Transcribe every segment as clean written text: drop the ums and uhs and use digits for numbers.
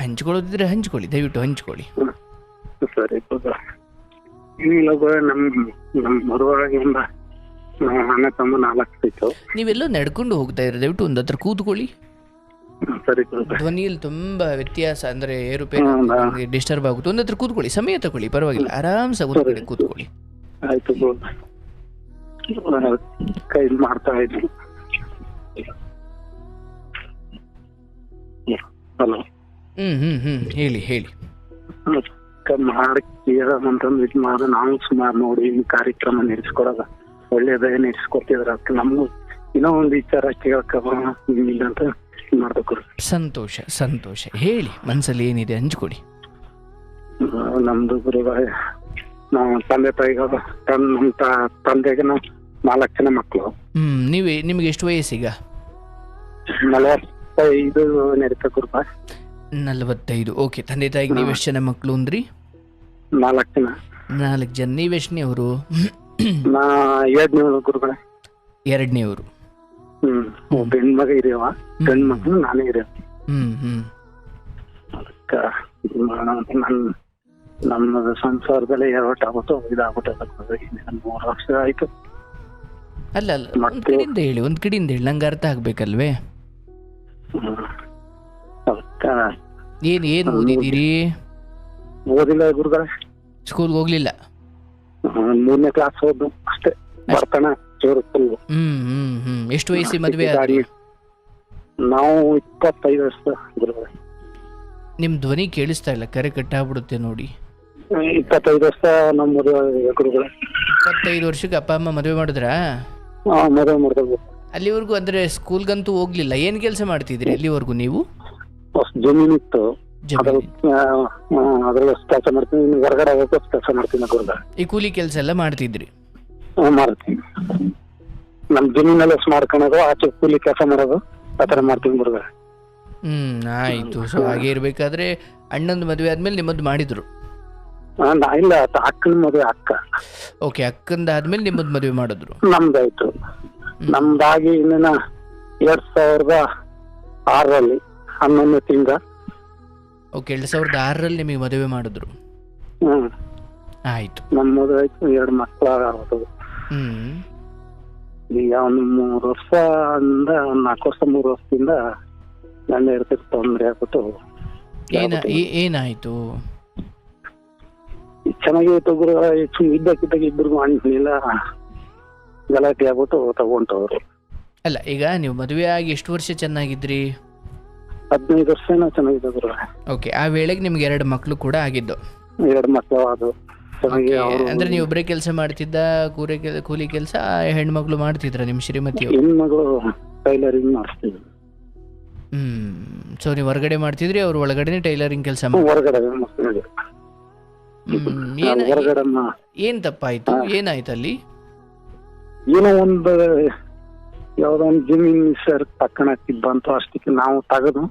ಹಂಚ್ಕೊಳ್ಳೋದಿದ್ರೆ ಹಂಚ್ಕೊಳ್ಳಿ, ದಯವಿಟ್ಟು ಹಂಚ್ಕೊಳ್ಳಿ. ಸರಿ ಇಲ್ಲೊಬ್ಬ ನಮ್ಮ ಮರುವಾಗಿಂದ ಅಣ್ಣ ತಮ್ಮ 4 ಇತ್ತು. ನೀವೆಲ್ಲೋ ನಡ್ಕೊಂಡು ಹೋಗ್ತಾ ಇರೋ, ದಯವಿಟ್ಟು ಒಂದು ಹತ್ರ ಕೂತ್ಕೊಳ್ಳಿ. ಸರಿ ಧ್ವನಿಯಲ್ಲಿ ತುಂಬಾ ವ್ಯತ್ಯಾಸ, ಅಂದ್ರೆ ಏರುಪೇರು, ಡಿಸ್ಟರ್ಬ್ ಆಗುತ್ತೆ. ಒಂದು ಹತ್ರ ಕೂತ್ಕೊಳ್ಳಿ, ಸಮಯ ತಗೊಳ್ಳಿ, ಪರವಾಗಿಲ್ಲ, ಆರಾಮ್ಸ ಕೂತ್ಕೊಳ್ಳಿ. ಆಯ್ತು ಕೈ ಮಾಡ್ತಾ ಇದ್ದೀನಿ. ಹಲೋ. ಹೇಳಿ. ಕೇಳಂತಂದು ಇದು ಮಾಡ ನಾವು ಸುಮಾರು ನೋಡಿ ಕಾರ್ಯಕ್ರಮ ನಡೆಸ್ಕೊಡೋದ ಒಳ್ಳೇದೇ ನಡೆಸ್ಕೊಡ್ತಿದ್ರ, ಅದಕ್ಕೆ ನಮ್ಗೂ ಇನ್ನೂ ಒಂದು ವಿಚಾರ ಕೇಳಕ ಅಂತ ಮಾಡ್ಬೇಕು. ಸಂತೋಷ ಹೇಳಿ, ಮನ್ಸಲ್ಲಿ ಏನಿದೆ ಹಂಚ್ಕೊಡಿ. ನಮ್ದು ನಾವು ತಂದೆ ತಾಯಿಗ ನಮ್ಮ ತಂದೆಗೆ ನಾವು 4 ಜನ ಮಕ್ಕಳು. ನಿಮ್ಗೆ ಎಷ್ಟು ವಯಸ್ಸೀಗ? 45 ನಡೀತಾ ಗುರುಪ. 45. ಓಕೆ. ತಂದೆ ತಾಯಿಗೆ ನೀವು ಎಷ್ಟು ಜನ ಮಕ್ಕಳು ಅಂದ್ರಿ? 4 ಜನ. ನೀವೆಷ್ಟನೇ ಅವರು? ನಾ 2ನೇ ಗುರುಗಳೇ. 2ನೇವರು. ಹೆಣ್ ಮಗ ಇರ್ಯವ, ಗಂಡ್ ಮಗನು ನಾನೇ ಇರ್ಯ. ಅದಕ್ಕ ನಮ್ಮ ಸಂಸಾರದಲ್ಲಿ ಆಗುತ್ತೋ ಇದಾಗ್ಬಿಟ್ಟದ. 3 ವರ್ಷ ಆಯ್ತು. ಅಲ್ಲ ಒಂದ್ ಕಡೆಯಿಂದ ಹೇಳಿ, ನಂಗೆ ಅರ್ಥ ಆಗ್ಬೇಕಲ್ವೇ? ಏನ್ ಓದಿದ್ದೀರಿ? ಓದಿಲ್ಲ ಗುರುಗಳೇ. ಸ್ಕೂಲ್ಗೆ ಹೋಗ್ಲಿಲ್ಲ? 3ನೇ ಕ್ಲಾಸ್ ಓದು ಅಷ್ಟೇ. ಬರ್ತಾನ ಜೋರು ಫುಲ್. ಎಷ್ಟು ವಯಸ್ಸಿಗೆ ಮದ್ವೆ? ನಾವು 25 ವರ್ಷ ಗುರುಗಳೇ. ನಿಮ್ ಧ್ವನಿ ಕೇಳಿಸ್ತಾ ಇಲ್ಲ, ಕರೆ ಕಟ್ಟಾಗ್ಬಿಡುತ್ತೆ ನೋಡಿ. 25 ವರ್ಷ ನಮ್ಮ ಮದುವೆ ಗುರುಗಳೇ. 25 ವರ್ಷಕ್ಕೆ ಅಪ್ಪ ಅಮ್ಮ ಮದುವೆ ಮಾಡಿದ್ರಾ? ಮದುವೆ ಮಾಡಿದ್ರು. ಅಲ್ಲಿವರೆಗೂ ಅಂದ್ರೆ ಸ್ಕೂಲ್ಗಂತೂ ಹೋಗ್ಲಿಲ್ಲ. ಏನ್ ಕೆಲಸ ಮಾಡ್ತಿದ್ರಿ ಅಲ್ಲಿವರೆಗೂ ನೀವು? ಜಮೀನ್ ಇತ್ತು, ಅದ್ರಲ್ಲಿ ಕೆಲಸ ಮಾಡ್ತೀನಿ. ಹೊರಗಡೆ ಹೋಗೋ ಕೆಲಸ ಮಾಡ್ತೀನಿ ಗುರುಗ. ಈ ಕೂಲಿ ಕೆಲಸ ಎಲ್ಲ ಮಾಡ್ತಿದ್ರಿ? ಮಾಡ್ತೀನಿ. ನಮ್ ಜಮೀನೆಲ್ಲ ಮಾಡ್ಕೊಳೋದು, ಆಚೆ ಕೂಲಿ ಕೆಲಸ ಮಾಡೋದು, ಆತರ ಮಾಡ್ತೀನಿ ಗುರುಗ. ಆಯ್ತು. ಸೊ ಹಾಗೆ ಇರ್ಬೇಕಾದ್ರೆ ಅಣ್ಣಂದು ಮದುವೆ ಆದ್ಮೇಲೆ ನಿಮ್ಮದು ಮಾಡಿದ್ರು? ಇಲ್ಲ, ಅಕ್ಕನ ಮದುವೆ ಅಕ್ಕ. ಓಕೆ, ಅಕ್ಕಂದ ಆದ್ಮೇಲೆ ನಿಮ್ಮದ್ ಮದುವೆ ಮಾಡಿದ್ರು? ನಮ್ದಾಯ್ತು. ನಮ್ದಾಗಿ ಇನ್ನೇನ 2006ರಲ್ಲಿ 11ನೇ ತಿಂಗಳ. ಓಕೆ, 2006ರಲ್ಲಿ ನಿಮಗೆ ಮದುವೆ ಮಾಡಿದ್ರು. ಆಯ್ತು. ನಮ್ಮ ಮದುವೆ ಆಯ್ತು, 2 ಮಕ್ಕಳು. ಈಗ ಒಂದು 3 ವರ್ಷದಿಂದ 4 ವರ್ಷ 3 ವರ್ಷದಿಂದ ನನ್ನ ಇರ್ತಿತ್ತು ತೊಂದ್ರೆ ಆಗ್ಬಿಟ್ಟು. ಏನಾಯ್ತು? ಚೆನ್ನಾಗಿತ್ತು ಗುರು. ಇದ್ದಕ್ಕಿದ್ದಾಗ ಇಬ್ಬರಿಗೂ ಅಣ್ಣಿಲ್ಲ, ಗಲಾಟೆ ಆಗ್ಬಿಟ್ಟು ತಗೊಂಡವ್ರು. ಅಲ್ಲ, ಈಗ ನೀವು ಮದುವೆ ಆಗಿ ಎಷ್ಟು ವರ್ಷ ಚೆನ್ನಾಗಿದ್ರಿ? 15 ವರ್ಷ ಚೆನ್ನಾಗಿದೆ ಗುರು. ಓಕೆ, ಆ ವೇಳೆಗೆ ನಿಮ್ಗೆ 2 ಮಕ್ಕಳು ಕೂಡ ಆಗಿದ್ದು? 2 ಮಕ್ಕಳು ಅದು. ಅಂದ್ರೆ ನೀವು ಒಬ್ಬರೇ ಕೆಲಸ ಮಾಡ್ತಿದ್ದ, ಕೂಲಿ ಕೆಲಸ? ಹೆಣ್ಮಕ್ಳು ಮಾಡ್ತಿದ್ರ ನಿಮ್ ಶ್ರೀಮತಿ? ಹೆಣ್ಮಗಳು ಟೈಲರಿಂಗ್ ಮಾಡ್ತಿದ್ರು. ಸೊ ನೀವು ಹೊರಗಡೆ ಮಾಡ್ತಿದ್ರಿ, ಅವ್ರು ಒಳಗಡೆ ಟೈಲರಿಂಗ್ ಕೆಲಸ? ಹೊರಗಡೆ. ಏನ್ ತಪ್ಪಾಯ್ತು? ಏನಾಯ್ತು ಅಲ್ಲಿ? ಏನೋ ಒಂದು ಯಾವ್ದೋ ಒಂದು ಜಮೀನ್ ಸರ್ ತಕ್ಕಣಕ್ಕಿದ್ ಬಂತು, ಅಷ್ಟಕ್ಕೆ ನಾವು ತಗದು.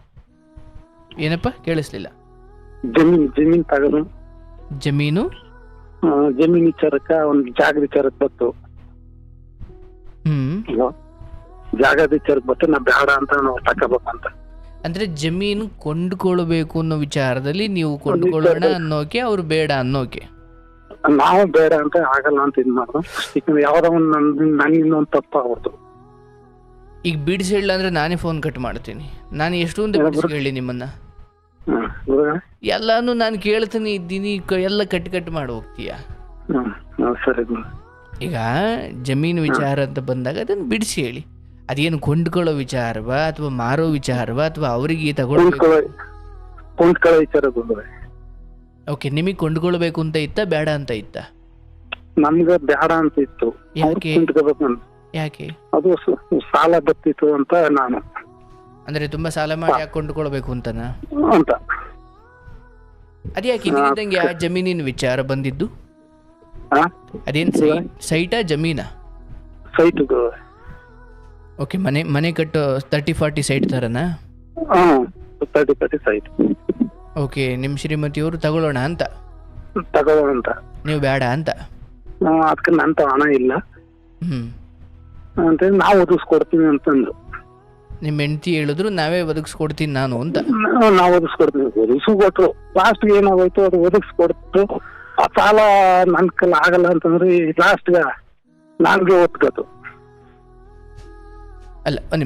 ಏನಪ್ಪ ಕೇಳಿಸ್ಲಿಲ್ಲ? ಜಮೀನ್ ತಗದು. ಜಮೀನು ವಿಚಾರಕ್ಕ ಒಂದು ಜಾಗದ ವಿಚಾರಕ್ಕೆ ಬಂತು. ಜಾಗದ ವಿಚಾರಕ್ಕೆ ಬಂತು, ನಾ ಬೇಡ ಅಂತ ನಾವು ತಗೋಬೇಕಂತ. ಅಂದ್ರೆ ಜಮೀನು ಕೊಂಡ್ಕೊಳ್ಬೇಕು ಅನ್ನೋ ವಿಚಾರದಲ್ಲಿ ನೀವು ಕೊಂಡ್ಕೊಳ್ಳೋಣ ಅನ್ನೋಕೆ, ಅವ್ರು ಬೇಡ ಅನ್ನೋಕೆ? ನಾವು ಬೇಡ ಅಂತ ಆಗಲ್ಲ ಅಂತ ಇದ್ ಮಾಡ್ದು. ಯಾವ್ದೋ ಒಂದು ನನ್ನಿಂದ ಒಂದು ತಪ್ಪ ಆಗ್ಬಿಡ್ತು. ಈಗ ಬಿಡಿಸಿ ಹೇಳ ಅಂದ್ರೆ ನಾನೇ ಫೋನ್ ಕಟ್ ಮಾಡ್ತೀನಿ. ನಾನು ಎಷ್ಟೊಂದು ಬಿಡಿಸಿ ಹೇಳಿ ನಿಮ್ಮನ್ನ, ಎಲ್ಲಾನು ನಾನು ಕೇಳ್ತಾನೆ ಇದ್ದೀನಿ, ಎಲ್ಲ ಕಟ್ ಮಾಡಿ ಹೋಗ್ತೀಯ. ಈಗ ಜಮೀನು ವಿಚಾರ ಅಂತ ಬಂದಾಗ ಅದನ್ನ ಬಿಡಿಸಿ ಹೇಳಿ. ಅದೇನು ಕೊಂಡ್ಕೊಳ್ಳೋ ವಿಚಾರವಾ ಅಥವಾ ಮಾರೋ ವಿಚಾರವಾ ಅಥವಾ ಅವರಿಗೆ ತಗೊಳ್ಕೊಳ್ಳೋ ವಿಚಾರ? ಓಕೆ, ನಿಮಗೆ ಕೊಂಡ್ಕೊಳ್ಬೇಕು ಅಂತ ಇತ್ತ, ಬೇಡ ಅಂತ ಇತ್ತ? ನಮ್ಗೆ ಬೇಡ ಅಂತ ಇತ್ತು. ಯಾಕೆ? ಅದು ಸಾಲ ಬತ್ತಿತ್ತು ಅಂತ ನಾನು. ಅಂದ್ರೆ ತುಂಬಾ ಸಾಲ ಮಾಡಿ ಯಾಕೆ ಕೊಂಡ್ಕೊಳ್ಬೇಕು ಅಂತನಾ? ಅಂತ. ಅದ್ಯಾಕೆ ಇದ್ದಂಗೆ ಆ ಜಮೀನಿನ ವಿಚಾರ ಬಂದಿದ್ದು? ಅದೇನ್ ಸೈಟಾ ಜಮೀನಾ? ಸೈಟ್. ಓಕೆ, ಮನೆ ಕಟ್ಟೋ 30-40 ಸೈಟ್ ತರನಾ? 30-40 ಸೈಟ್. ಓಕೆ, ನಿಮ್ ಶ್ರೀಮತಿಯವರು ತಗೊಳ್ಳೋಣ ಅಂತ ನೀವು ಬೇಡ ಅಂತ? ಅದಕ್ಕೆ ನಂತ ಹಣ ಇಲ್ಲ ಅಂತ ನಾವು ಒದಗಿಸ್ಕೊಡ್ತೀವಿ ಅಂತಂದು. ನಿಮ್ಮ ಹೆಂಡತಿ ಹೇಳಿದ್ರು ನಾವೇ ಒದಗಿಸ್ಕೊಡ್ತೀನಿ ನಾನು ಅಂತ. ನಾವು ಒದಗಿಸ್ಕೊಟ್ರು. ಲಾಸ್ಟ್ಗೆ ಏನಾಗೋಯ್ತು, ಅದು ಒದಗಿಸ್ಕೊಡ್ತು. ಆ ಸಾಲ ನನ್ ಕೈಲಿ ಆಗಲ್ಲ ಅಂತಂದ್ರೆ ಲಾಸ್ಟ್ಗೆ ನನ್ಗೆ ಒತ್ಕತ್ತು. ಅಲ್ಲ ಒಂದ್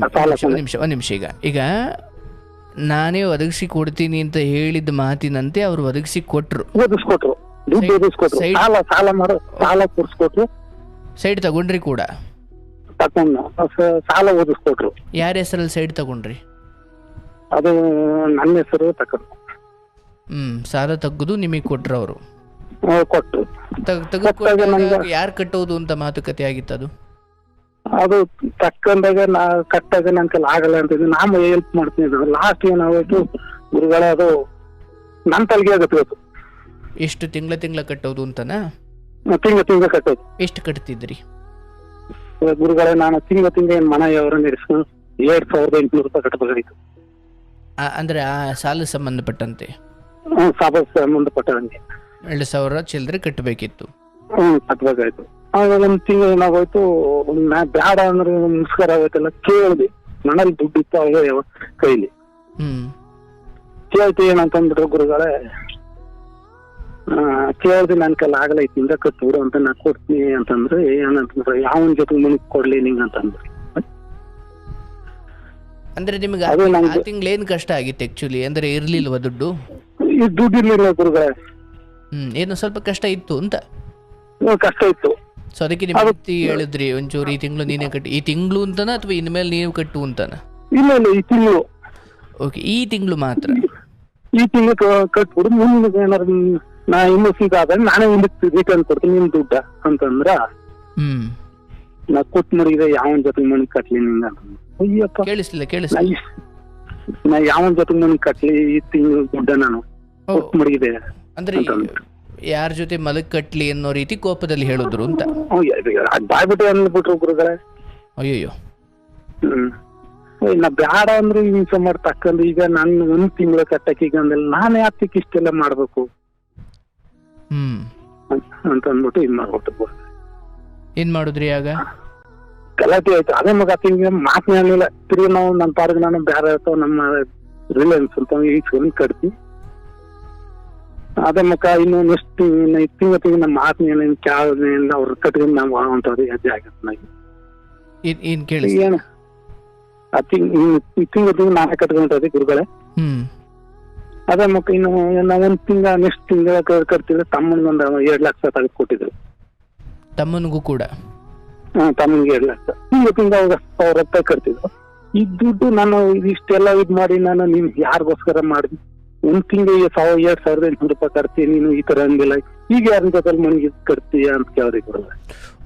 ನಿಮಿಷ ಈಗ ನಾನೇ ಒದಗಿಸಿ ಕೊಡ್ತೀನಿ ಅಂತ ಹೇಳಿದ ಮಾತಿನಂತೆ ಅವ್ರು ಒದಗಿಸಿ ಕೊಟ್ರು, ಒದಗಿಸ್ಕೊಟ್ರು, ದುಡ್ಡು ಒದಗಿಸ್ಕೊಟ್ರು, ಸಾಲ ಮಾಡೋ ಸಾಲ ಕೊಡ್ಸ್ಕೊಟ್ರು. ಸೈಡ್ ತಗೊಂಡ್ರಿ ಕೂಡ? ತಗೊಂಡು ಸಾಲ ಒದಗಿಸ್ಕೊಟ್ರು. ಯಾರ ಹೆಸರಲ್ಲಿ ಸೈಡ್ ತಗೊಂಡ್ರಿ? ಅದು ನನ್ನ ಹೆಸರು ತಗೊಂಡು. ಸಾಲ ತೆಗೆದು ನಿಮಗೆ ಕೊಟ್ರು ಅವರು? ಕೊಟ್ರು. ಯಾರು ಕಟ್ಟೋದು ಅಂತ ಮಾತುಕತೆ ಆಗಿತ್ತು ಅದು? ಅದು ತಕ್ಕಂದಾಗ ನಾ ಕಟ್ಟಾಗ ನನ್ ಕೈಲಿ ಆಗಲ್ಲ ಅಂತಿದ್ವಿ, ನಾವು ಹೆಲ್ಪ್ ಮಾಡ್ತೀನಿ. ಲಾಸ್ಟ್ ಏನಾಗೋಯ್ತು ಗುರುಗಳೇ, ಅದು ನನ್ ತಲೆಗೆ ಆಗತ್ತು. ಎಷ್ಟು ತಿಂಗಳ ಕಟ್ಟೋದು ಅಂತನಾ? ತಿಂಗಳ ಕಟ್ಟೋದು. ಎಷ್ಟು ಕಟ್ತಿದ್ರಿ ಗುರುಗಳೇ? ನಾನು ತಿಂಗಳ ಏನ್ ಮನೆಯವರು ನಡೆಸ್ಕೊಂಡು 7,800 ರೂಪಾಯಿ ಕಟ್ಟಬೇಕಾಗಿತ್ತು. ಅಂದ್ರೆ ಆ ಸಾಲ ಸಂಬಂಧಪಟ್ಟಂತೆ? ಸಾಲ ಸಂಬಂಧಪಟ್ಟಂಗೆ 2,000 ಚಿಲ್ಲರೆ ಕಟ್ಟಬೇಕಿತ್ತು. ಕಟ್ಟಬೇಕಾಯ್ತು. ಆಗ ಒಂದ್ ತಿಂಗಳು ಏನಾಗೋಯ್ತು, ಬ್ಯಾಡ ಅಂದ್ರೆ ಮುಸ್ಕರ ಆಗೋಯ್ತಲ್ಲ. ಕೇಳಿದೆ, ಮನೇಲಿ ದುಡ್ಡಿತ್ತು ಅವಾಗ ಕೈಲಿ. ಕೇಳ್ತಿ ಏನಂತಂದ್ಬಿಟ್ರು ಗುರುಗಳೇ, ಕೇಳ್ದೆ ನನ್ ಕೈಲಿ ಆಗಲ್ಲ, ಈ ತಿಂಗಳ ಕಟ್ಬಿಡು ಅಂತ ನಾ ಕೊಡ್ತೀನಿ ಅಂತಂದ್ರೆ ಏನಂತಂದ್ರೆ ಯಾವನ್ ಜೊತೆ ಮನಿಗ್ ಕೊಡ್ಲಿ ನಿಂಗ ಅಂತಂದ್ರೆ. ಅಂದ್ರೆ ನಿಮ್ಗೆ ಆ ತಿಂಗಳು ಏನ್ ಕಷ್ಟ ಆಗಿತ್ತು ಆಕ್ಚುಲಿ? ಅಂದ್ರೆ ಇರ್ಲಿಲ್ವಾ ದುಡ್ಡು? ಈ ದುಡ್ಡು ಇರ್ಲಿಲ್ಲ ಗುರುಗಳೇ. ಏನೋ ಸ್ವಲ್ಪ ಕಷ್ಟ ಇತ್ತು ಅಂತ? ಕಷ್ಟ ಇತ್ತು. ಸೊ ಅದಕ್ಕೆ ನಿಮ್ಮ ವ್ಯಕ್ತಿ ಹೇಳಿದ್ರಿ ಒಂಚೂರು ಈ ತಿಂಗಳು ನೀನೇ ಕಟ್ಟಿ, ಈ ತಿಂಗಳು ಅಂತನಾ ಅಥವಾ ಇನ್ಮೇಲೆ ನೀವು ಕಟ್ಟು ಅಂತನಾ? ಇಲ್ಲ ಈ ತಿಂಗಳು. ಓಕೆ, ಈ ತಿಂಗಳು ಮಾತ್ರ? ಈ ತಿಂಗಳು ಕಟ್ಬಿಡು, ಮುಂದೆ ಏನಾದ್ರು ನಾ ಇನ್ನು ಸಿಗಾದಾಗ ನಾನೇ ಮುಂದಕ್ಕೆ ರಿಟರ್ನ್ ಕೊಡ್ತೀನಿ ನಿಮ್ ದುಡ್ಡ ಅಂತಂದ್ರ. ನಾ ಕೊಟ್ಟು ಮರಿದೆ ಯಾವನ್ ಜೊತೆ ಮನಿ ಕಟ್ಲಿ ನಿಂಗ ಅಂತಂದ್ರ. ಅಯ್ಯಪ್ಪ ಕೇಳಿಸ್ಲಿಲ್ಲ. ನಾ ಯಾವನ್ ಜೊತೆ ಮನಿ ಕಟ್ಲಿ ಈ ತಿಂಗಳು ದುಡ್ಡ ನಾನು ಕೊಟ್ಟು ಮರಿದೆ ಅಂದ್ರೆ ಯಾರ ಜೊತೆ ಮಲಗ್ ಕಟ್ಲಿ ಅನ್ನೋ ರೀತಿ ಕೋಪದಲ್ಲಿ ಹೇಳಿದ್ರು ಅಂತ? ಬಾಯ್ಬಿಟ್ಟು ಅಂದ್ಬಿಟ್ರು ಗುರುಗಳೇ. ಅಯ್ಯಯ್ಯೋ. ನಾ ಬ್ಯಾಡ ಅಂದ್ರೆ ಹಿಂಸೆ ಮಾಡಿ ತಕ್ಕಂದ್ರೆ ಈಗ ನಾನು ಒಂದ್ ತಿಂಗಳ ಕಟ್ಟಕ್ಕೆ ಈಗ ಅಂದ್ರೆ ನಾನೇ ಯಾತಕ್ಕೆ ಇಷ್ಟೆಲ್ಲ ಮಾಡ್ಬೇಕು ಅಂತ ಅಂದ್ಬಿಟ್ಟು ಇದ್ ಮಾಡ್ಬಿಟ್ಟು. ಏನ್ ಮಾಡುದ್ರಿ ಆಗ? ಗಲಾಟೆ ಆಯ್ತು. ಅದೇ ಮಗ ತಿಂಗ ಮಾತನಾಡಲಿಲ್ಲ. ತಿರುಗಿ ನಾವು ನನ್ನ ಪಾಡಿಗೆ ನಾನು ಬೇರೆ ಇರ್ತಾವ ನಮ್ಮ ರಿಲಯನ್ಸ್ ಅಂತ ಈಸ್ಕೊಂಡು ಕಟ್ತಿ. ಅದೇ ಮಕ್ಕ ಇನ್ನು ನೆಕ್ಸ್ಟ್ ತಿಂಗ ನಮ್ಮ ಮಾತನೇನ ಕ್ಯಾವ್ನೆಲ್ಲ ಅವ್ರು ಕಟ್ಕೊಂಡು ನಾವು ಅಂತವ್ರು ಹೆಜ್ಜೆ ಆಗತ್ತೆ. ಏನ್ ಕೇಳಿ ಏನು ತಿಂಗ ನಾನೇ ಕಟ್ಕೊಂಡ್ರಿ ಗುರುಗಳೇ. ಅದೇ ಮಕ್ಕ ಇನ್ನು ನಾವ್ ಒಂದ್ ತಿಂಗ ನೆಕ್ಸ್ಟ್ ತಿಂಗಳ ಕಟ್ತಿದ್ರೆ ತಮ್ಮನಿಗೊಂದು 2 ಲಕ್ಷ ತೆಗೆದು ಕೊಟ್ಟಿದ್ರು. ತಮ್ಮನಿಗೂ ಕೂಡ? ತಮ್ಮನಿಗೆ 2 ಲಕ್ಷ. ತಿಂಗ 1,000 ರೂಪಾಯಿ ಕಟ್ತಿದ್ರು. ಈ ದುಡ್ಡು ನಾನು ಇಷ್ಟೆಲ್ಲ ಇದ್ ಮಾಡಿ ನಾನು ನೀನ್ ಯಾರಿಗೋಸ್ಕರ ಮಾಡಿದ್ವಿ? ಒಂದ್ ತಿಂಗಳಿಗೆ 2,800 ರೂಪಾಯಿ ಕಟ್ತೀನಿ, ನೀನು ಈ ತರ ಅಂದಿಲ್ಲ, ಈಗ ಯಾರ ಜೊತೆ ಮನೆಗೆ ಕಟ್ತೀಯ ಅಂತ ಕೇಳ್ರಿ ಗುರು.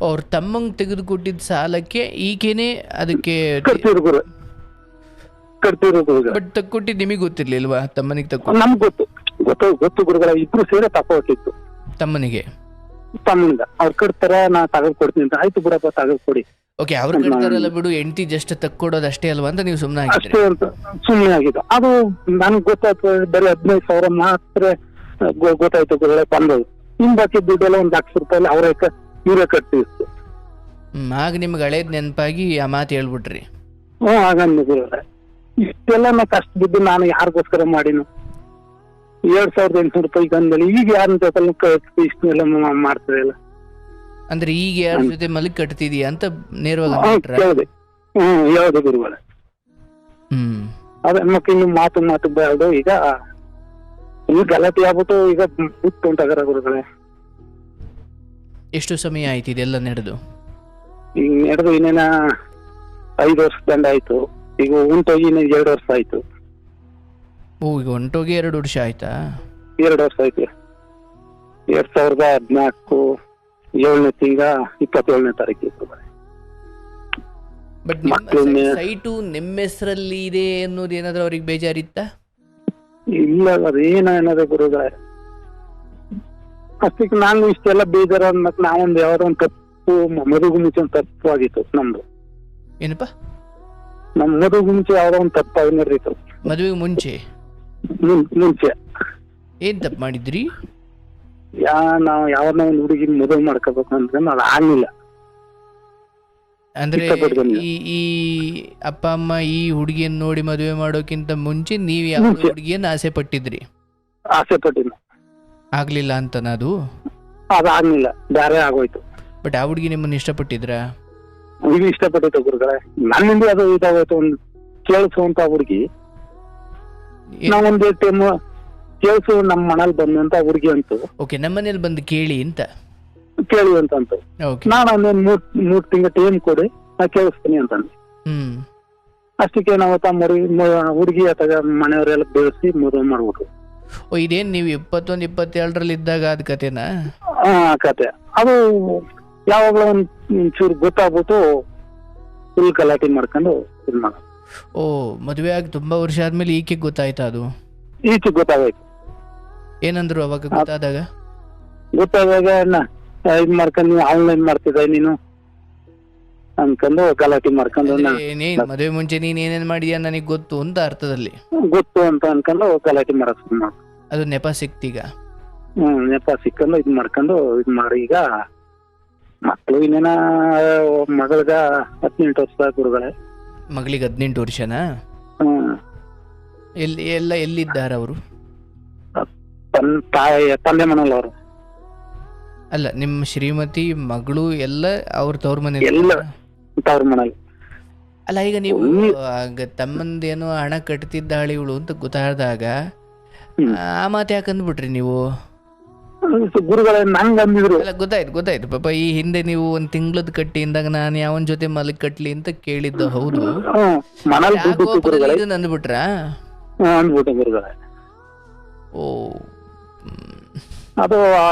ಅವ್ರ ತಮ್ಮಂಗ್ ತೆಗೆದುಕೊಟ್ಟಿದ್ದ ಸಾಲಕ್ಕೆ ಈಗೇನೆ ಅದಕ್ಕೆ ಕಟ್ತಿರು ಗುರು. ಬಟ್ ತಕ್ಕೊಟ್ಟಿದ್ ನಿಮಗೆ ಗೊತ್ತಿರ್ಲಿಲ್ವಾ? ತಮ್ಮನಿಗೆ ತಕ್ಕೊಟ್ಟು? ನಮ್ಗೆ ಗೊತ್ತು ಗುರುಗಳ. ಇಬ್ರು ಸೇರಿ ತಕ್ಕೊಟ್ಟಿತ್ತು ತಮ್ಮನಿಗೆ. ಅವ್ರು ಕಟ್ತಾರ, ನಾ ತಗದ್ ಕೊಡ್ತೀನಿ ಅಂತ. ಆಯ್ತು ಬಿಡಪ್ಪ ತಗದ್ ಕೊಡಿ. ಓಕೆ, ಅವ್ರು ಕಟ್ತಾರಲ್ಲ ಬಿಡು, ಹೆಂಡತಿ ಜಸ್ಟ್ ತಕ್ಕೊಡೋದು ಅಷ್ಟೇ ಅಲ್ವಾ ಅಂತ ನೀವು ಸುಮ್ಮನೆ ಅಷ್ಟೇ ಅಂತ ಸುಮ್ಮನೆ ಆಗಿದ್ದು. ಅದು ನನ್ಗೆ ಗೊತ್ತಾಯ್ತು. ಬರೀ 15,000 ಮಾತ್ರ ಗೊತ್ತಾಯ್ತು ಗುರುಗಳೇ ಬಂದದು. ಇನ್ ಬಾಕಿ ದುಡ್ಡೆಲ್ಲ 1 ಲಕ್ಷ ರೂಪಾಯಿ ಇವರೇ ಕಟ್ತಿತ್ತು. ಆಗ ನಿಮ್ಗೆ ಹಳೇದ್ ನೆನಪಾಗಿ ಆ ಮಾತು ಹೇಳ್ಬಿಟ್ರಿ? ಹಾಗಂದ ಗುರುಗಳೇ. ಇಷ್ಟೆಲ್ಲ ನಾ ಕಷ್ಟ ಬಿದ್ದು ನಾನು ಯಾರಿಗೋಸ್ಕರ ಮಾಡಿನು? 7,800 ರೂಪಾಯಿ ಗಂದಲ್ಲಿ ಈಗ ಯಾರ ಜೊತೆ ಇಷ್ಟೆಲ್ಲ ಮಾಡ್ತಿರಲ್ಲ. ಅಂದ್ರೆ ಈಗ ಯಾರ ಜೊತೆ ಮಲಗ್ ಕಟ್ತಿದೀಯ ಅಂತ ನೇರವಾಗಿ ಕೇಳಿದೆ. ಯಾವ್ದು ಗುರುಗಳೇ? ಅದೇ ಮಕ್ಕ ಇನ್ನು ಮಾತು ಬೇಡ. ಈಗ ಗಲಾಟೆ ಆಗ್ಬಿಟ್ಟು ಈಗ ಬಿಟ್ಟು ಉಂಟಾಗಾರ ಗುರುಗಳೇ. ಎಷ್ಟು ಸಮಯ ಆಯ್ತು ಇದೆಲ್ಲ ನಡೆದು? ಈಗ ನಡೆದು ಇನ್ನೇನ 5 ವರ್ಷ ದಂಡ ಆಯ್ತು. ಈಗ ಉಂಟೋಗಿ 2 ವರ್ಷ ಆಯ್ತು. ಈಗ ಹೊಂಟೋಗಿ 2 ವರ್ಷ ಆಯ್ತಾ? 2 ವರ್ಷ ಆಯ್ತು. 2014 7ನೇ ತಿಂಗ 27ನೇ ತಾರೀಕು. ಬಟ್ ಸೈಟು ನಿಮ್ಮ ಹೆಸರಲ್ಲಿ ಇದೆ ಅನ್ನೋದು ಏನಾದ್ರೂ ಅವ್ರಿಗೆ ಬೇಜಾರಿತ್ತ? ಇಲ್ಲ, ಅದೇನದ ಗುರುಗಳೇ. ಅಷ್ಟಕ್ಕೆ ನಾನು ಇಷ್ಟೆಲ್ಲ ಬೇಜಾರ ಮತ್ ನಾವೊಂದು ಯಾವ್ದೋ ಒಂದು ತಪ್ಪು ಮದುವೆಗೂ ಮುಂಚೆ ಒಂದು ತಪ್ಪು ಆಗಿತ್ತು ನಮ್ದು. ಏನಪ್ಪಾ? ನಮ್ ಮದುವೆಗೂ ಮುಂಚೆ ಯಾವ್ದೋ ಒಂದು ತಪ್ಪು ಆಗಿತ್ತು. ಮದುವೆಗೆ ಮುಂಚೆ ಏನ್ ತಪ್ಪು ಮಾಡಿದ್ರಿ? ನಾವ್ ಯಾವ್ದನ್ನ ಒಂದು ಹುಡುಗಿ ಮದುವೆ ಮಾಡ್ಕೋಬೇಕು ಅಂದ್ರೆ ಅದು ಆಗ್ಲಿಲ್ಲ. ಅಂದ್ರೆ ಇಷ್ಟಪಟ್ಟು ಬಂದಿದೆ. ಈ ಅಪ್ಪ ಅಮ್ಮ ಈ ಹುಡುಗಿಯನ್ನು ನೋಡಿ ಮದುವೆ ಮಾಡೋಕ್ಕಿಂತ ಮುಂಚೆ ನೀವು ಯಾವ ಮುಂಚೆ. ಹುಡುಗಿಯನ್ನು ಆಸೆ ಪಟ್ಟಿದ್ರಿ? ಆಸೆ ಪಟ್ಟಿಲ್ಲ, ಆಗ್ಲಿಲ್ಲ ಅಂತನ ಅದು? ಅದಾಗ್ಲಿಲ್ಲ, ಬೇರೆ ಆಗೋಯ್ತು. ಬಟ್ ಆ ಹುಡುಗಿ ನಿಮ್ಮನ್ನ ಇಷ್ಟಪಟ್ಟಿದ್ರಾ? ಈಗ ಇಷ್ಟಪಟ್ಟಿತ್ತು ಗುರುಗಳೇ, ನನ್ನಿಂದ ಅದು ಇದಾಗೋಯ್ತು. ಒಂದು ಕೇಳಿಸುವಂತ ಹುಡುಗಿ, ನಾವೊಂದು ಟೈಮ್ ಕೇಳಿಸು ನಮ್ಮ ಮನೇಲಿ ಬಂದಂತ ಹುಡುಗಿ ಅಂತು ಓಕೆ, ನಮ್ಮನೇಲಿ ಬಂದು ಕೇಳಿ ಅಂತ. ಕೇಳಿ ಅಂತಂತು. ಓಕೆ. ನಾನು ಒಂದೊಂದು ಮೂರ್ ತಿಂಗಳ ಟೈಮ್ ಕೊಡಿ, ನಾ ಕೇಳಿಸ್ತೀನಿ ಅಂತಂದೆ. ಹ್ಮ್. ಅಷ್ಟಕ್ಕೆ ನಾವು ಹುಡುಗಿ ಅಥವಾ ಮನೆಯವರೆಲ್ಲ ಬೆಳೆಸಿ ಮದುವೆ ಮಾಡ್ಬಿಟ್ರು. ಓ, ಇದೇನ್ ನೀವು 21, 22ರಲ್ಲಿ ಇದ್ದಾಗ ಅದ್ ಕತೆನಾ? ಕತೆ ಅದು ಯಾವಾಗ್ಲೂ ಒಂಚೂರು ಗೊತ್ತಾಗ್ಬಿಟ್ಟು ಫುಲ್ ಗಲಾಟೆ ಮಾಡ್ಕೊಂಡು ಇದ್ ಮಾಡ. ಓ, ಮದುವೆ ಆಗಿ ತುಂಬಾ ವರ್ಷ ಆದ್ಮೇಲೆ ಈಕೆ ಗೊತ್ತಾಯ್ತಾ ಅದು? ಈಚೆ ಗೊತ್ತಾಗೋಯ್ತು. ಏನಂದ್ರು ಅವಾಗ ಗೊತ್ತಾದಾಗ? ಗೊತ್ತಾದಾಗ ಇದ್ ಮಾಡ್ಕೊಂಡು ನೀವು ಆನ್ಲೈನ್ ಮಾಡ್ತಿದ್ದ ನೀನು ಅನ್ಕೊಂಡು ಗಲಾಟೆ ಮಾಡ್ಕೊಂಡು ನೀನ್ ಮದುವೆ ಮುಂಚೆ ನೀನ್ ಏನೇನ್ ಮಾಡಿದ್ಯಾ ನನಗ್ ಗೊತ್ತು ಅಂತ ಅರ್ಥದಲ್ಲಿ ಗೊತ್ತು ಅಂತ ಅನ್ಕೊಂಡು ಗಲಾಟೆ ಮಾಡಕ್ ಶುರು ಮಾಡ. ಅದು ನೆಪ ಸಿಕ್ತೀಗ? ನೆಪ ಸಿಕ್ಕೊಂಡು ಇದ್ ಮಾಡ್ಕೊಂಡು ಇದ್ ಮಾಡಿ. ಈಗ ಮಕ್ಳು ಇನ್ನೇನ ಮಗಳಗ 18 ವರ್ಷ ಗುರುಗಳೇ. ಮಗಳಿಗೆ 18 ವರ್ಷನಾ? ಎಲ್ಲಿದ್ದಾರ ಅವರು? ತಂದೆ ಮನೇಲಿ ಅವರು. ಅಲ್ಲ, ನಿಮ್ಮ ಶ್ರೀಮತಿ ಮಗಳು ಎಲ್ಲ ಅವ್ರ ತವ್ರ ಮನೆ? ಎಲ್ಲ ತವ್ರ ಮನೇಲಿ. ಅಲ್ಲ, ಈಗ ನೀವು ತಮ್ಮಂದೇನೋ ಹಣ ಕಟ್ತಿದ್ದಾಳೆ ಇವಳು ಅಂತ ಗೊತ್ತಾದಾಗ ಆ ಮಾತು ಯಾಕೆ ಅಂದ್ಬಿಟ್ರಿ ನೀವು? ಗುರುಗಳೇ ನಂಗೆ ಅಂದಿದ್ರು. ಅಲ್ಲ, ಗೊತ್ತಾಯ್ತು ಪಾಪ. ಈ ಹಿಂದೆ ನೀವು ಒಂದ್ ತಿಂಗಳದ್ ಕಟ್ಟಿ ಇಂದಾಗ ನಾನು ಯಾವನ್ ಜೊತೆ ಮಲಗ್ ಕಟ್ಲಿ ಅಂತ ಕೇಳಿದ್ದು ಹೌದು. ಮನೇಲಿ ಇದನ್ನ ಅಂದ್ಬಿಟ್ರಾ? ಅಂದ್ಬಿಟ್ಟು ಗುರುಗಳೇ. ಓ, ಅದು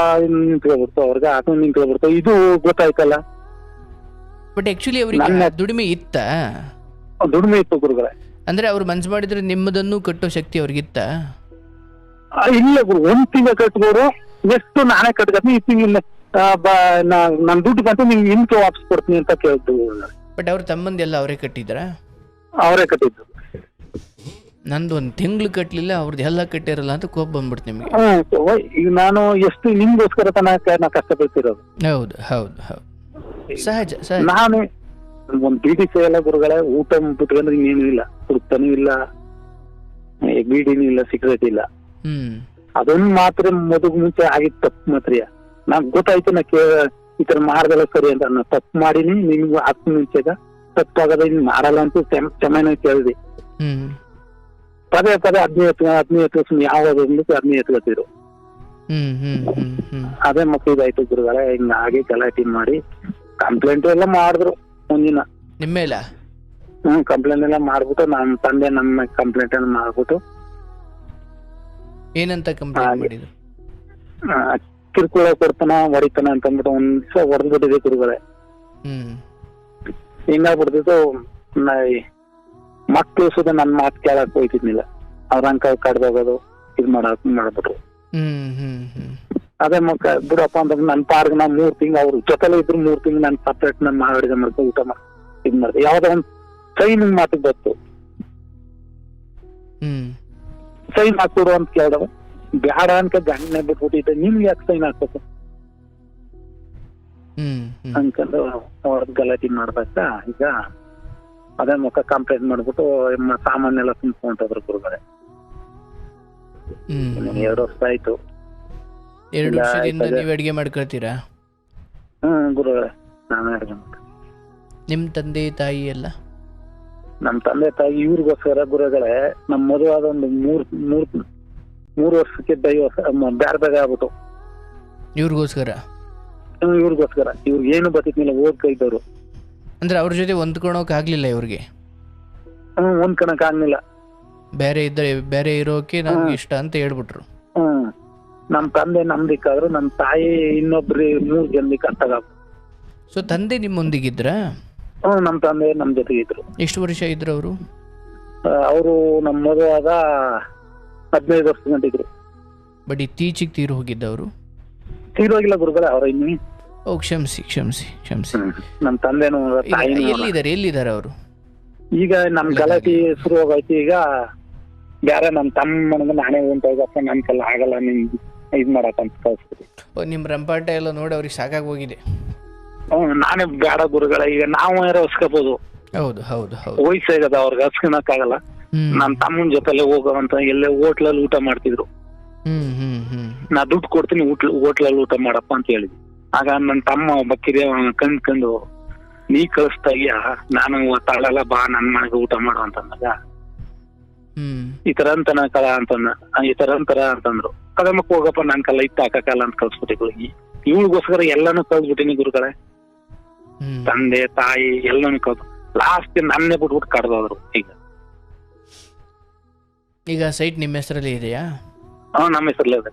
ನಿಂತ್ಕೊಬಿಡ್ತು ಅವ್ರಿಗೆ, ಅದು ನಿಂತ್ಕೊಬಿಡ್ತು. ಇದು ಗೊತ್ತಾಯ್ತಲ್ಲ. ಬಟ್ ಆಕ್ಚುಲಿ ಅವ್ರಿಗೆ ದುಡಿಮೆ ಇತ್ತ? ದುಡಿಮೆ ಇತ್ತು ಗುರುಗಳೇ. ಅಂದ್ರೆ ಅವ್ರು ಮನ್ಸು ಮಾಡಿದ್ರೆ ನಿಮ್ಮದನ್ನು ಕಟ್ಟೋ ಶಕ್ತಿ ಅವ್ರಿಗಿತ್ತ? ಇಲ್ಲ ಗುರು, 1 ತಿಂಗಳ ಕಟ್ಬೋದು. ಎಷ್ಟು ನಾನೇ ಕಟ್ಕೊತೀನಿ, ಈ ತಿಂಗಳ ನನ್ ದುಡ್ಡು ಕಂತು ನಿಮ್ಗೆ ಇಂತ ವಾಪಸ್ ಕೊಡ್ತೀನಿ ಅಂತ ಕೇಳಿದ್ದು. ಬಟ್ ಅವ್ರ ತಮ್ಮಂದೆಲ್ಲ ಅವರೇ ಕಟ್ಟಿದ್ರ? ಅವರೇ ಕಟ್ಟಿದ್ದು. ನಂದು 1 ತಿಂಗಳು ಕಟ್ಲಿಲ್ಲ, ಅವ್ರದ್ದು ಎಲ್ಲ ಕಟ್ಟಿರಲ್ಲ ಅಂತ ಕೋಪ ಬಂದ್ಬಿಡ್ತು ನಿಮ್ಗೆ? ಈಗ ನಾನು ಎಷ್ಟು ನಿಮ್ಗೋಸ್ಕರ ನಾ ಕಷ್ಟಪಡ್ತಿರೋದು. ಹೌದು ಹೌದು ಹೌದು, ಸಹಜ. ನಾನು ಒಂದ್ ಬೀಡಿ ಸೇಯಲ್ಲ ಗುರುಗಳೇ. ಊಟ ಬಿಟ್ಕೊಂಡ್ರೆ ಇನ್ನೇನು ಇಲ್ಲ, ಕುಡ್ತಾನೂ ಇಲ್ಲ, ಬೀಡಿನೂ ಇಲ್ಲ, ಸಿಗರೇಟ್ ಇಲ್ಲ. ಅದೊಂದು ಮಾತ್ರ ಮದುವೆ ಮುಂಚೆ ಆಗಿದ್ ತಪ್ಪು ಮಾತ್ರ. ನಾನ್ ಗೊತ್ತಾಯ್ತು, ಈ ತರ ಮಾಡ್ದಲ್ಲ ಸರಿ ಅಂತ. ನಾ ತಪ್ಪು ಮಾಡಿನಿ, ನಿಮ್ಗೂ 10 ಮುಂಚೆಗ ತಪ್ಪಾಗದ ಇನ್ ಮಾಡಲ್ಲ ಅಂತ ಕ್ಷಮೆನ ಕೇಳಿದೆ. ಪದೇ 15 ಯಾವಾಗ 15 ಎತ್ಕೊತಿದ್ರು. ಅದೇ ಮಕ್ಳು ಇದಾಯ್ತು ಗುರುಗಳೇ. ಹಿಂಗಾಗಿ ಗಲಾಟೆ ಮಾಡಿ ಕಂಪ್ಲೇಂಟ್ ಎಲ್ಲ ಮಾಡಿದ್ರು ಮುಂದಿನ ನಿಮ್ಮೇಲ. ಕಂಪ್ಲೇಂಟ್ ಎಲ್ಲ ಮಾಡ್ಬಿಟ್ಟು ನಮ್ಮ ತಂದೆ ನಮ್ಮ ಕಂಪ್ಲೇಂಟ್ ಅನ್ನು ಮಾಡ್ಬಿಟ್ಟು ಏನಂತ ಕಂಪ್ಲೇಂಟ್ ಮಾಡಿದ್ರು? ಕಿರ್ಕುಳ ಕೊಡ್ತಾನ, ಹೊಡಿತಾನ ಅಂತ ಅಂದ್ಬಿಟ್ಟು ಒಂದ್ ದಿವಸ ಹೊಡೆದ್ಬಿಟ್ಟಿದೆ ಗುರುಗಳೇ. ಹಿಂಗಾಗ್ಬಿಡ್ತಿತ್ತು. ಮಕ್ಳು ಸುದ ನನ್ ಮಾತು ಕೇಳಕ್ ಹೋಯ್ತಿದ್ನಿಲ್ಲ. ಅವ್ರ ಅಂಕ ಕಡ್ದೋಗೋದು ಇದ್ ಮಾಡ್ಬಿಟ್ರು. ಅದೇ ಮಕ್ಕ ಬಿಡಪ್ಪ ಅಂತ ನನ್ ಪಾರ್ಗ್ ನಾ 3 ತಿಂಗಳು ಅವ್ರ ಜೊತೆಲೆ ಇದ್ರು. 3 ತಿಂಗಳು ನನ್ ಸಪ್ರೇಟ್ ನಮ್ಮ ಅಡಿಗೆ ಮಾಡ್ಕೊ ಊಟ ಮಾಡಿ ಇದ್ ಮಾಡ್ದೆ. ಯಾವ್ದೋ ಒಂದ್ ಸೈನ್ ಮಾತು ಬಂತು, ಸೈನ್ ಹಾಕ್ಬಿಡು ಅಂತ ಕೇಳ್ದವ. ಬ್ಯಾಡ ಅನ್ಕ ಗಂಡನೆ ಬಿಟ್ಬಿಟ್ಟಿದ್ದೆ. ನಿಮ್ಗೆ ಯಾಕೆ ಸೈನ್ ಹಾಕ್ಬೇಕು ಅನ್ಕೊಂಡು ಅವ್ರದ್ ಗಲಾಟೆ ಮಾಡ್ಬೇಕ. ಈಗ ಅದೇ ಮುಖ ಕಂಪ್ಲೇಂಟ್ ಮಾಡ್ಬಿಟ್ಟು ಸಾಮಾನೆಲ್ಲ ತುಂಬ್ಕೊಂಡ್ರು ಗುರುಗಳೇ. 2 ವರ್ಷ ಆಯ್ತು. 2 ವರ್ಷದಿಂದ ನೀವು ಅಡಿಗೆ ಮಾಡ್ಕೊಳ್ತೀರಾ? ಗುರುಗಳೇ, ನಾನೇ ಅಡಿಗೆ ಮಾಡ್ತೀನಿ. ನಿಮ್ ತಂದೆ ತಾಯಿ ಎಲ್ಲ? ನಮ್ ತಂದೆ ತಾಯಿ ಇವ್ರಿಗೋಸ್ಕರ ಗುರುಗಳೇ ನಮ್ ಮದುವೆ ಆದ ಒಂದು 3 ವರ್ಷಕ್ಕೆ ಡೈವರ್ಸ್ ಬ್ಯಾರ್ದಾಗ ಆಗ್ಬಿಟ್ಟು. ಇವ್ರಿಗೋಸ್ಕರ? ಇವ್ರಿಗೋಸ್ಕರ. ಇವ್ರಿಗೆ ಏನು ಬತ್ತಿದ್ನಿಲ್ಲ, ಓದ್ಕ ಇದ್ದವ್ರು. ಅಂದ್ರೆ ಅವ್ರ ಜೊತೆ ಹೊಂದ್ಕೊಳಕ್ ಆಗ್ಲಿಲ್ಲ ಇವ್ರಿಗೆ? ಹೊಂದ್ಕೊಳಕ್ ಆಗ್ಲಿಲ್ಲ. ಬೇರೆ ಇರೋಕೆ ನಮ್ಗೆ ಇಷ್ಟ ಅಂತ ಹೇಳ್ಬಿಟ್ರು. ನಮ್ ತಂದೆ ನಮ್ದಿಕ್ಕಾದ್ರು, ನಮ್ ತಾಯಿ ಇನ್ನೊಬ್ರಿ 3 ಜನಕ್ಕೆ ಅರ್ಥಾಗ. ಸೊ ತಂದೆ ನಿಮ್ಮೊಂದಿಗಿದ್ರ? ನಮ್ ತಂದೆ ನಮ್ ಜೊತೆಗೆ ಇದ್ರು. ಎಷ್ಟು ವರ್ಷ ಇದ್ರು ಅವರು? ಅವರು ನಮ್ ಮದುವೆ ಆದ 15 ವರ್ಷ ಗಂಟೆ ಇದ್ರು. ಬಟ್ ಇತ್ತೀಚಿಗೆ ತೀರು ಹೋಗಿದ್ದವರು? ತೀರೋಗಿಲ್ಲ ಗುರುಗಳೇ, ಅವ್ರ ಇನ್ನು. ಓ, ಕ್ಷಮಿಸಿ. ನಮ್ ತಂದೆನು ತಾಯಿನೂ ಎಲ್ಲಿದ್ದಾರೆ ಅವರು ಈಗ? ನಮ್ ಗಲಾಟೆ ಶುರು ಹೋಗೈತಿ. ಈಗ ಬೇರೆ ನಮ್ ತಮ್ಮನಿಗೆ ನಾನೇ ಹೋಗಪ್ಪ, ನನ್ ಕಲ್ಲ ಆಗಲ್ಲ, ನಿಮ್ ಇದ್ ಮಾಡಕ್ ಅಂತ ಕಳ್ಸ್ಬಿಟ್ಟು. ನಿಮ್ ರಂಪಾಟ ಎಲ್ಲ ನೋಡಿ ಅವ್ರಿಗೆ ಸಾಕಾಗಿ ಹೋಗಿದೆ. ನಾನೇ ಬೇಡ ಗುರುಗಳೇ, ಈಗ ನಾವು ಯಾರು ಹಸ್ಕೋಬಹುದು, ಹೌದು ಹೌದು ಹೌದು. ವಯಸ್ಸಾಗದ ಅವ್ರಿಗೆ ಹಸ್ಕೊಳಕ್ಕಾಗಲ್ಲ. ನನ್ನ ತಮ್ಮನ ಜೊತೆಲೆ ಹೋಗೋವಂತ ಎಲ್ಲೇ ಹೋಟ್ಲಲ್ಲಿ ಊಟ ಮಾಡ್ತಿದ್ರು. ನಾ ದುಡ್ಡು ಕೊಡ್ತೀನಿ ಹೋಟ್ಲಲ್ಲಿ ಊಟ ಮಾಡಪ್ಪ ಅಂತ ಹೇಳಿದ್ವಿ. ಆಗ ನನ್ನ ತಮ್ಮ ಒಬ್ಬ ಕಿರಿಯ ಕಂಡ್ಕೊಂಡು ನೀ ಕಳಿಸ್ತಾ ಇದೀಯಾ, ನಾನು ತಾಳಲ್ಲ ಬಾ ನನ್ ಮನೆಗೆ ಊಟ ಮಾಡು ಅಂತಂದಾಗ ಈ ತರ ಅಂತನ ಕಲ ಅಂತಂದ, ಈ ತರ ಅಂತಾರ ಅಂತಂದ್ರು. ಕದಮಕ್ ಹೋಗಪ್ಪ ನನ್ ಕಲ್ಲ ಇತ್ತು ಹಾಕಲ್ಲ ಅಂತ ಕಳ್ಸ್ಬಿಟ್ಟಿಗಳು. ಇವಳಿಗೋಸ್ಕರ ಎಲ್ಲಾನು ಕಳ್ಸ್ಬಿಟ್ಟಿನಿ ಗುರುಗಳೇ, ತಂದೆ ತಾಯಿ ಎಲ್ಲಾನು ಕಳ್ದು ಲಾಸ್ಟ್ ನನ್ನೇ ಬಿಟ್ಬಿಟ್ಟು ಕಡ್ದೋದ್ರು. ಈಗ ಸೈಟ್ ನಿಮ್ಮ ಹೆಸರಲ್ಲಿ ಇದೆಯಾ? ನಮ್ಮ ಹೆಸರಲ್ಲೇ ಇದೆ.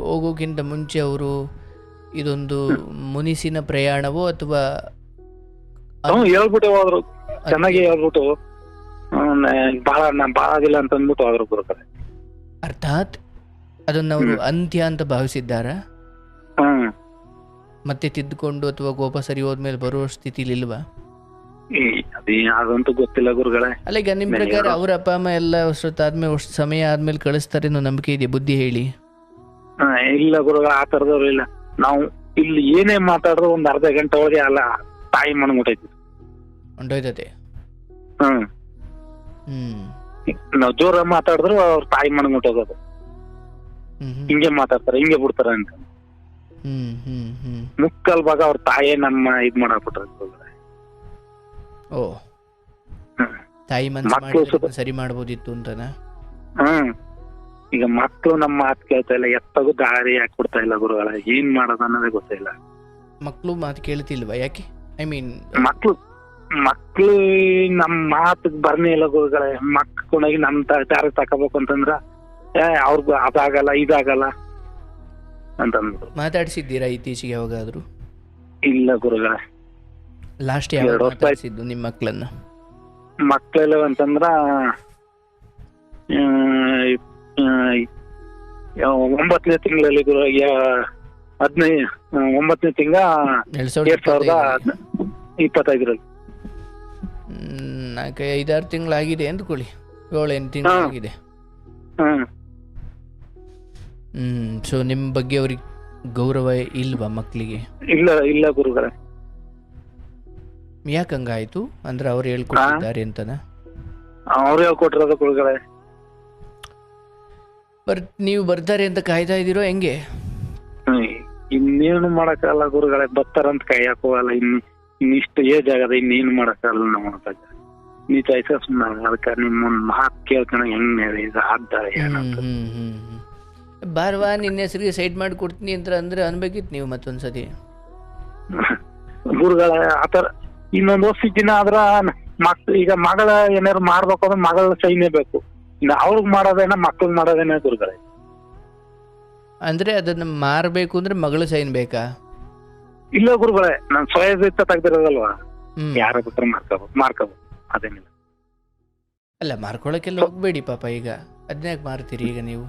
ಹೋಗೋಕ್ಕಿಂತ ಮುಂಚೆ ಅವರು ಇದೊಂದು ಮುನಿಸಿನ ಪ್ರಯಾಣವೋ ಅಥವಾ ಹೇಳ್ಬಿಟ್ಟು ಹೋದ್ರು, ಚೆನ್ನಾಗಿ ಹೇಳ್ಬಿಟ್ಟು ಬಾಳ ಆಗಿಲ್ಲ ಅಂತ ಅಂದ್ಬಿಟ್ಟು ಹೋದ್ರು ಗುರುಗಳೇ. ಅರ್ಥಾತ್ ಅದನ್ನ ಅವರು ಅಂತ್ಯ ಅಂತ ಭಾವಿಸಿದ್ದಾರ? ಮತ್ತೆ ತಿದ್ದುಕೊಂಡು ಅಥವಾ ಕೋಪ ಸರಿ ಹೋದ್ಮೇಲೆ ಬರುವ ಸ್ಥಿತಿಲಿ ಇಲ್ವಾ? ಅದಂತೂ ಗೊತ್ತಿಲ್ಲ ಗುರುಗಳೇ. ಅಲ್ಲ, ಈಗ ನಿಮ್ ಪ್ರಕಾರ ಅವ್ರ ಅಪ್ಪ ಅಮ್ಮ ಎಲ್ಲ ವರ್ಷಾದ್ಮೇಲೆ ವರ್ಷ ಸಮಯ ಆದ್ಮೇಲೆ ಕಳಿಸ್ತಾರೆ ಅನ್ನೋ ನಂಬಿಕೆ ಇದೆ? ಬುದ್ಧಿ ಹೇಳಿ. ಇಲ್ಲ ಗುರುಗಳ, ಆ ತರದವ್ರು ಇಲ್ಲ. ನಾವು ಇಲ್ಲಿ ಏನೇ ಮಾತಾಡಿದ್ರು ಒಂದ್ ಅರ್ಧ ಗಂಟೆ ಒಳಗೆ ಅಲ್ಲ ತಾಯಿ ಮಣ್ಗುಂಟೈತಿ ಹೊಂಟೋಯ್ತದೆ. ನಾವ್ ಜೋರ ಮಾತಾಡಿದ್ರು ಅವ್ರ ತಾಯಿ ಮಣ್ಗುಂಟೋಗೋದು. ಹಿಂಗೆ ಮಾತಾಡ್ತಾರೆ, ಹಿಂಗೆ ಬಿಡ್ತಾರ ಅಂತ ಮುಕ್ಕಲ್ ಭಾಗ ಅವ್ರ ತಾಯೇ ನಮ್ಮ ಇದ್ ಮಾಡಾಕ್ಬಿಟ್ರ. ಓ, ತಾಯಿ ಮನಸ್ಸು ಸರಿ ಮಾಡ್ಬೋದಿತ್ತು ಅಂತನ? ಈಗ ಮಕ್ಕಳು ನಮ್ಮ ಮಾತು ಕೇಳ್ತಾ ಇಲ್ಲ, ಎತ್ತಗೂ ದಾರಿ ಹಾಕ್ಬಿಡ್ತಾ ಇಲ್ಲ ಗುರುಗಳ. ಏನ್ ಮಾಡೋದು ಅನ್ನೋದೇ ಗೊತ್ತಿಲ್ಲ. ಮಕ್ಕಳು ಮಾತು ಕೇಳ್ತಿಲ್ವಾ? ಯಾಕೆ? ಐ ಮೀನ್ ಮಕ್ಳು ನಮ್ ಮಾತಿಗೆ ಬರ್ನೇ ಇಲ್ಲ ಗುರುಗಳೇ. ಮಕ್ಕಳಾಗಿ ನಮ್ ದಾರಿ ತಕೋಬೇಕು ಅಂತಂದ್ರ ಅವ್ರಿಗೂ ಅದಾಗಲ್ಲ ಇದಾಗಲ್ಲ ಅಂತಂದ್ರು. ಮಾತಾಡ್ಸಿದ್ದೀರಾ ಇತ್ತೀಚೆಗೆ ಯಾವಾಗಾದ್ರು? ಇಲ್ಲ ಗುರುಗಳೇ. ಲಾಸ್ಟ್ ಯಾವಾಗ ಮಾತಾಡ್ಸಿದ್ದು ನಿಮ್ಮ ಮಕ್ಕಳನ್ನ? ಮಕ್ಕಳೆಲ್ಲ ಅಂತಂದ್ರ 9ನೇ ತಿಂಗಳಲ್ಲಿ 9ನೇ ತಿಂಗಳ 2025ರಲ್ಲಿ. 4-5-6 ತಿಂಗಳಾಗಿದೆ ಅಂದ್ಕೊಳ್ಳಿ, 7-8 ತಿಂಗಳಾಗಿದೆ. ಸೊ ನಿಮ್ ಬಗ್ಗೆ ಅವ್ರಿಗೆ ಗೌರವ ಇಲ್ವಾ ಮಕ್ಕಳಿಗೆ? ಇಲ್ಲ ಗುರುಗಳೇ. ಯಾಕಂಗಾಯ್ತು ಅಂದ್ರೆ ಅವ್ರು ಹೇಳ್ಕೊಟ್ಟಿದ್ದಾರೆ ಅಂತನ? ಅವ್ರು ಹೇಳ್ಕೊಟ್ಟಿರೋದು ಗುರುಗಳೇ. ನೀವು ಬರ್ತಾರೆ ಅಂತ ಕಾಯ್ತಾ ಇದೀರೋ ಹೆಂಗೆ? ಇನ್ನೇನು ಮಾಡಕ್ಕಾಗಲ್ಲ ಗುರುಗಳೇ, ಬರ್ತಾರಂತ ಕಾಯಕ್ ಹೋಗಲ್ಲ. ಇನ್ನಿಷ್ಟು ಏಜ್ ಆಗದ, ಇನ್ನೇನು ಮಾಡಕ್ಕಾಗಲ್ಲ ನಮ್ಮ ನೀ ಚಾಯ್ಸ ಸುಮ್ಮನೆ. ಅದಕ್ಕೆ ನಿಮ್ಮ ಮಾತು ಕೇಳ್ತಾನೆ ಹೆಂಗ್ ಆದ್ದಾರೆ. ಬಾರ್ವಾ ನಿನ್ನ ಹೆಸರಿಗೆ ಸೈಡ್ ಮಾಡಿ ಕೊಡ್ತೀನಿ ಅಂತ ಅಂದ್ರೆ ಅನ್ಬೇಕಿತ್ತು ನೀವು ಮತ್ತೊಂದ್ಸತಿ. ಗುರುಗಳೇ ಆತರ ಇನ್ನೊಂದ್ ವರ್ಷ ದಿನ ಆದ್ರ ಈಗ ಮಗಳ ಏನಾರು ಮಾಡ್ಬೇಕು ಅಂದ್ರೆ ಮಗಳ ಸೈನೇ ಬೇಕು. ಅವ್ರಿಗೆ ಮಾಡೋದೇನ ಮಕ್ಳಿಗೆ ಮಾಡೋದೇನ ಗುರುಗಳೇ? ಅಂದ್ರೆ ಅದನ್ನ ಮಾರ್ಬೇಕು ಅಂದ್ರೆ ಮಗಳು ಸೈನ್ ಬೇಕಾ? ಇಲ್ಲ ಗುರುಗಳೇ, ನಾನ್ ಸ್ವಯಂತ ತೆಗ್ದಿರೋದಲ್ವಾ, ಯಾರ ಬೇಕಾದ್ರೆ ಮಾರ್ಕೋಬಹುದು, ಅದೇನಿಲ್ಲ. ಅಲ್ಲ, ಮಾರ್ಕೊಳಕ್ಕೆಲ್ಲ ಹೋಗ್ಬೇಡಿ ಪಾಪ. ಈಗ ಅದನ್ಯಾಕ್ ಮಾರ್ತೀರಿ ಈಗ ನೀವು?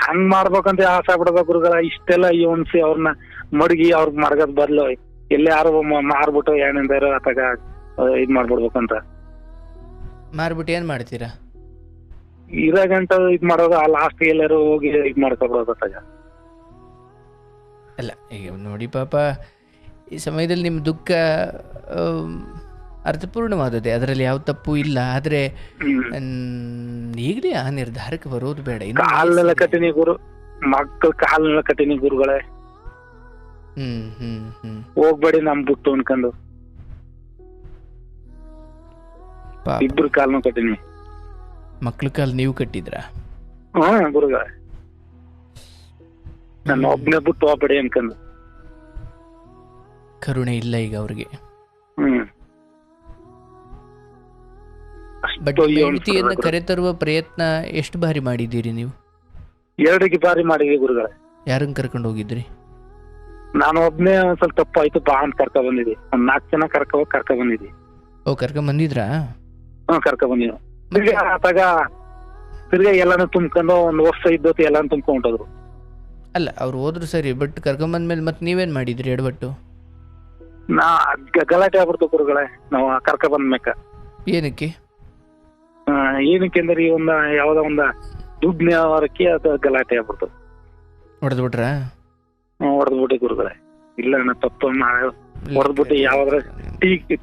ಹಂಗ್ ಮಾಡ್ಬೇಕಂತ ಆಸೆ ಬಿಡದ ಗುರುಗಳ. ಇಷ್ಟೆಲ್ಲ ಒನ್ಸಿ ಅವ್ರನ್ನ ಮಡಗಿ ಅವ್ರಿಗೆ ಮರ್ಗದ್ ಬದ್ಲು ಎಲ್ಲೇ ಯಾರು ಮಾರ್ಬಿಟ್ಟು ಏನಿಂದ ಅತ್ತಾಗ ಇದ್ ಮಾಡ್ಬಿಡ್ಬೇಕಂತ. ಮಾರ್ಬಿಟ್ಟು ಏನ್ ಮಾಡ್ತೀರಾ? ಇರೋ ಗಂಟ ಇದ್ ಮಾಡೋದು, ಆ ಲಾಸ್ಟ್ ಎಲ್ಲಾರು ಹೋಗಿ ಇದ್ ಮಾಡ್ಕೊಬಿಡೋದು ಅತ್ತಾಗ. ಅಲ್ಲ, ಈಗ ನೋಡಿ ಪಾಪ, ಈ ಸಮಯದಲ್ಲಿ ನಿಮ್ ದುಃಖ ಅರ್ಥಪೂರ್ಣವಾದದ್ದೇ, ಅದರಲ್ಲಿ ಯಾವ ತಪ್ಪು ಇಲ್ಲ. ಆದ್ರೆ ಈಗಲೇ ಆ ನಿರ್ಧಾರಕ್ಕೆ ಬರೋದು ಬೇಡ. ಕಾಲ್ನೆಲ್ಲ ಕಟ್ಟಿನಿ ಗುರು, ಮಕ್ಕಳು ಕಾಲ್ನೆಲ್ಲ ಕಟ್ಟಿನಿ ಗುರುಗಳೇ. ಹೋಗ್ಬೇಡಿ ನಮ್ ಬಿಟ್ಟು ಅನ್ಕೊಂಡು ಇಬ್ರು ಕಾಲ್ನು ಕಟ್ಟಿನಿ. ಮಕ್ಳ ಕಾಲ್ ನೀವು ಕಟ್ಟಿದ್ರ? ಗುರುಗಳೇ, ನನ್ನ ಒಬ್ಬನೇ ಬಿಟ್ಟು ಹೋಗ್ಬೇಡಿ ಅನ್ಕೊಂಡು. ಕರುಣೆ ಇಲ್ಲ ಈಗ ಅವ್ರಿಗೆ. ಬಟ್ ಹೆಂಡತಿಯನ್ನ ಕರೆತರುವ ಪ್ರಯತ್ನ ಎಷ್ಟು ಬಾರಿ ಮಾಡಿದ್ದೀರಿ ನೀವು? 2 ಬಾರಿ ಮಾಡಿದ್ವಿ ಗುರುಗಳೇ. ಯಾರನ್ನ ಕರ್ಕೊಂಡು ಹೋಗಿದ್ರಿ? ನಾನು ಒಬ್ನೇ ಒಂದ್ ಸ್ವಲ್ಪ ತಪ್ಪಾಯ್ತು ಬಾ ಅಂತ ಕರ್ಕ ಬಂದಿದ್ವಿ. ಒಂದ್ 4 ಜನ ಕರ್ಕ ಬಂದಿದ್ವಿ. ಓ, ಕರ್ಕೊಂಡ್ ಬಂದಿದ್ರಾ? ಕರ್ಕ ಬಂದಿದ್ವಿ. ಆತಾಗ ತಿರ್ಗಾ ಎಲ್ಲಾನು ತುಂಬ್ಕೊಂಡು ಒಂದ್ ವರ್ಷ ಇದ್ದೋತಿ ಎಲ್ಲಾನು ತುಂಬ್ಕೊಂಡೋದ್ರು. ಅಲ್ಲ, ಅವ್ರು ಹೋದ್ರು ಸರಿ, ಬಟ್ ಕರ್ಕೊಂಡ್ ಬಂದ್ಮೇಲೆ ಮತ್ತೆ ನೀವೇನ್ ಮಾಡಿದ್ರಿ ಎಡಬಟ್ಟು? ಗಲಾಟೆ ಆಗ್ಬಿಡ್ತು ಗುರುಗಳೇ ನಾವು ಕರ್ಕ ಬಂದ್ಮೇಕ. ಏನಕ್ಕೆ? ಏನಕ್ಕೆ ಅಂದ್ರೆ ಈ ಯಾವ್ದೋ ಒಂದ ದುಡ್ಡು ವ್ಯವಹಾರಕ್ಕೆ ಅದು ಗಲಾಟೆ ಆಗ್ಬಿಡ್ತು. ಹೊಡೆದ್ ಬಿಟ್ರ? ಹೊಡೆದ್ಬಿಟ್ಟೆ ಗುರುಗಳೇ. ಇಲ್ಲ ನಾ ತಪ್ಪು ಹೊಡೆದ್ಬಿಟ್ಟು ಯಾವ್ದ್ರ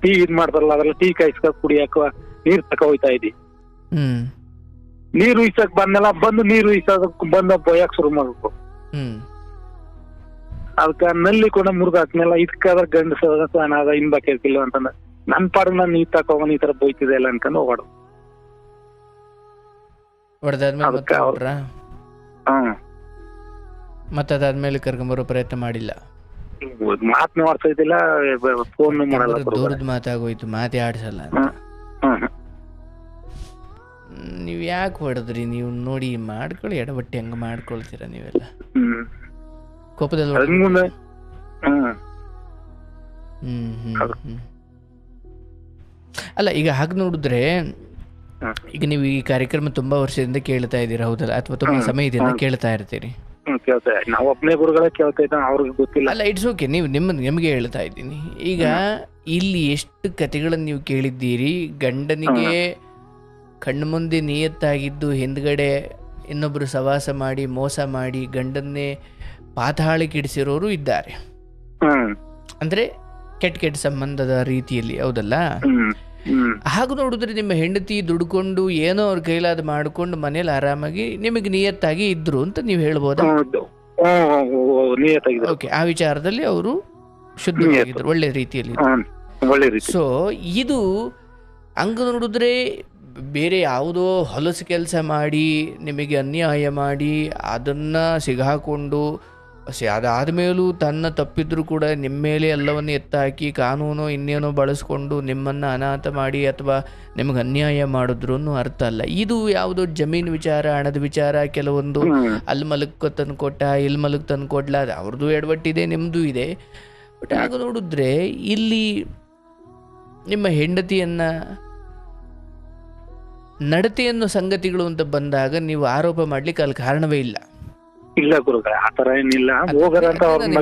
ಟೀ ಇದ್ ಮಾಡ್ತಾರಲ್ಲ ಅದ್ರಲ್ಲಿ ಟೀ ಕಾಯಿಸ್ಕ ಕುಡಿಯಕ ನೀರ್ ತಕ ಹೋಯ್ತಾ ಇದ್ದಿ. ನೀರು ಇಸಕ್ ಬಂದಲ್ಲ, ಬಂದು ನೀರು ಇಸಕ್ ಬಂದ ಬೊಯ್ಯಾಕ್ ಶುರು ಮಾಡ್ಬೇಕು. ಅದಕ್ಕ ನಲ್ಲಿ ಕೂಡ ಮುರ್ಗ ಹಾಕ್ನೆಲ್ಲ ಇದಕ್ಕಾದ್ರ ಗಂಡಸ ಅದ ಇನ್ಬೇಕಿಲ್ಲ ಅಂತಂದ ನನ್ ಪಾಡ ನಾನು ನೀರ್ ತಕೋಗ ಈ ತರ ಬೋಯ್ತಿದೆ ಇಲ್ಲ ಅನ್ಕೊಂಡು ಹೋಗಾಡು. ಮತ್ತದಾದ್ಮೇಲೆ ಕರ್ಕೊಂಬರೋ ಪ್ರಯತ್ನ ಮಾಡಿಲ್ಲ, ಮಾತನ್ನ ಆಡ್ತಾ ಇದ್ದಿಲ್ಲ, ಫೋನ್ ಮಾಡಲ್ಲ. ದೂರದ ಮಾತಾಗೋಯ್ತು, ಮಾತೇ ಆಡ್ಸಲ್ಲ. ನೀವ್ ಯಾಕೆ ಹೊಡೆದ್ರಿ? ನೀವು ನೋಡಿ ಮಾಡ್ಕೊಳ್ಳಿ, ಎಡಬಟ್ಟಿ ಹಂಗ ಮಾಡ್ಕೊಳ್ತೀರ ನೀವೆಲ್ಲ ಕೋಪದಲ್ಲಿ. ಅಲ್ಲ, ಈಗ ಹಾಗೆ ನೋಡಿದ್ರೆ ಈಗ ನೀವು ಈ ಕಾರ್ಯಕ್ರಮ ತುಂಬಾ ವರ್ಷದಿಂದ ಕೇಳ್ತಾ ಇದ್ದೀರಾ, ಹೌದಲ್ಲ? ಅಥವಾ ತುಂಬಾ ಸಮಯದಿಂದ ಕೇಳ್ತಾ ಇರ್ತೀರಿ. ನಾವು ಒಬ್ಬನೇ ಗುರುಗಳೇ ಕೇಳ್ತಾ ಇದ್ದ, ಅವ್ರಿಗೆ ಗೊತ್ತಿಲ್ಲ. ಅಲ್ಲ, ಇಟ್ಸ್ ಓಕೆ, ನೀವು ನಿಮಗೆ ಹೇಳ್ತಾ ಇದ್ದೀನಿ. ಈಗ ಇಲ್ಲಿ ಎಷ್ಟು ಕಥೆಗಳನ್ನು ನೀವು ಕೇಳಿದ್ದೀರಿ. ಗಂಡನಿಗೆ ಕಣ್ಣು ಮುಂದೆ ನಿಯತ್ತಾಗಿದ್ದು ಹಿಂದ್ಗಡೆ ಇನ್ನೊಬ್ರು ಸವಾಸ ಮಾಡಿ ಮೋಸ ಮಾಡಿ ಗಂಡನ್ನೇ ಪಾತಾಳಕ್ಕಿಡಿಸಿರೋರು ಇದ್ದಾರೆ. ಅಂದ್ರೆ ಕೆಟ್ಟ ಸಂಬಂಧದ ರೀತಿಯಲ್ಲಿ, ಹೌದಲ್ಲ? ಹಾಗೆ ನೋಡಿದ್ರೆ ನಿಮ್ಮ ಹೆಂಡತಿ ದುಡ್ಕೊಂಡು ಏನೋ ಅವ್ರ ಕೈಲಾದ ಮಾಡ್ಕೊಂಡು ಮನೇಲಿ ಆರಾಮಾಗಿ ನಿಮಗೆ ನಿಯತ್ತಾಗಿ ಇದ್ರು ಅಂತ ನೀವು ಹೇಳ್ಬೋದಾ? ಓಕೆ, ಆ ವಿಚಾರದಲ್ಲಿ ಅವರು ಶುದ್ಧವಾಗಿದ್ರು, ಒಳ್ಳೆ ರೀತಿಯಲ್ಲಿ. ಸೊ ಇದು ಹಂಗ ನೋಡಿದ್ರೆ ಬೇರೆ ಯಾವುದೋ ಹೊಲಸು ಕೆಲಸ ಮಾಡಿ ನಿಮಗೆ ಅನ್ಯಾಯ ಮಾಡಿ ಅದನ್ನು ಸಿಗಾಕೊಂಡು ಅದಾದಮೇಲೂ ತನ್ನ ತಪ್ಪಿದ್ರೂ ಕೂಡ ನಿಮ್ಮ ಮೇಲೆ ಎಲ್ಲವನ್ನು ಎತ್ತಾಕಿ ಕಾನೂನು ಇನ್ನೇನೋ ಬಳಸ್ಕೊಂಡು ನಿಮ್ಮನ್ನು ಅನಾಥ ಮಾಡಿ ಅಥವಾ ನಿಮಗೆ ಅನ್ಯಾಯ ಮಾಡಿದ್ರು ಅನ್ನೋ ಅರ್ಥ ಅಲ್ಲ. ಇದು ಯಾವುದೋ ಜಮೀನು ವಿಚಾರ, ಹಣದ ವಿಚಾರ, ಕೆಲವೊಂದು ಅಲ್ಲಿ ಮಲಕ್ಕೆ ತಂದು ಕೊಟ್ಟ, ಇಲ್ಲಿ ಮಲಕ್ಕೆ ತಂದು ಕೊಡ್ಲ, ಅದು ಅವ್ರದ್ದು ಎಡವಟ್ಟಿದೆ, ನಿಮ್ಮದು ಇದೆ. ಬಟ್ ಆಗ ನೋಡಿದ್ರೆ ಇಲ್ಲಿ ನಿಮ್ಮ ಹೆಂಡತಿಯನ್ನು ನಡತೆಯನ್ನು ಸಂಗತಿಗಳು ಅಂತ ಬಂದಾಗ ನೀವು ಆರೋಪ ಮಾಡ್ಲಿಕ್ಕೆ ಅಲ್ಲಿ ಕಾರಣವೇ ಇಲ್ಲ. ಇಲ್ಲ ಗುರುಗಳೇ, ಆತರ ಏನಿಲ್ಲ.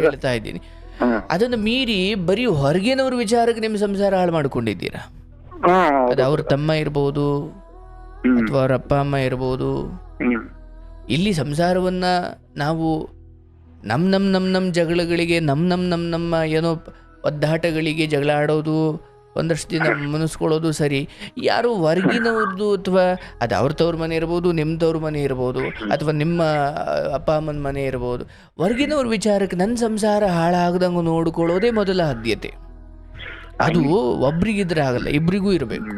ಹೇಳ್ತಾ ಇದ್ದೀನಿ, ಅದನ್ನು ಮೀರಿ ಬರೀ ಹೊರಗಿನವ್ರ ವಿಚಾರಕ್ಕೆ ನಿಮ್ಮ ಸಂಸಾರ ಹಾಳು ಮಾಡ್ಕೊಂಡಿದ್ದೀರಾ. ಅದು ಅವ್ರ ತಮ್ಮ ಇರ್ಬೋದು ಅಥವಾ ಅವ್ರ ಅಪ್ಪ ಅಮ್ಮ ಇರ್ಬೋದು. ಇಲ್ಲಿ ಸಂಸಾರವನ್ನ ನಾವು ನಮ್ಮ ಜಗಳಗಳಿಗೆ ನಮ್ಮ ಏನೋ ಒದ್ದಾಟಗಳಿಗೆ ಜಗಳ ಆಡೋದು, ಒಂದಷ್ಟು ದಿನ ಮುನಿಸ್ಕೊಳ್ಳೋದು ಸರಿ. ಯಾರು ಹೊರಗಿನವ್ರದ್ದು ಅಥವಾ ಅದು ಅವ್ರ ತವ್ರ ಮನೆ ಇರ್ಬೋದು, ನಿಮ್ಮ ತವ್ರ ಮನೆ ಇರ್ಬೋದು, ಅಥವಾ ನಿಮ್ಮ ಅಪ್ಪ ಅಮ್ಮನ ಮನೆ ಇರ್ಬೋದು, ಹೊರಗಿನವ್ರ ವಿಚಾರಕ್ಕೆ ನನ್ನ ಸಂಸಾರ ಹಾಳಾಗದಂಗೆ ನೋಡ್ಕೊಳ್ಳೋದೇ ಮೊದಲ ಆದ್ಯತೆ. ಅದು ಒಬ್ರಿಗಿದ್ರೆ ಆಗಲ್ಲ, ಇಬ್ರಿಗೂ ಇರಬೇಕು.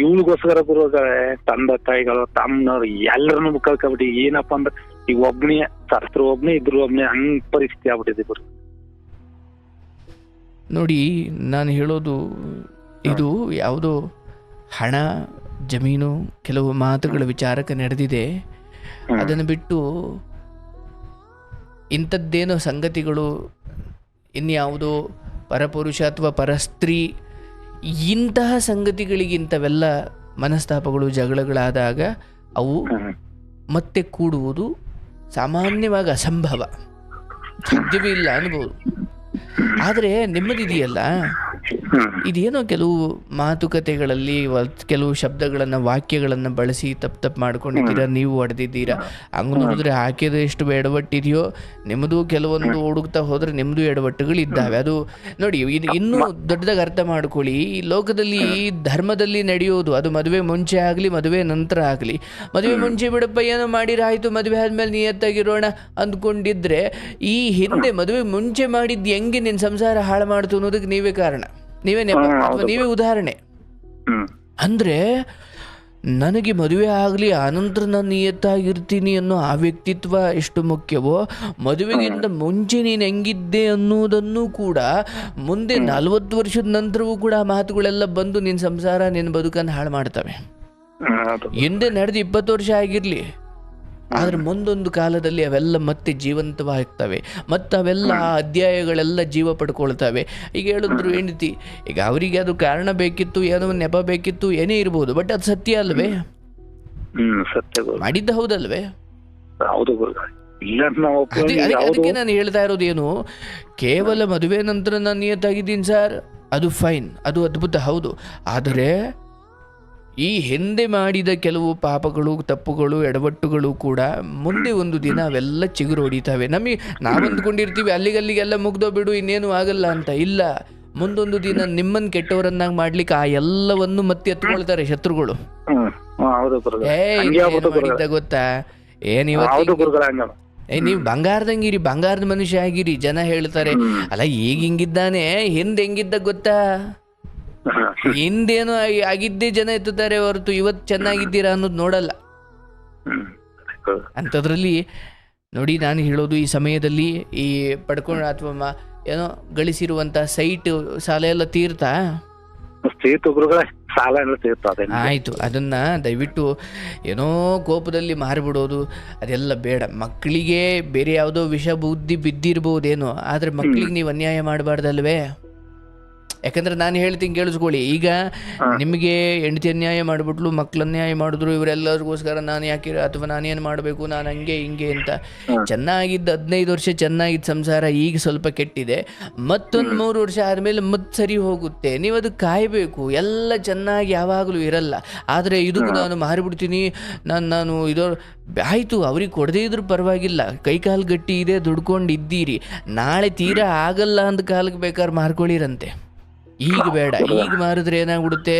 ಇವಳಿಗೋಸ್ಕರ ಗುರುಗಳೇ ತಂದೆ ತಾಯಿಗಳು ತಮ್ಮನವ್ರು ಎಲ್ಲರನ್ನು ಕಳ್ಕೊಬಿಟ್ಟು ಏನಪ್ಪಾ ಅಂದ್ರೆ ಈಗ ಒಬ್ನೇ ಸತ್ರ ಒಬ್ನೇ ಇದ್ರು ಒಬ್ನೇ ಹಂಗ್ ಪರಿಸ್ಥಿತಿ ಆಗ್ಬಿಟ್ಟಿದೆ ಗುರು. ನೋಡಿ, ನಾನು ಹೇಳೋದು ಇದು ಯಾವುದೋ ಹಣ ಜಮೀನು ಕೆಲವು ಮಾತುಗಳ ವಿಚಾರಕ್ಕೆ ನಡೆದಿದೆ. ಅದನ್ನು ಬಿಟ್ಟು ಇಂಥದ್ದೇನೋ ಸಂಗತಿಗಳು ಇನ್ಯಾವುದೋ ಪರಪುರುಷ ಅಥವಾ ಪರಸ್ತ್ರೀ ಇಂತಹ ಸಂಗತಿಗಳಿಗಿಂತವೆಲ್ಲ ಮನಸ್ತಾಪಗಳು ಜಗಳಗಳಾದಾಗ ಅವು ಮತ್ತೆ ಕೂಡುವುದು ಸಾಮಾನ್ಯವಾಗಿ ಅಸಂಭವ, ಸಾಧ್ಯವೇ ಇಲ್ಲ ಅನ್ಬೋದು. ಆದರೆ ನಿಮ್ಮದಿದೆಯಲ್ಲ, ಇದೇನೋ ಕೆಲವು ಮಾತುಕತೆಗಳಲ್ಲಿ ಕೆಲವು ಶಬ್ದಗಳನ್ನು ವಾಕ್ಯಗಳನ್ನು ಬಳಸಿ ತಪ್ಪು ಮಾಡ್ಕೊಂಡಿದ್ದೀರಾ, ನೀವು ಹೊಡೆದಿದ್ದೀರಾ. ಹಂಗೆ ನೋಡಿದ್ರೆ ಹಾಕಿದ ಎಷ್ಟು ಎಡವಟ್ಟಿದೆಯೋ ನಿಮ್ಮದು ಕೆಲವೊಂದು ಹುಡುಕ್ತಾ ಹೋದ್ರೆ ನಿಮ್ಮದು ಎಡವಟ್ಟುಗಳಿದ್ದಾವೆ. ಅದು ನೋಡಿ, ಇದು ಇನ್ನೂ ದೊಡ್ಡದಾಗಿ ಅರ್ಥ ಮಾಡ್ಕೊಳ್ಳಿ. ಈ ಲೋಕದಲ್ಲಿ ಧರ್ಮದಲ್ಲಿ ನಡೆಯೋದು, ಅದು ಮದುವೆ ಮುಂಚೆ ಆಗಲಿ ಮದುವೆ ನಂತರ ಆಗಲಿ, ಮದುವೆ ಮುಂಚೆ ಬಿಡಪ್ಪ ಏನೋ ಮಾಡಿರಾಯ್ತು, ಮದುವೆ ಆದ್ಮೇಲೆ ನಿಯತ್ತಾಗಿರೋಣ ಅಂದ್ಕೊಂಡಿದ್ರೆ ಈ ಹಿಂದೆ ಮದುವೆ ಮುಂಚೆ ಮಾಡಿದ್ದು ಹೆಂಗೆ ನಿನ್ನ ಸಂಸಾರ ಹಾಳು ಮಾಡ್ತು ಅನ್ನೋದಕ್ಕೆ ನೀವೇ ಕಾರಣ, ನೀವೇ ನೆಪ ಅಥವಾ ನೀವೇ ಉದಾಹರಣೆ. ಅಂದ್ರೆ ನನಗೆ ಮದುವೆ ಆಗಲಿ ಆನಂತರ ನಾನು ನಿಯತ್ತಾಗಿರ್ತೀನಿ ಅನ್ನೋ ಆ ವ್ಯಕ್ತಿತ್ವ ಎಷ್ಟು ಮುಖ್ಯವೋ, ಮದುವೆಗಿಂತ ಮುಂಚೆ ನೀನು ಹೆಂಗಿದ್ದೆ ಅನ್ನೋದನ್ನು ಕೂಡ ಮುಂದೆ 40 ವರ್ಷದ ನಂತರವೂ ಕೂಡ ಆ ಮಾತುಗಳೆಲ್ಲ ಬಂದು ನಿನ್ನ ಸಂಸಾರ ನಿನ್ನ ಬದುಕನ್ನು ಹಾಳು ಮಾಡ್ತವೆ. ಹಿಂದೆ ನಡೆದು 20 ವರ್ಷ ಆಗಿರಲಿ, ಆದರೆ ಮುಂದೊಂದು ಕಾಲದಲ್ಲಿ ಅವೆಲ್ಲ ಮತ್ತೆ ಜೀವಂತವಾಗ್ತವೆ, ಮತ್ತು ಅವೆಲ್ಲ ಅಧ್ಯಾಯಗಳೆಲ್ಲ ಜೀವ ಪಡ್ಕೊಳ್ತವೆ. ಈಗ ಹೇಳಿದ್ರು ಹೆಂಡತಿ, ಈಗ ಅವರಿಗೆ ಅದು ಕಾರಣ ಬೇಕಿತ್ತು, ಏನೋ ನೆಪ ಬೇಕಿತ್ತು, ಏನೇ ಇರ್ಬೋದು, ಬಟ್ ಅದು ಸತ್ಯ ಅಲ್ವೇ? ಮಾಡಿದ್ದ ಹೌದಲ್ವೇ? ಅದಕ್ಕೆ ನಾನು ಹೇಳ್ತಾ ಇರೋದೇನು, ಕೇವಲ ಮದುವೆ ನಂತರ ನಾನು ನಿಯತ್ತಾಗಿದ್ದೀನಿ ಸರ್, ಅದು ಫೈನ್, ಅದು ಅದ್ಭುತ, ಹೌದು. ಆದರೆ ಈ ಹಿಂದೆ ಮಾಡಿದ ಕೆಲವು ಪಾಪಗಳು, ತಪ್ಪುಗಳು, ಎಡವಟ್ಟುಗಳು ಕೂಡ ಮುಂದೆ ಒಂದು ದಿನ ಅವೆಲ್ಲ ಚಿಗುರು ಹೊಡಿತಾವೆ. ನಾವು ಅಂದ್ಕೊಂಡಿರ್ತೀವಿ ಅಲ್ಲಿಗೆಲ್ಲ ಮುಗ್ದೋಗ್ಬಿಡು, ಇನ್ನೇನು ಆಗಲ್ಲ ಅಂತ. ಇಲ್ಲ, ಮುಂದೊಂದು ದಿನ ನಿಮ್ಮನ್ನು ಕೆಟ್ಟವರನ್ನಾಗಿ ಮಾಡ್ಲಿಕ್ಕೆ ಆ ಎಲ್ಲವನ್ನು ಮತ್ತೆ ಎತ್ಕೊಳ್ತಾರೆ ಶತ್ರುಗಳು. ಮಾಡಿದ್ದ ಗೊತ್ತಾ, ನೀವು ಬಂಗಾರದಂಗಿರಿ, ಬಂಗಾರದ ಮನುಷ್ಯ ಆಗಿರಿ. ಜನ ಹೇಳ್ತಾರೆ, ಅಲ್ಲ ಈಗ ಹಿಂಗಿದ್ದಾನೆ, ಹಿಂದೆ ಹೆಂಗಿದ್ದ ಗೊತ್ತಾ, ಹಿಂದೇನು ಆಗಿದ್ದೇ ಜನ ಎತ್ತುತ್ತಾರೆ ಹೊರತು ಇವತ್ತು ಚೆನ್ನಾಗಿದ್ದೀರಾ ಅನ್ನೋದು ನೋಡಲ್ಲ. ಅಂಥದ್ರಲ್ಲಿ ನೋಡಿ, ನಾನು ಹೇಳೋದು ಈ ಸಮಯದಲ್ಲಿ ಈ ಪಡ್ಕೊಂಡು ಅಥವಾ ಏನೋ ಗಳಿಸಿರುವಂತ ಸೈಟ್ ಸಾಲ ಎಲ್ಲ ತೀರ್ತಾ ಆಯ್ತು. ಅದನ್ನ ದಯವಿಟ್ಟು ಏನೋ ಕೋಪದಲ್ಲಿ ಮಾರಿಬಿಡೋದು ಅದೆಲ್ಲ ಬೇಡ. ಮಕ್ಕಳಿಗೆ ಬೇರೆ ಯಾವುದೋ ವಿಷ ಬುದ್ಧಿ ಬಿದ್ದಿರ್ಬೋದೇನೋ, ಆದ್ರೆ ಮಕ್ಕಳಿಗೆ ನೀವು ಅನ್ಯಾಯ ಮಾಡಬಾರ್ದಲ್ವೇ? ಯಾಕಂದ್ರೆ ನಾನು ಹೇಳ್ತೀನಿ ಕೇಳಿಸ್ಕೊಳ್ಳಿ, ಈಗ ನಿಮಗೆ ಹೆಂಡತಿ ಅನ್ಯಾಯ ಮಾಡಿಬಿಟ್ಲು, ಮಕ್ಳು ಅನ್ಯಾಯ ಮಾಡಿದ್ರು, ಇವರೆಲ್ಲರಿಗೋಸ್ಕರ ನಾನು ಯಾಕೆ ಅಥವಾ ನಾನೇನು ಮಾಡಬೇಕು, ನಾನು ಹಂಗೆ ಹಿಂಗೆ ಅಂತ ಚೆನ್ನಾಗಿದ್ದ 15 ವರ್ಷ ಚೆನ್ನಾಗಿದ್ದ ಸಂಸಾರ ಈಗ ಸ್ವಲ್ಪ ಕೆಟ್ಟಿದೆ, ಮತ್ತೊಂದು 3 ವರ್ಷ ಆದಮೇಲೆ ಮತ್ತೆ ಸರಿ ಹೋಗುತ್ತೆ. ನೀವು ಅದಕ್ಕೆ ಕಾಯಬೇಕು. ಎಲ್ಲ ಚೆನ್ನಾಗಿ ಯಾವಾಗಲೂ ಇರಲ್ಲ. ಆದರೆ ಇದಕ್ಕೂ ನಾನು ಮಾರಿಬಿಡ್ತೀನಿ, ನಾನು ಇದೋ ಆಯಿತು, ಅವ್ರಿಗೆ ಕೊಡದೇ ಇದ್ರೂ ಪರವಾಗಿಲ್ಲ, ಕೈಕಾಲು ಗಟ್ಟಿ ಇದೆ, ದುಡ್ಕೊಂಡು ಇದ್ದೀರಿ, ನಾಳೆ ತೀರಾ ಆಗಲ್ಲ ಅಂದ ಕಾಲಕ್ಕೆ ಬೇಕಾದ್ರೆ ಮಾರ್ಕೊಳ್ಳಿರಂತೆ. ಈಗ ಬೇಡ. ಈಗ ಮಾರಿದ್ರೆ ಏನಾಗ್ಬಿಡುತ್ತೆ,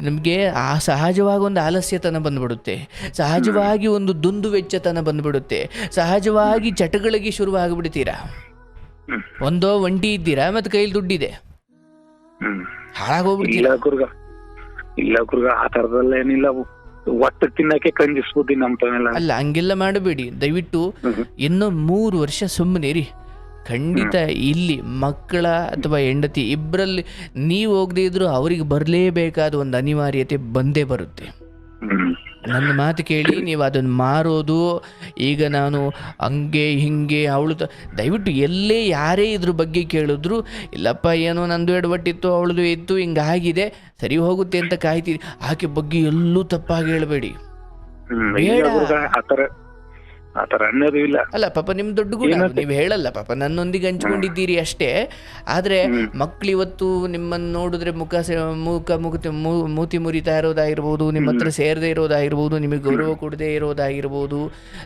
ನಮಗೆ ಆ ಸಹಜವಾಗಿ ಒಂದು ಆಲಸ್ಯತನ ಬಂದ್ಬಿಡುತ್ತೆ, ಸಹಜವಾಗಿ ಒಂದು ದುಂದು ವೆಚ್ಚತನ ಬಂದ್ಬಿಡುತ್ತೆ, ಸಹಜವಾಗಿ ಚಟಗಳಿಗೆ ಶುರುವಾಗಿಬಿಡ್ತೀರಾ. ಒಂದೋ ಒಂಟಿ ಇದ್ದೀರಾ, ಮತ್ತೆ ಕೈಲಿ ದುಡ್ಡಿದೆ, ಹಾಳಾಗೋಗ್ಬಿಡ್ತೀರಾ. ಇಲ್ಲ ಗುರುಗ, ಆ ತರದಲ್ಲೇನಿಲ್ಲ, ಒಟ್ಟು ತಿನ್ನಕ್ಕೆ ಕಂಜಿಸ್ಬೋದು ನಮ್ಮ. ಅಲ್ಲ, ಹಂಗೆಲ್ಲ ಮಾಡಬೇಡಿ ದಯವಿಟ್ಟು. ಇನ್ನೂ 3 ವರ್ಷ ಸುಮ್ಮನೆ ರೀ. ಖಂಡಿತ ಇಲ್ಲಿ ಮಕ್ಕಳ ಅಥವಾ ಹೆಂಡತಿ ಇಬ್ಬರಲ್ಲಿ ನೀವು ಹೋಗದೇ ಇದ್ರು ಅವ್ರಿಗೆ ಬರಲೇಬೇಕಾದ ಒಂದು ಅನಿವಾರ್ಯತೆ ಬಂದೇ ಬರುತ್ತೆ. ನನ್ನ ಮಾತು ಕೇಳಿ, ನೀವು ಅದನ್ನು ಮಾರೋದು ಈಗ ನಾನು ಹಂಗೆ ಹಿಂಗೆ ಅವಳು ದಯವಿಟ್ಟು ಎಲ್ಲೇ ಯಾರೇ ಇದ್ರ ಬಗ್ಗೆ ಕೇಳಿದ್ರು, ಇಲ್ಲಪ್ಪ ಏನೋ ನಂದು ಎಡವಟ್ಟಿತ್ತು, ಅವಳದು ಇತ್ತು, ಹಿಂಗಾಗಿದೆ, ಸರಿ ಹೋಗುತ್ತೆ ಅಂತ ಕಾಯ್ತೀರಿ. ಆಕೆ ಬಗ್ಗೆ ಎಲ್ಲೂ ತಪ್ಪಾಗಿ ಹೇಳಬೇಡಿ. ಅಲ್ಲ ಪಾಪ ನಿಮ್ ದೊಡ್ಡ ಗುಣ, ನೀವು ಹೇಳಲ್ಲ ಪಾಪ, ನನ್ನೊಂದಿಗೆ ಹಂಚ್ಕೊಂಡಿದ್ದೀರಿ ಅಷ್ಟೇ. ಆದ್ರೆ ಮಕ್ಳು ಇವತ್ತು ನಿಮ್ಮನ್ನು ನೋಡಿದ್ರೆ ಮೂತಿ ಮುರಿತಾ ಇರೋದಾಗಿರ್ಬೋದು, ನಿಮ್ಮ ಹತ್ರ ಸೇರದೇ ಇರೋದಾಗಿರ್ಬೋದು, ನಿಮಗೆ ಗೌರವ ಕೊಡದೇ ಇರೋದಾಗಿರ್ಬೋದು.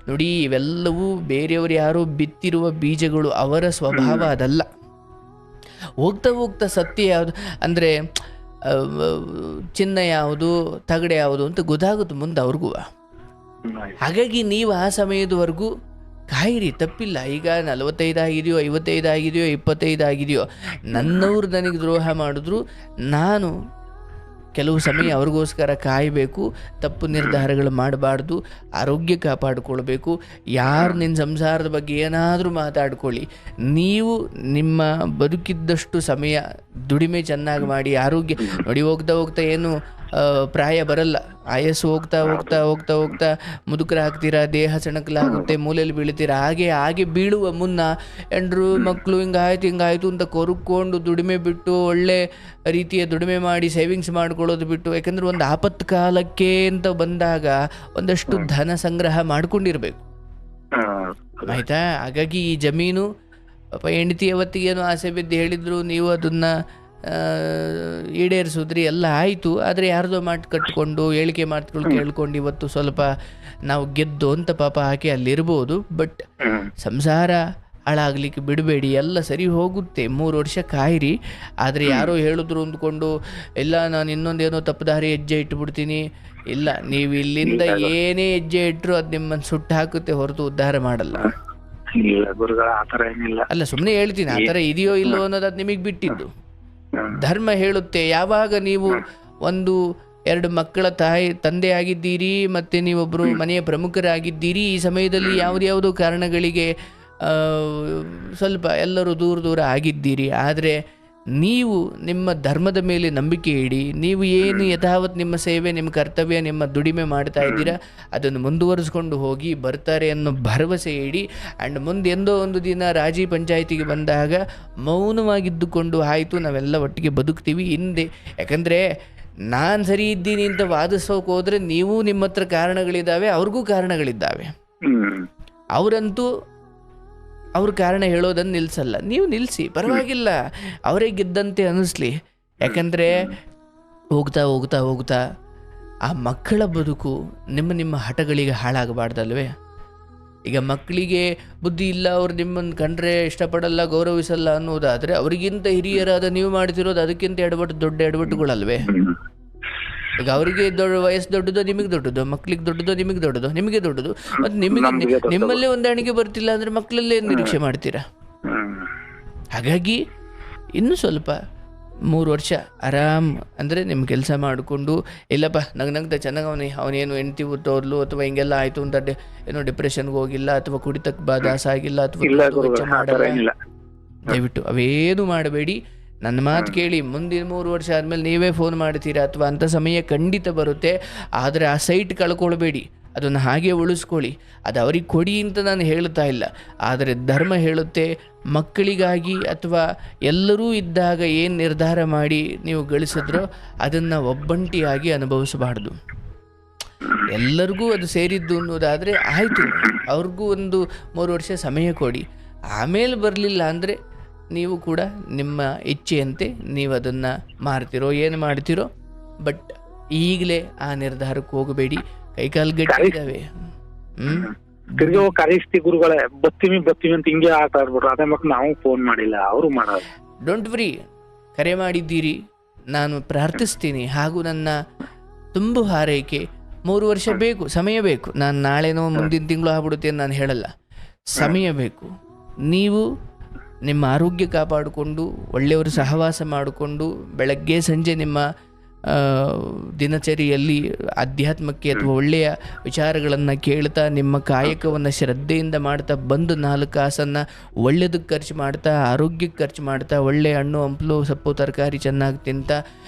ನೋಡಿ, ಇವೆಲ್ಲವೂ ಬೇರೆಯವರು ಯಾರೋ ಬಿತ್ತಿರುವ ಬೀಜಗಳು, ಅವರ ಸ್ವಭಾವ ಅದಲ್ಲ. ಹೋಗ್ತಾ ಹೋಗ್ತಾ ಸತ್ಯ ಯಾವುದು ಅಂದರೆ ಚಿನ್ನ ಯಾವುದು, ತಗಡೆ ಯಾವುದು ಅಂತ ಗೊತ್ತಾಗುತ್ತೆ ಮುಂದೆ ಅವ್ರಿಗೂ. ಹಾಗಾಗಿ ನೀವು ಆ ಸಮಯದವರೆಗೂ ಕಾಯಿರಿ, ತಪ್ಪಿಲ್ಲ. ಈಗ 45 ಆಗಿದೆಯೋ, 55 ಆಗಿದೆಯೋ, 25 ಆಗಿದೆಯೋ, ನನ್ನವ್ರು ನನಗೆ ದ್ರೋಹ ಮಾಡಿದ್ರು, ನಾನು ಕೆಲವು ಸಮಯ ಅವ್ರಿಗೋಸ್ಕರ ಕಾಯಬೇಕು. ತಪ್ಪು ನಿರ್ಧಾರಗಳು ಮಾಡಬಾರ್ದು, ಆರೋಗ್ಯ ಕಾಪಾಡಿಕೊಳ್ಬೇಕು. ಯಾರು ನಿನ್ನ ಸಂಸಾರದ ಬಗ್ಗೆ ಏನಾದರೂ ಮಾತಾಡ್ಕೊಳ್ಳಿ, ನೀವು ನಿಮ್ಮ ಬದುಕಿದ್ದಷ್ಟು ಸಮಯ ದುಡಿಮೆ ಚೆನ್ನಾಗಿ ಮಾಡಿ, ಆರೋಗ್ಯ ನೋಡಿ. ಹೋಗ್ತಾ ಹೋಗ್ತಾ ಏನು ಪ್ರಾಯ ಬರಲ್ಲ, ಆಯಸ್ಸು ಹೋಗ್ತಾ ಹೋಗ್ತಾ ಹೋಗ್ತಾ ಹೋಗ್ತಾ ಮುದುಕರಾಗ್ತೀರಾ, ದೇಹ ಸಣಕಲಾಗುತ್ತೆ, ಮೂಲೆಯಲ್ಲಿ ಬೀಳ್ತೀರಾ. ಹಾಗೆ ಬೀಳುವ ಮುನ್ನ ಹೆಂಡ್ರು ಮಕ್ಕಳು ಹಿಂಗಾಯ್ತು ಅಂತ ಕೊರ್ಕೊಂಡು ದುಡಿಮೆ ಬಿಟ್ಟು, ಒಳ್ಳೆ ರೀತಿಯ ದುಡಿಮೆ ಮಾಡಿ ಸೇವಿಂಗ್ಸ್ ಮಾಡ್ಕೊಳ್ಳೋದು ಬಿಟ್ಟು, ಯಾಕಂದ್ರೆ ಒಂದು ಆಪತ್ತು ಕಾಲಕ್ಕೆ ಅಂತ ಬಂದಾಗ ಒಂದಷ್ಟು ಧನ ಸಂಗ್ರಹ ಮಾಡ್ಕೊಂಡಿರ್ಬೇಕು, ಆಯ್ತಾ? ಹಾಗಾಗಿ ಈ ಜಮೀನು ಪಾಪ ಹೆಂಡತಿ ಅವತ್ತಿಗೇನು ಆಸೆ ಬಿದ್ದು ಹೇಳಿದ್ರು, ನೀವು ಅದನ್ನ ಈಡೇರಿಸಿದ್ರಿ, ಎಲ್ಲ ಆಯಿತು. ಆದರೆ ಯಾರ್ದೋ ಮಾತು ಕಟ್ಕೊಂಡು ಹೇಳಿಕೆ ಮಾತುಗಳು ಕೇಳ್ಕೊಂಡು ಇವತ್ತು ಸ್ವಲ್ಪ ನಾವು ಗೆದ್ದು ಅಂತ ಪಾಪ ಹಾಕಿ ಅಲ್ಲಿರ್ಬೋದು. ಬಟ್ ಸಂಸಾರ ಹಾಳಾಗ್ಲಿಕ್ಕೆ ಬಿಡಬೇಡಿ, ಎಲ್ಲ ಸರಿ ಹೋಗುತ್ತೆ. 3 ವರ್ಷ ಕಾಯಿರಿ. ಆದರೆ ಯಾರೋ ಹೇಳಿದ್ರು ಅಂದ್ಕೊಂಡು ಇಲ್ಲ ನಾನು ಇನ್ನೊಂದೇನೋ ತಪ್ಪುದಾರಿ ಹೆಜ್ಜೆ ಇಟ್ಬಿಡ್ತೀನಿ, ಇಲ್ಲ, ನೀವು ಇಲ್ಲಿಂದ ಏನೇ ಹೆಜ್ಜೆ ಇಟ್ಟರು ಅದು ನಿಮ್ಮನ್ನು ಸುಟ್ಟು ಹಾಕುತ್ತೆ ಹೊರತು ಉದ್ಧಾರ ಮಾಡಲ್ಲ. ಅಲ್ಲ, ಸುಮ್ಮನೆ ಹೇಳ್ತೀನಿ, ಆ ಥರ ಇದೆಯೋ ಇಲ್ಲೋ ಅನ್ನೋದು ಅದು ನಿಮಗೆ ಬಿಟ್ಟಿದ್ದು. ಧರ್ಮ ಹೇಳುತ್ತೆ, ಯಾವಾಗ ನೀವು 1-2 ಮಕ್ಕಳ ತಂದೆ ಆಗಿದ್ದೀರಿ, ಮತ್ತೆ ನೀವೊಬ್ಬರು ಮನೆಯ ಪ್ರಮುಖರಾಗಿದ್ದೀರಿ, ಈ ಸಮಯದಲ್ಲಿ ಯಾವುದ್ಯಾವುದೋ ಕಾರಣಗಳಿಗೆ ಸ್ವಲ್ಪ ಎಲ್ಲರೂ ದೂರ ಆಗಿದ್ದೀರಿ. ಆದರೆ ನೀವು ನಿಮ್ಮ ಧರ್ಮದ ಮೇಲೆ ನಂಬಿಕೆ ಇಡಿ. ನೀವು ಏನು ಯಥಾವತ್ ನಿಮ್ಮ ಸೇವೆ, ನಿಮ್ಮ ಕರ್ತವ್ಯ, ನಿಮ್ಮ ದುಡಿಮೆ ಮಾಡ್ತಾ ಇದ್ದೀರಾ, ಅದನ್ನು ಮುಂದುವರಿಸ್ಕೊಂಡು ಹೋಗಿ, ಬರ್ತಾರೆ ಅನ್ನೋ ಭರವಸೆ ಇಡಿ. ಆ್ಯಂಡ್ ಮುಂದೆ ಎಂದೋ ಒಂದು ದಿನ ರಾಜಿ ಪಂಚಾಯಿತಿಗೆ ಬಂದಾಗ ಮೌನವಾಗಿದ್ದುಕೊಂಡು ಆಯಿತು, ನಾವೆಲ್ಲ ಒಟ್ಟಿಗೆ ಬದುಕ್ತೀವಿ ಹಿಂದೆ. ಯಾಕಂದರೆ ನಾನು ಸರಿ ಇದ್ದೀನಿ ಅಂತ ವಾದಿಸೋಕೆ ಹೋದರೆ ನೀವು ನಿಮ್ಮ ಹತ್ರ ಕಾರಣಗಳಿದ್ದಾವೆ, ಅವ್ರಿಗೂ ಕಾರಣಗಳಿದ್ದಾವೆ. ಅವರಂತೂ ಅವ್ರ ಕಾರಣ ಹೇಳೋದನ್ನು ನಿಲ್ಲಿಸಲ್ಲ, ನೀವು ನಿಲ್ಲಿಸಿ, ಪರವಾಗಿಲ್ಲ, ಅವರೇ ಗೆದ್ದಂತೆ ಅನ್ನಿಸ್ಲಿ. ಯಾಕಂದರೆ ಹೋಗ್ತಾ ಹೋಗ್ತಾ ಹೋಗ್ತಾ ಆ ಮಕ್ಕಳ ಬದುಕು ನಿಮ್ಮ ಹಠಗಳಿಗೆ ಹಾಳಾಗಬಾರ್ದಲ್ವೇ? ಈಗ ಮಕ್ಕಳಿಗೆ ಬುದ್ಧಿ ಇಲ್ಲ, ಅವ್ರು ನಿಮ್ಮನ್ನು ಕಂಡ್ರೆ ಇಷ್ಟಪಡಲ್ಲ, ಗೌರವಿಸಲ್ಲ ಅನ್ನೋದಾದರೆ ಅವರಿಗಿಂತ ಹಿರಿಯರಾದ ನೀವು ಮಾಡ್ತಿರೋದು ಅದಕ್ಕಿಂತ ದೊಡ್ಡ ಎಡವಟ್ಟುಗಳಲ್ವೇ? ಈಗ ಅವರಿಗೆ ವಯಸ್ಸು ದೊಡ್ಡದೋ ನಿಮಗೆ ದೊಡ್ಡದು, ಮಕ್ಕಳಿಗೆ ದೊಡ್ಡದೋ ನಿಮಗೆ ದೊಡ್ಡದು, ನಿಮಗೆ ದೊಡ್ಡದು. ಮತ್ತು ನಿಮ್ಮಲ್ಲೇ ಹೊಂದಾಣಿಕೆ ಬರ್ತಿಲ್ಲ ಅಂದರೆ ಮಕ್ಕಳಲ್ಲೇ ನಿರೀಕ್ಷೆ ಮಾಡ್ತೀರಾ? ಹಾಗಾಗಿ ಇನ್ನೂ ಸ್ವಲ್ಪ 3 ವರ್ಷ ಆರಾಮ್ ಅಂದರೆ ನಿಮ್ಮ ಕೆಲಸ ಮಾಡಿಕೊಂಡು, ಇಲ್ಲಪ್ಪ ನಗ್ನಗ್ದ ಚೆನ್ನಾಗಿ ಅವನೇನು ಹೆಂಡ್ತಿ ತೋರ್ಲು ಅಥವಾ ಹಿಂಗೆಲ್ಲ ಆಯಿತು ಅಂತ ಏನೋ ಡಿಪ್ರೆಷನ್ಗೆ ಹೋಗಿಲ್ಲ ಅಥವಾ ಕುಡಿತಕ್ಕೆ ದಾಸ ಆಗಿಲ್ಲ ಅಥವಾ ಮಾಡಲ್ಲ, ದಯವಿಟ್ಟು ಅವೇನು ಮಾಡಬೇಡಿ. ನನ್ನ ಮಾತು ಕೇಳಿ. ಮುಂದಿನ 3 ವರ್ಷ ಆದಮೇಲೆ ನೀವೇ ಫೋನ್ ಮಾಡ್ತೀರಾ ಅಥವಾ ಅಂಥ ಸಮಯ ಖಂಡಿತ ಬರುತ್ತೆ. ಆದರೆ ಆ ಸೈಟ್ ಕಳ್ಕೊಳ್ಬೇಡಿ, ಅದನ್ನು ಹಾಗೆ ಉಳಿಸ್ಕೊಳ್ಳಿ. ಅದು ಅವ್ರಿಗೆ ಕೊಡಿ ಅಂತ ನಾನು ಹೇಳ್ತಾ ಇಲ್ಲ. ಆದರೆ ಧರ್ಮ ಹೇಳುತ್ತೆ, ಮಕ್ಕಳಿಗಾಗಿ ಅಥವಾ ಎಲ್ಲರೂ ಇದ್ದಾಗ ಏನು ನಿರ್ಧಾರ ಮಾಡಿ ನೀವು ಗಳಿಸಿದ್ರೋ ಅದನ್ನು ಒಬ್ಬಂಟಿಯಾಗಿ ಅನುಭವಿಸಬಾರ್ದು. ಎಲ್ಲರಿಗೂ ಅದು ಸೇರಿದ್ದು ಅನ್ನೋದಾದರೆ ಆಯಿತು, ಅವ್ರಿಗೂ ಒಂದು 3 ವರ್ಷ ಸಮಯ ಕೊಡಿ. ಆಮೇಲೆ ಬರಲಿಲ್ಲ ಅಂದರೆ ನೀವು ಕೂಡ ನಿಮ್ಮ ಇಚ್ಛೆಯಂತೆ ನೀವು ಅದನ್ನು ಮಾರ್ತಿರೋ ಏನು ಮಾಡ್ತಿರೋ, ಬಟ್ ಈಗಲೇ ಆ ನಿರ್ಧಾರಕ್ಕೆ ಹೋಗಬೇಡಿ. ಕೈಕಾಲು ಗಟ್ಟಿ ಇದ್ದಾವೆ. ತಿರ್ಗಿ ಕರೆಸ್ತಿ ಗುರುಗಳೇ, ಬತ್ತೀವಿ ಅಂತ ಹಿಂಗೆ ಆಟ ಆಡ್ಬಿಟ್ರು. ಅದೇ ಮಕ್ಕಳು ನಾವು ಫೋನ್ ಮಾಡಿಲ್ಲ, ಅವರು ಮಾಡೋದು. ಡೋಂಟ್ ವರಿ, ಕರೆ ಮಾಡಿದ್ದೀರಿ, ನಾನು ಪ್ರಾರ್ಥಿಸ್ತೀನಿ. ಹಾಗೂ ನನ್ನ ತುಂಬು ಹಾರೈಕೆ. 3 ವರ್ಷ ಬೇಕು, ಸಮಯ ಬೇಕು. ನಾನು ನಾಳೆನೋ ಮುಂದಿನ ತಿಂಗಳು ಆಗ್ಬಿಡುತ್ತೆ ನಾನು ಹೇಳಲ್ಲ, ಸಮಯ ಬೇಕು. ನೀವು ನಿಮ್ಮ ಆರೋಗ್ಯ ಕಾಪಾಡಿಕೊಂಡು ಒಳ್ಳೆಯವರು ಸಹವಾಸ ಮಾಡಿಕೊಂಡು ಬೆಳಗ್ಗೆ ಸಂಜೆ ನಿಮ್ಮ ದಿನಚರಿಯಲ್ಲಿ ಆಧ್ಯಾತ್ಮಕ್ಕೆ ಅಥವಾ ಒಳ್ಳೆಯ ವಿಚಾರಗಳನ್ನು ಕೇಳ್ತಾ ನಿಮ್ಮ ಕಾಯಕವನ್ನು ಶ್ರದ್ಧೆಯಿಂದ ಮಾಡ್ತಾ ಬಂದು 4 ಕಾಸನ್ನು ಒಳ್ಳೆಯದಕ್ಕೆ ಖರ್ಚು ಮಾಡ್ತಾ, ಆರೋಗ್ಯಕ್ಕೆ ಖರ್ಚು ಮಾಡ್ತಾ, ಒಳ್ಳೆಯ ಹಣ್ಣು ಹಂಪಲು ಸೊಪ್ಪು ತರಕಾರಿ ಚೆನ್ನಾಗಿ ತಿಂತ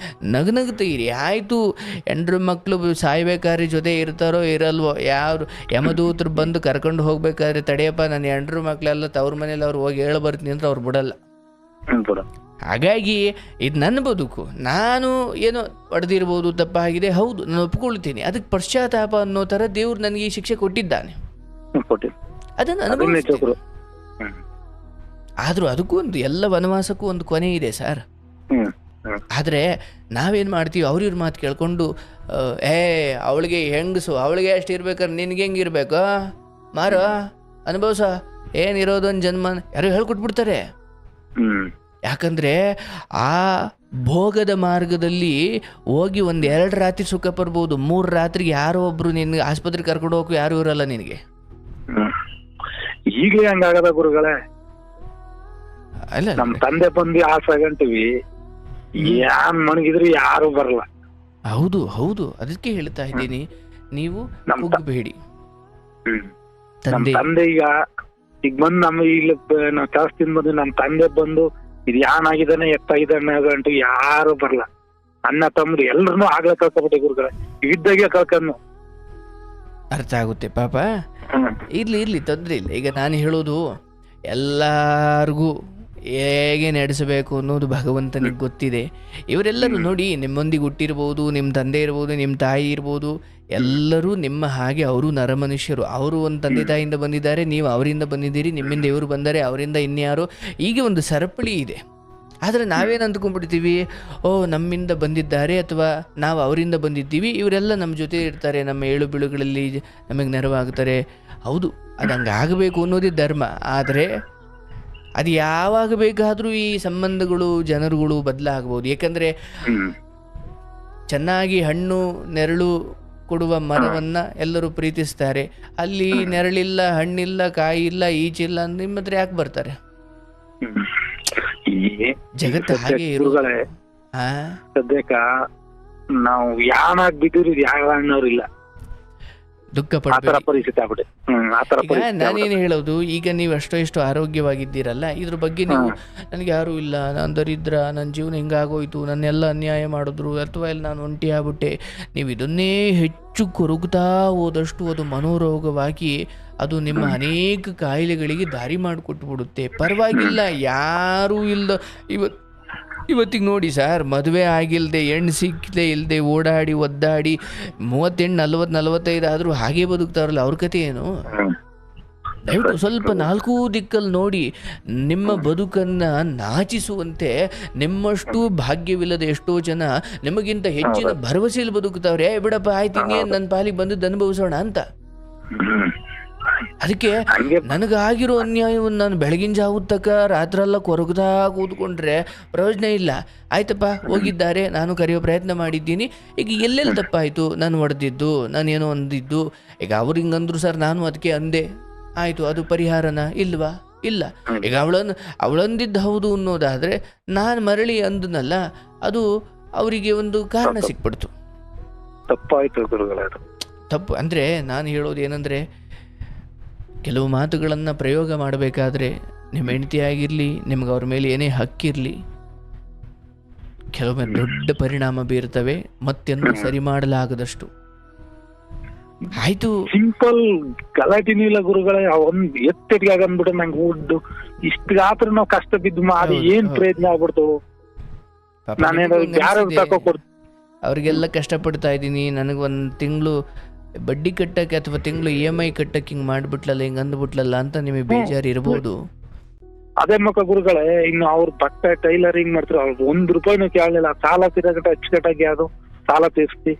ನಗನಗ್ತೀರಿ. ಆಯಿತು, ಹೆಂಡ್ರು ಮಕ್ಕಳು ಸಾಯ್ಬೇಕಾದ್ರೆ ಜೊತೆ ಇರ್ತಾರೋ ಇರಲ್ವೋ, ಯಾರು ಯಮದೂತರು ಬಂದು ಕರ್ಕೊಂಡು ಹೋಗ್ಬೇಕಾದ್ರೆ ತಡೆಯಪ್ಪ ನನ್ನ ಹೆಂಡ್ರು ಮಕ್ಕಳೆಲ್ಲ ತವ್ರ ಮನೇಲಿ ಅವ್ರು ಹೋಗಿ ಹೇಳಿ ಬರ್ತೀನಿ ಅಂದ್ರೆ ಅವ್ರು ಬಿಡಲ್ಲ. ಹಾಗಾಗಿ ಇದು ನನ್ನ ಬದುಕು. ನಾನು ಏನೋ ಹೊಡೆದಿರ್ಬೋದು, ತಪ್ಪಾಗಿದೆ, ಹೌದು, ನಾನು ಒಪ್ಕೊಳ್ತೀನಿ. ಅದಕ್ಕೆ ಪಶ್ಚಾತ್ತಾಪ ಅನ್ನೋ ಥರ ದೇವ್ರು ನನಗೆ ಈ ಶಿಕ್ಷೆ ಕೊಟ್ಟಿದ್ದಾನೆ, ಅದನ್ನು ಅನುಭವಿಸ್ತೀನಿ. ಆದರೂ ಅದಕ್ಕೂ ಒಂದು, ಎಲ್ಲ ವನವಾಸಕ್ಕೂ ಒಂದು ಕೊನೆ ಇದೆ ಸರ್. ಆದರೆ ನಾವೇನು ಮಾಡ್ತೀವಿ, ಅವ್ರಿವ್ರ ಮಾತು ಕೇಳ್ಕೊಂಡು ಅವಳಿಗೆ ಹೆಂಗಸು, ಅವಳಿಗೆ ಅಷ್ಟು ಇರ್ಬೇಕಾದ್ರೆ ನಿನ್ಗೆ ಹೆಂಗಿರ್ಬೇಕು, ಮಾರ ಅನುಭವಿಸ, ಏನಿರೋದೊಂದು ಜನ್ಮ ಯಾರು ಹೇಳ್ಕೊಟ್ಬಿಡ್ತಾರೆ. ಯಾಕಂದರೆ ಆ ಭೋಗದ ಮಾರ್ಗದಲ್ಲಿ ಹೋಗಿ 1-2 ರಾತ್ರಿ ಸುಖ ಪಡ್ಬೋದು, 3 ರಾತ್ರಿಗೆ ಯಾರೋ ಒಬ್ರು ನಿನ್ಗೆ ಆಸ್ಪತ್ರೆಗೆ ಕರ್ಕೊಂಡು ಹೋಗು ಯಾರು ಇರಲ್ಲ ನಿನಗೆ. ಈಗಲೇ ಹಂಗಾಗದ ಗುರುಗಳೇ. ಅಲ್ಲ, ನಮ್ ತಂದೆ ಬಂದು ಆಸಗಂಟಿವಿ, ಯಾನ್ ಮಣಗಿದ್ರು ಯಾರು ಬರಲ್ಲ. ಹೌದು ಹೌದು, ಅದಕ್ಕೆ ಹೇಳ್ತಾ ಇದ್ದೀನಿ, ನೀವು ಹೋಗಬೇಡಿ. ತಂದೆ ಈಗ ಬಂದು ನಮ್ಮ ಇಲ್ಲಿ ನಾವು ಜಾಸ್ತಿ ಬಂದು ನಮ್ಮ ತಂದೆ ಬಂದು ಇದು ಯಾನಾಗಿದ್ದಾನೆ ಎತ್ತಾಗಿದ್ದಾನೆ ಗಂಟು ಯಾರು ಬರಲ್ಲ. ಅಣ್ಣ ತಮ್ಮರು ಎಲ್ರು ಆಗ್ಲೇ ಕಳ್ಕೊಬಿಟ್ಟೆ ಗುರುಗಳೇ, ಇದ್ದಾಗೆ ಕಳ್ಕೊಂಡು. ಅರ್ಥ ಆಗುತ್ತೆ ಪಾಪ. ಇರ್ಲಿ ತೊಂದರೆ ಇಲ್ಲ. ಈಗ ನಾನು ಹೇಳೋದು ಎಲ್ಲರಿಗೂ ಹೇಗೆ ನಡೆಸಬೇಕು ಅನ್ನೋದು ಭಗವಂತನಿಗೆ ಗೊತ್ತಿದೆ. ಇವರೆಲ್ಲರೂ ನೋಡಿ, ನಿಮ್ಮೊಂದಿಗೆ ಹುಟ್ಟಿರ್ಬೋದು, ನಿಮ್ಮ ತಂದೆ ಇರ್ಬೋದು, ನಿಮ್ಮ ತಾಯಿ ಇರ್ಬೋದು, ಎಲ್ಲರೂ ನಿಮ್ಮ ಹಾಗೆ ಅವರು ನರಮನುಷ್ಯರು. ಅವರು ಒಂದು ತಂದೆ ತಾಯಿಯಿಂದ ಬಂದಿದ್ದಾರೆ, ನೀವು ಅವರಿಂದ ಬಂದಿದ್ದೀರಿ, ನಿಮ್ಮಿಂದ ಇವರು ಬಂದರೆ ಅವರಿಂದ ಇನ್ಯಾರು, ಹೀಗೆ ಒಂದು ಸರಪಳಿ ಇದೆ. ಆದರೆ ನಾವೇನು ಅಂದ್ಕೊಂಡ್ಬಿಡ್ತೀವಿ, ನಮ್ಮಿಂದ ಬಂದಿದ್ದಾರೆ ಅಥವಾ ನಾವು ಅವರಿಂದ ಬಂದಿದ್ದೀವಿ, ಇವರೆಲ್ಲ ನಮ್ಮ ಜೊತೆ ಇರ್ತಾರೆ, ನಮ್ಮ ಏಳು ಬೀಳುಗಳಲ್ಲಿ ನಮಗೆ ನೆರವಾಗ್ತಾರೆ. ಹೌದು, ಅದು ಹಂಗೆ ಆಗಬೇಕು ಅನ್ನೋದೇ ಧರ್ಮ. ಆದರೆ ಅದು ಯಾವಾಗ ಬೇಕಾದರೂ ಈ ಸಂಬಂಧಗಳು ಜನರುಗಳು ಬದಲಾಗಬಹುದು. ಏಕೆಂದರೆ ಚೆನ್ನಾಗಿ ಹಣ್ಣು ನೆರಳು ಕೊಡುವ ಮರವನ್ನು ಎಲ್ಲರೂ ಪ್ರೀತಿಸ್ತಾರೆ. ಅಲ್ಲಿ ನೆರಳಿಲ್ಲ, ಹಣ್ಣಿಲ್ಲ, ಕಾಯಿ ಇಲ್ಲ, ಈಚಿಲ್ಲ, ನಿಮ್ಮ ಹತ್ರ ಯಾಕೆ ಬರ್ತಾರೆ? ಜಗತ್ತು ಹಾಗೆ ಇರುಗಳೇ. ಸದ್ಯಕ್ಕ ನಾವು ಯಾನಾಗ್ ಬಿದ್ದಿರಿ ಯಾವ ಹಣ್ಣವ್ರಿಲ್ಲ, ದುಃಖ ಪಡ ಪರಿಸ್ಥಿತಿ ಆಗ್ಬಿಟ್ಟೆ. ಈಗ ನಾನೇನು ಹೇಳೋದು, ಈಗ ನೀವು ಎಷ್ಟೋ ಆರೋಗ್ಯವಾಗಿದ್ದೀರಲ್ಲ, ಇದ್ರ ಬಗ್ಗೆ ನೀವು ನನಗೆ ಯಾರೂ ಇಲ್ಲ, ನಾನು ದರಿದ್ರ, ನನ್ನ ಜೀವನ ಹಿಂಗಾಗೋಯ್ತು, ನನ್ನೆಲ್ಲ ಅನ್ಯಾಯ ಮಾಡಿದ್ರು, ಅಥವಾ ಎಲ್ಲ ನಾನು ಒಂಟಿ ಆಗ್ಬಿಟ್ಟೆ, ನೀವು ಇದನ್ನೇ ಹೆಚ್ಚು ಕೊರಗುತ್ತಾ ಹೋದಷ್ಟು ಅದು ಮನೋರೋಗವಾಗಿ ಅದು ನಿಮ್ಮ ಅನೇಕ ಕಾಯಿಲೆಗಳಿಗೆ ದಾರಿ ಮಾಡಿಕೊಟ್ಬಿಡುತ್ತೆ. ಪರವಾಗಿಲ್ಲ, ಯಾರೂ ಇಲ್ಲ. ಇವತ್ತಿಗೆ ನೋಡಿ ಸರ್, ಮದುವೆ ಆಗಿಲ್ಲದೆ, ಹೆಣ್ಣು ಸಿಕ್ಕದೆ ಇಲ್ಲದೆ ಓಡಾಡಿ ಒದ್ದಾಡಿ 38, 40, 45 ಆದರೂ ಹಾಗೆ ಬದುಕ್ತಾರಲ್ಲ, ಅವ್ರ ಕತೆ ಏನು? ದಯವಿಟ್ಟು ಸ್ವಲ್ಪ ನಾಲ್ಕೂ ದಿಕ್ಕಲ್ಲಿ ನೋಡಿ. ನಿಮ್ಮ ಬದುಕನ್ನು ನಾಚಿಸುವಂತೆ ನಿಮ್ಮಷ್ಟು ಭಾಗ್ಯವಿಲ್ಲದ ಎಷ್ಟೋ ಜನ ನಿಮಗಿಂತ ಹೆಚ್ಚಿನ ಭರವಸೆಯಲ್ಲಿ ಬದುಕ್ತಾವ್ರೆ. ಬಿಡಪ್ಪ ಆಯ್ತು, ಇನ್ನೇನು ನನ್ನ ಪಾಲಿಗೆ ಬಂದದ್ದು ಅನುಭವಿಸೋಣ ಅಂತ. ಅದಕ್ಕೆ ನನಗಾಗಿರೋ ಅನ್ಯಾಯವನ್ನು ನಾನು ಬೆಳಗಿನ ಜಾವದ ತಕ್ಕ ರಾತ್ರೆಲ್ಲ ಕೊರಗದಾ ಕೂತ್ಕೊಂಡ್ರೆ ಪ್ರಯೋಜನ ಇಲ್ಲ. ಆಯ್ತಪ್ಪ, ಹೋಗಿದ್ದಾರೆ, ನಾನು ಕರೆಯೋ ಪ್ರಯತ್ನ ಮಾಡಿದ್ದೀನಿ. ಈಗ ಎಲ್ಲೆಲ್ಲಿ ತಪ್ಪಾಯಿತು, ನಾನು ಹೊಡೆದಿದ್ದು, ನಾನೇನೋ ಅಂದಿದ್ದು. ಈಗ ಅವ್ರು ಹಿಂಗಂದ್ರು ಸರ್, ನಾನು ಅದಕ್ಕೆ ಅಂದೆ, ಆಯಿತು, ಅದು ಪರಿಹಾರನ ಇಲ್ವಾ? ಇಲ್ಲ. ಈಗ ಅವಳಂದಿದ್ದು ಹೌದು ಅನ್ನೋದಾದರೆ ನಾನು ಮರಳಿ ಅಂದನಲ್ಲ, ಅದು ಅವರಿಗೆ ಒಂದು ಕಾರಣ ಸಿಕ್ಬಿಡ್ತು. ತಪ್ಪಾಯಿತು ತಪ್ಪು ಅಂದರೆ ನಾನು ಹೇಳೋದು ಏನಂದರೆ, ಕೆಲವು ಮಾತುಗಳನ್ನು ಪ್ರಯೋಗ ಮಾಡಬೇಕಾದ್ರೆ ನಿಮ್ಮ ಹೆಂಡತಿ ಆಗಿರಲಿ, ನಿಮ್ಗೆ ಅವ್ರ ಮೇಲೆ ಏನೇ ಹಕ್ಕಿರಲಿ, ಕೆಲವೊಮ್ಮೆ ದೊಡ್ಡ ಪರಿಣಾಮ ಬೀರ್ತವೆ, ಮತ್ತೆಂದು ಸರಿ ಮಾಡಲಾಗದಷ್ಟು. ಆಯ್ತು, ಸಿಂಪಲ್ ಗಲಾಟಿನೂ ಇಲ್ಲ ಗುರುಗಳೇ. ಒಂದ್ ಎತ್ತಿಗೆ ಆಗಂದ್ಬಿಟ್ಟು ನಂಗೆ ಉಡ್ಡು ಇಷ್ಟಾತ್ರ ನಾವು ಕಷ್ಟ ಬಿದ್ದು ಮಾಡಿ ಏನ್ ಪ್ರಯತ್ನ ಆಗ್ಬಿಡ್ತು. ನಾನೇನೋ ಯಾರು ತಕೊಡ್ತು, ಅವ್ರಿಗೆಲ್ಲ ಕಷ್ಟಪಡ್ತಾ ಇದ್ದೀನಿ, ನನಗೊಂದು ತಿಂಗಳು ಬಡ್ಡಿ ಕಟ್ಟಕ್ಕೆ ಅಥವಾ ತಿಂಗಳು EMI ಕಟ್ಟಕ್ಕೆ ಹಿಂಗೆ ಮಾಡಿಬಿಟ್ಲಲ್ಲ, ಹಿಂಗೆ ಅಂದ್ಬಿಟ್ಲಲ್ಲ ಅಂತ ನಿಮಗೆ ಬೇಜಾರು ಇರ್ಬೋದು. ಅದೇ ಮಕ್ಕ ಗುರುಗಳೇ, ಇನ್ನು ಅವ್ರ ಬಟ್ಟೆ ಟೈಲರಿಂಗ್ ಮಾಡ್ತಾರೆ, ಅವ್ರು ₹1 ಕೇಳಲಿಲ್ಲ. ಸಾಲ ತೀರಗಟ್ಟ ಅಚ್ಚುಕಟ್ಟಾಗಿ ಅದು ಸಾಲ ತೀರಿಸ್ತಿ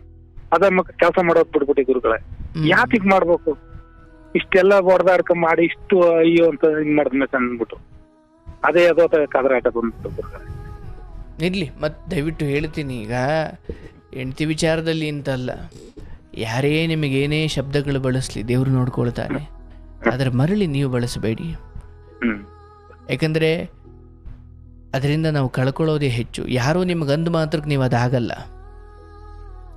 ಅದೇ ಮಕ್ಕ ಕೆಲಸ ಮಾಡೋದ್ ಬಿಡ್ಬಿಟ್ಟಿ ಗುರುಗಳೇ. ಯಾಕಿಗ್ ಮಾಡ್ಬೇಕು ಇಷ್ಟೆಲ್ಲ ಹೊಡೆದಾಡ್ಕ ಮಾಡಿ ಇಷ್ಟು ಅಯ್ಯೋ ಅಂತ ಹಿಂಗ್ ಮಾಡ್ಬೇಕು ಅಂದ್ಬಿಟ್ಟು ಅದೇ ಅದೋ ಕದರಾಟ ಬಂದ್ಬಿಟ್ಟು ಗುರುಗಳೇ. ಇರ್ಲಿ, ಮತ್ತೆ ದಯವಿಟ್ಟು ಹೇಳ್ತೀನಿ, ಈಗ ಹೆಂಡತಿ ವಿಚಾರದಲ್ಲಿ ಅಂತಲ್ಲ, ಯಾರೇ ನಿಮಗೇನೇ ಶಬ್ದಗಳು ಬಳಸಲಿ ದೇವರು ನೋಡ್ಕೊಳ್ತಾನೆ. ಅದರ ಮರಳಿ ನೀವು ಬಳಸಬೇಡಿ. ಯಾಕಂದರೆ ಅದರಿಂದ ನಾವು ಕಳ್ಕೊಳ್ಳೋದೇ ಹೆಚ್ಚು. ಯಾರೋ ನಿಮ್ಗೆ ಮಾತ್ರಕ್ಕೆ ನೀವು ಅದಾಗಲ್ಲ.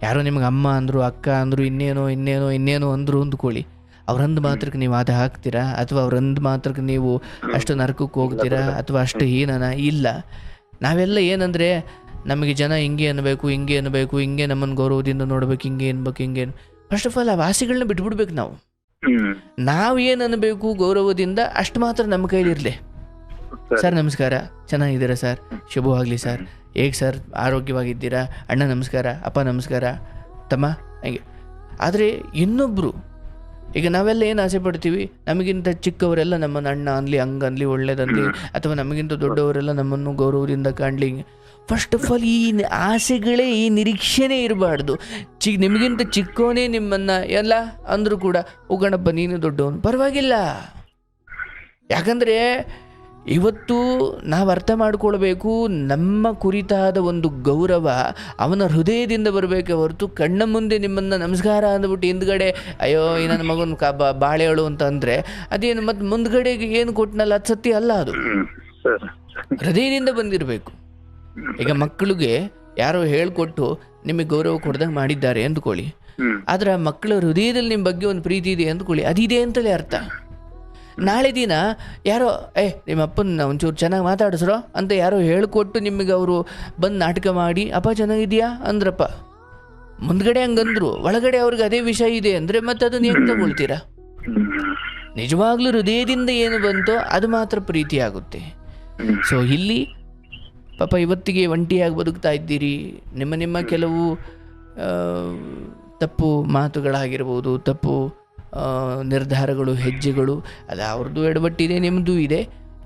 ಯಾರೋ ನಿಮ್ಗೆ ಅಮ್ಮ ಅಂದರು, ಅಕ್ಕ ಅಂದರು, ಇನ್ನೇನೋ ಅಂದರು ಅಂದ್ಕೊಳ್ಳಿ, ಅವ್ರಂದು ಮಾತ್ರಕ್ಕೆ ನೀವು ಅದು ಹಾಕ್ತೀರಾ? ಅಥವಾ ಅವ್ರಂದು ಮಾತ್ರಕ್ಕೆ ನೀವು ಅಷ್ಟು ನರಕಕ್ಕೆ ಹೋಗ್ತೀರಾ? ಅಥವಾ ಅಷ್ಟು ಹೀನನ? ಇಲ್ಲ. ನಾವೆಲ್ಲ ಏನಂದರೆ, ನಮಗೆ ಜನ ಹಿಂಗೆ ಅನ್ನಬೇಕು, ಹಿಂಗೆ ನಮ್ಮನ್ನು ಗೌರವದಿಂದ ನೋಡ್ಬೇಕು, ಹಿಂಗೇನು ಫಸ್ಟ್ ಆಫ್ ಆಲ್ ಆ ವಾಸಿಗಳನ್ನ ಬಿಟ್ಬಿಡ್ಬೇಕು. ನಾವು ಏನು ಅನ್ನಬೇಕು ಗೌರವದಿಂದ, ಅಷ್ಟು ಮಾತ್ರ ನಮ್ಮ ಕೈಲಿರಲಿ. ಸರ್ ನಮಸ್ಕಾರ, ಚೆನ್ನಾಗಿದ್ದೀರಾ ಸರ್, ಶುಭವಾಗಲಿ ಸರ್, ಹೇಗೆ ಸರ್, ಆರೋಗ್ಯವಾಗಿದ್ದೀರಾ, ಅಣ್ಣ ನಮಸ್ಕಾರ, ಅಪ್ಪ ನಮಸ್ಕಾರ, ತಮ್ಮ, ಹಂಗೆ. ಆದರೆ ಇನ್ನೊಬ್ಬರು, ಈಗ ನಾವೆಲ್ಲ ಏನು ಆಸೆ ಪಡ್ತೀವಿ, ನಮಗಿಂತ ಚಿಕ್ಕವರೆಲ್ಲ ನಮ್ಮನ್ನು ಅಣ್ಣ ಅನ್ಲಿ, ಹಂಗನ್ಲಿ, ಒಳ್ಳೇದನ್ಲಿ, ಅಥವಾ ನಮಗಿಂತ ದೊಡ್ಡವರೆಲ್ಲ ನಮ್ಮನ್ನು ಗೌರವದಿಂದ ಕಾಣಲಿ. ಫಸ್ಟ್ ಆಫ್ ಆಲ್ ಈ ಆಸೆಗಳೇ, ಈ ನಿರೀಕ್ಷೆನೇ ಇರಬಾರ್ದು. ನಿಮಗಿಂತ ಚಿಕ್ಕವನೇ ನಿಮ್ಮನ್ನು ಎಲ್ಲ ಅಂದರೂ ಕೂಡ, ಓ ಗಣಪ್ಪ ನೀನು ದೊಡ್ಡವನು, ಪರವಾಗಿಲ್ಲ. ಯಾಕಂದರೆ ಇವತ್ತು ನಾವು ಅರ್ಥ ಮಾಡ್ಕೊಳ್ಬೇಕು, ನಮ್ಮ ಕುರಿತಾದ ಒಂದು ಗೌರವ ಅವನ ಹೃದಯದಿಂದ ಬರಬೇಕೆ ಹೊರತು ಕಣ್ಣ ಮುಂದೆ ನಿಮ್ಮನ್ನು ನಮಸ್ಕಾರ ಅಂದ್ಬಿಟ್ಟು ಹಿಂದ್ಗಡೆ ಅಯ್ಯೋ ಈ ನನ್ನ ಮಗನ ಬಾಳೆಹಳು ಅಂತ ಅಂದರೆ ಅದೇನು ಮತ್ತು ಮುಂದ್ಗಡೆಗೆ ಏನು ಕೊಟ್ಟನಲ್ಲ, ಅದು ಸತ್ಯ ಅಲ್ಲ. ಅದು ಹೃದಯದಿಂದ ಬಂದಿರಬೇಕು. ಈಗ ಮಕ್ಕಳಿಗೆ ಯಾರೋ ಹೇಳ್ಕೊಟ್ಟು ನಿಮಗೆ ಗೌರವ ಕೊಡ್ದಂಗೆ ಮಾಡಿದ್ದಾರೆ ಅಂದ್ಕೊಳ್ಳಿ, ಆದರೆ ಆ ಮಕ್ಕಳ ಹೃದಯದಲ್ಲಿ ನಿಮ್ಮ ಬಗ್ಗೆ ಒಂದು ಪ್ರೀತಿ ಇದೆ ಅಂದ್ಕೊಳ್ಳಿ, ಅದಿದೆ ಅಂತಲೇ ಅರ್ಥ. ನಾಳೆ ದಿನ ಯಾರೋ ನಿಮ್ಮ ಅಪ್ಪನ ಒಂಚೂರು ಚೆನ್ನಾಗಿ ಮಾತಾಡಿಸ್ರೋ ಅಂತ ಯಾರೋ ಹೇಳ್ಕೊಟ್ಟು ನಿಮಗೆ ಅವರು ಬಂದು ನಾಟಕ ಮಾಡಿ ಅಪ್ಪ ಚೆನ್ನಾಗಿದೆಯಾ ಅಂದ್ರಪ್ಪ, ಮುಂದ್ಗಡೆ ಹಂಗಂದ್ರು, ಒಳಗಡೆ ಅವ್ರಿಗೆ ಅದೇ ವಿಷಯ ಇದೆ ಅಂದರೆ ಮತ್ತೆ ಅದನ್ನು ಹೆಂಗೆ ತಗೊಳ್ತೀರಾ? ನಿಜವಾಗ್ಲೂ ಹೃದಯದಿಂದ ಏನು ಬಂತೋ ಅದು ಮಾತ್ರ ಪ್ರೀತಿ ಆಗುತ್ತೆ. ಸೊ ಇಲ್ಲಿ ಪಾಪ ಇವತ್ತಿಗೆ ಒಂಟಿಯಾಗಿ ಬದುಕ್ತಾ ಇದ್ದೀರಿ. ನಿಮ್ಮ ಕೆಲವು ತಪ್ಪು ಮಾತುಗಳಾಗಿರ್ಬೋದು, ತಪ್ಪು ನಿರ್ಧಾರಗಳು, ಹೆಜ್ಜೆಗಳು, ಅದು ಅವ್ರದ್ದು ಎಡವಟ್ಟಿದೆ, ನಿಮ್ಮದು ಇದೆ.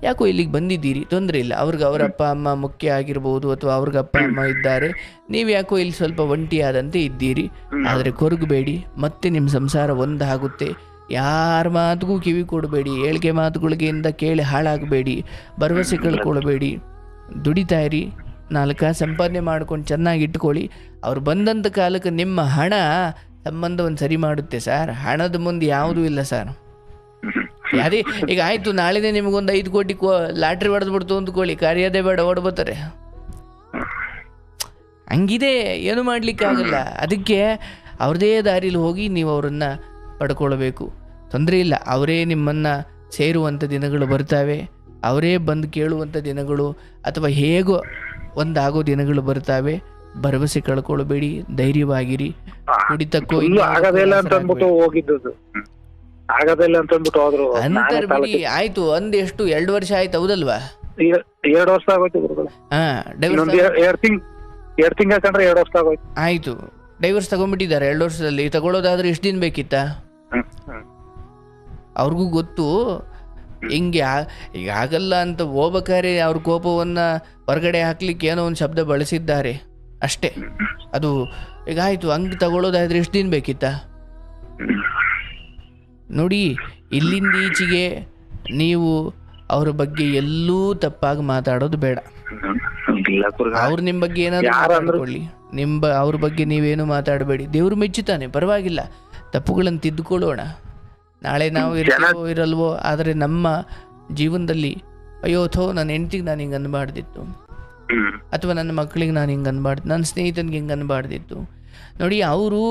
ಯಾಕೋ ಇಲ್ಲಿಗೆ ಬಂದಿದ್ದೀರಿ, ತೊಂದರೆ ಇಲ್ಲ. ಅವ್ರಿಗೆ ಅವರ ಅಪ್ಪ ಅಮ್ಮ ಮುಖ್ಯ ಆಗಿರ್ಬೋದು, ಅಥವಾ ಅವ್ರಿಗೆ ಅಪ್ಪ ಅಮ್ಮ ಇದ್ದಾರೆ, ನೀವು ಯಾಕೋ ಇಲ್ಲಿ ಸ್ವಲ್ಪ ಒಂಟಿಯಾದಂತೆ ಇದ್ದೀರಿ. ಆದರೆ ಕೊರಗಬೇಡಿ, ಮತ್ತೆ ನಿಮ್ಮ ಸಂಸಾರ ಒಂದಾಗುತ್ತೆ. ಯಾರ ಮಾತಿಗೂ ಕಿವಿ ಕೊಡಬೇಡಿ, ಏಳಿಗೆ ಮಾತುಗಳಿಗೆಯಿಂದ ಕೇಳಿ ಹಾಳಾಗಬೇಡಿ, ಭರವಸೆ ಕಳ್ಕೊಳ್ಬೇಡಿ. ದುಡಿತಾ ಇರಿ, 4 ಕಾಸು ಸಂಪಾದನೆ ಮಾಡ್ಕೊಂಡು ಚೆನ್ನಾಗಿ ಇಟ್ಕೊಳ್ಳಿ. ಅವ್ರು ಬಂದಂಥ ಕಾಲಕ್ಕೆ ನಿಮ್ಮ ಹಣ ಸಂಬಂಧವನ್ನು ಸರಿ ಮಾಡುತ್ತೆ ಸರ್. ಹಣದ ಮುಂದೆ ಯಾವುದೂ ಇಲ್ಲ ಸರ್. ಅದೇ ಈಗ ಆಯಿತು, ನಾಳೆನೇ ನಿಮಗೊಂದು 5 ಕೋಟಿ ಲಾಟ್ರಿ ಹೊಡೆದ್ಬಿಡ್ತು ಅಂದ್ಕೊಳ್ಳಿ, ಕಾರ್ಯದೇ ಬೇಡ, ಓಡ್ಬೋತಾರೆ. ಹಂಗಿದೆ, ಏನು ಮಾಡಲಿಕ್ಕಾಗಲ್ಲ. ಅದಕ್ಕೆ ಅವ್ರದೇ ದಾರಿಲಿ ಹೋಗಿ ನೀವು ಅವರನ್ನು ಪಡ್ಕೊಳ್ಬೇಕು. ತೊಂದರೆ ಇಲ್ಲ, ಅವರೇ ನಿಮ್ಮನ್ನು ಸೇರುವಂಥ ದಿನಗಳು ಬರ್ತವೆ, ಅವರೇ ಬಂದು ಕೇಳುವಂಥ ದಿನಗಳು ಅಥವಾ ಹೇಗೋ ಒಂದಾಗೋ ದಿನಗಳು ಬರ್ತವೆ. ಭರವಸೆ ಕಳ್ಕೊಳ್ಬೇಡಿ, ಧೈರ್ಯವಾಗಿರಿ. ಕುಡಿತಕ್ಕೋ ಆಗದಿಲ್ಲ ಅಂತ ಅಂದ್ಬಿಟ್ಟು ಹೋಗಿದ್ದು, ಆಗದಿಲ್ಲ ಅಂತ ಅಂದ್ಬಿಟ್ಟು ಹೋದ್ರು ಅಂತಾರೆ ಬಿಡಿ. ಆಯ್ತು, ಒಂದ್ ಎಷ್ಟು 2 ವರ್ಷ ಆಯ್ತು, ಹೌದಲ್ವಾ? 2 ವರ್ಷ ಆಗೋಯ್ತು ಗುರುಗಳು. ಎರಡು ತಿಂಗಳ ಕಂಡ್ರೆ 2 ವರ್ಷ ಆಗೋಯ್ತು. ಆಯ್ತು, ಡೈವರ್ಸ್ ತಗೊಂಡ್ಬಿಟ್ಟಿದ್ದಾರೆ 2 ವರ್ಷದಲ್ಲಿ. ತಗೊಳ್ಳೋದಾದ್ರೆ ಎಷ್ಟು ದಿನ ಬೇಕಿತ್ತ? ಅವ್ರಿಗೂ ಗೊತ್ತು ಹಿಂಗೆ ಈಗ ಆಗಲ್ಲ ಅಂತ ಹೋಗ್ಬೇಕಾದ್ರೆ ಅವ್ರ ಕೋಪವನ್ನು ಹೊರಗಡೆ ಹಾಕ್ಲಿಕ್ಕೆ ಏನೋ ಒಂದು ಶಬ್ದ ಬಳಸಿದ್ದಾರೆ ಅಷ್ಟೇ. ಅದು ಈಗ ಆಯಿತು, ಹಂಗೆ ತಗೊಳ್ಳೋದಾದ್ರೆ ಎಷ್ಟು ದಿನ ಬೇಕಿತ್ತ ನೋಡಿ. ಇಲ್ಲಿಂದ ಈಚೆಗೆ ನೀವು ಅವ್ರ ಬಗ್ಗೆ ಎಲ್ಲೂ ತಪ್ಪಾಗಿ ಮಾತಾಡೋದು ಬೇಡ. ಅವ್ರು ನಿಮ್ಮ ಬಗ್ಗೆ ಏನಾದರೂ ಮಾತಾಡ್ಕೊಳ್ಳಿ, ಅವ್ರ ಬಗ್ಗೆ ನೀವೇನು ಮಾತಾಡಬೇಡಿ. ದೇವ್ರು ಮೆಚ್ಚುತ್ತಾನೆ, ಪರವಾಗಿಲ್ಲ, ತಪ್ಪುಗಳನ್ನು ತಿದ್ದುಕೊಳ್ಳೋಣ. ನಾಳೆ ನಾವು ಇರ್ತೀವೋ ಇರಲ್ವೋ, ಆದರೆ ನಮ್ಮ ಜೀವನದಲ್ಲಿ ಅಯ್ಯೋ ನನ್ನ ಹೆಂಡ್ತಿಗೆ ನಾನು ಹಿಂಗೆ ಅನ್ಬಾರ್ದಿತ್ತು, ಅಥವಾ ನನ್ನ ಮಕ್ಕಳಿಗೆ ನಾನು ಹಿಂಗೆ ಅನ್ಬಾರ್ದು, ನನ್ನ ಸ್ನೇಹಿತನಿಗೆ ಹಿಂಗೆ ಅನ್ಬಾರ್ದಿತ್ತು. ನೋಡಿ, ಅವರು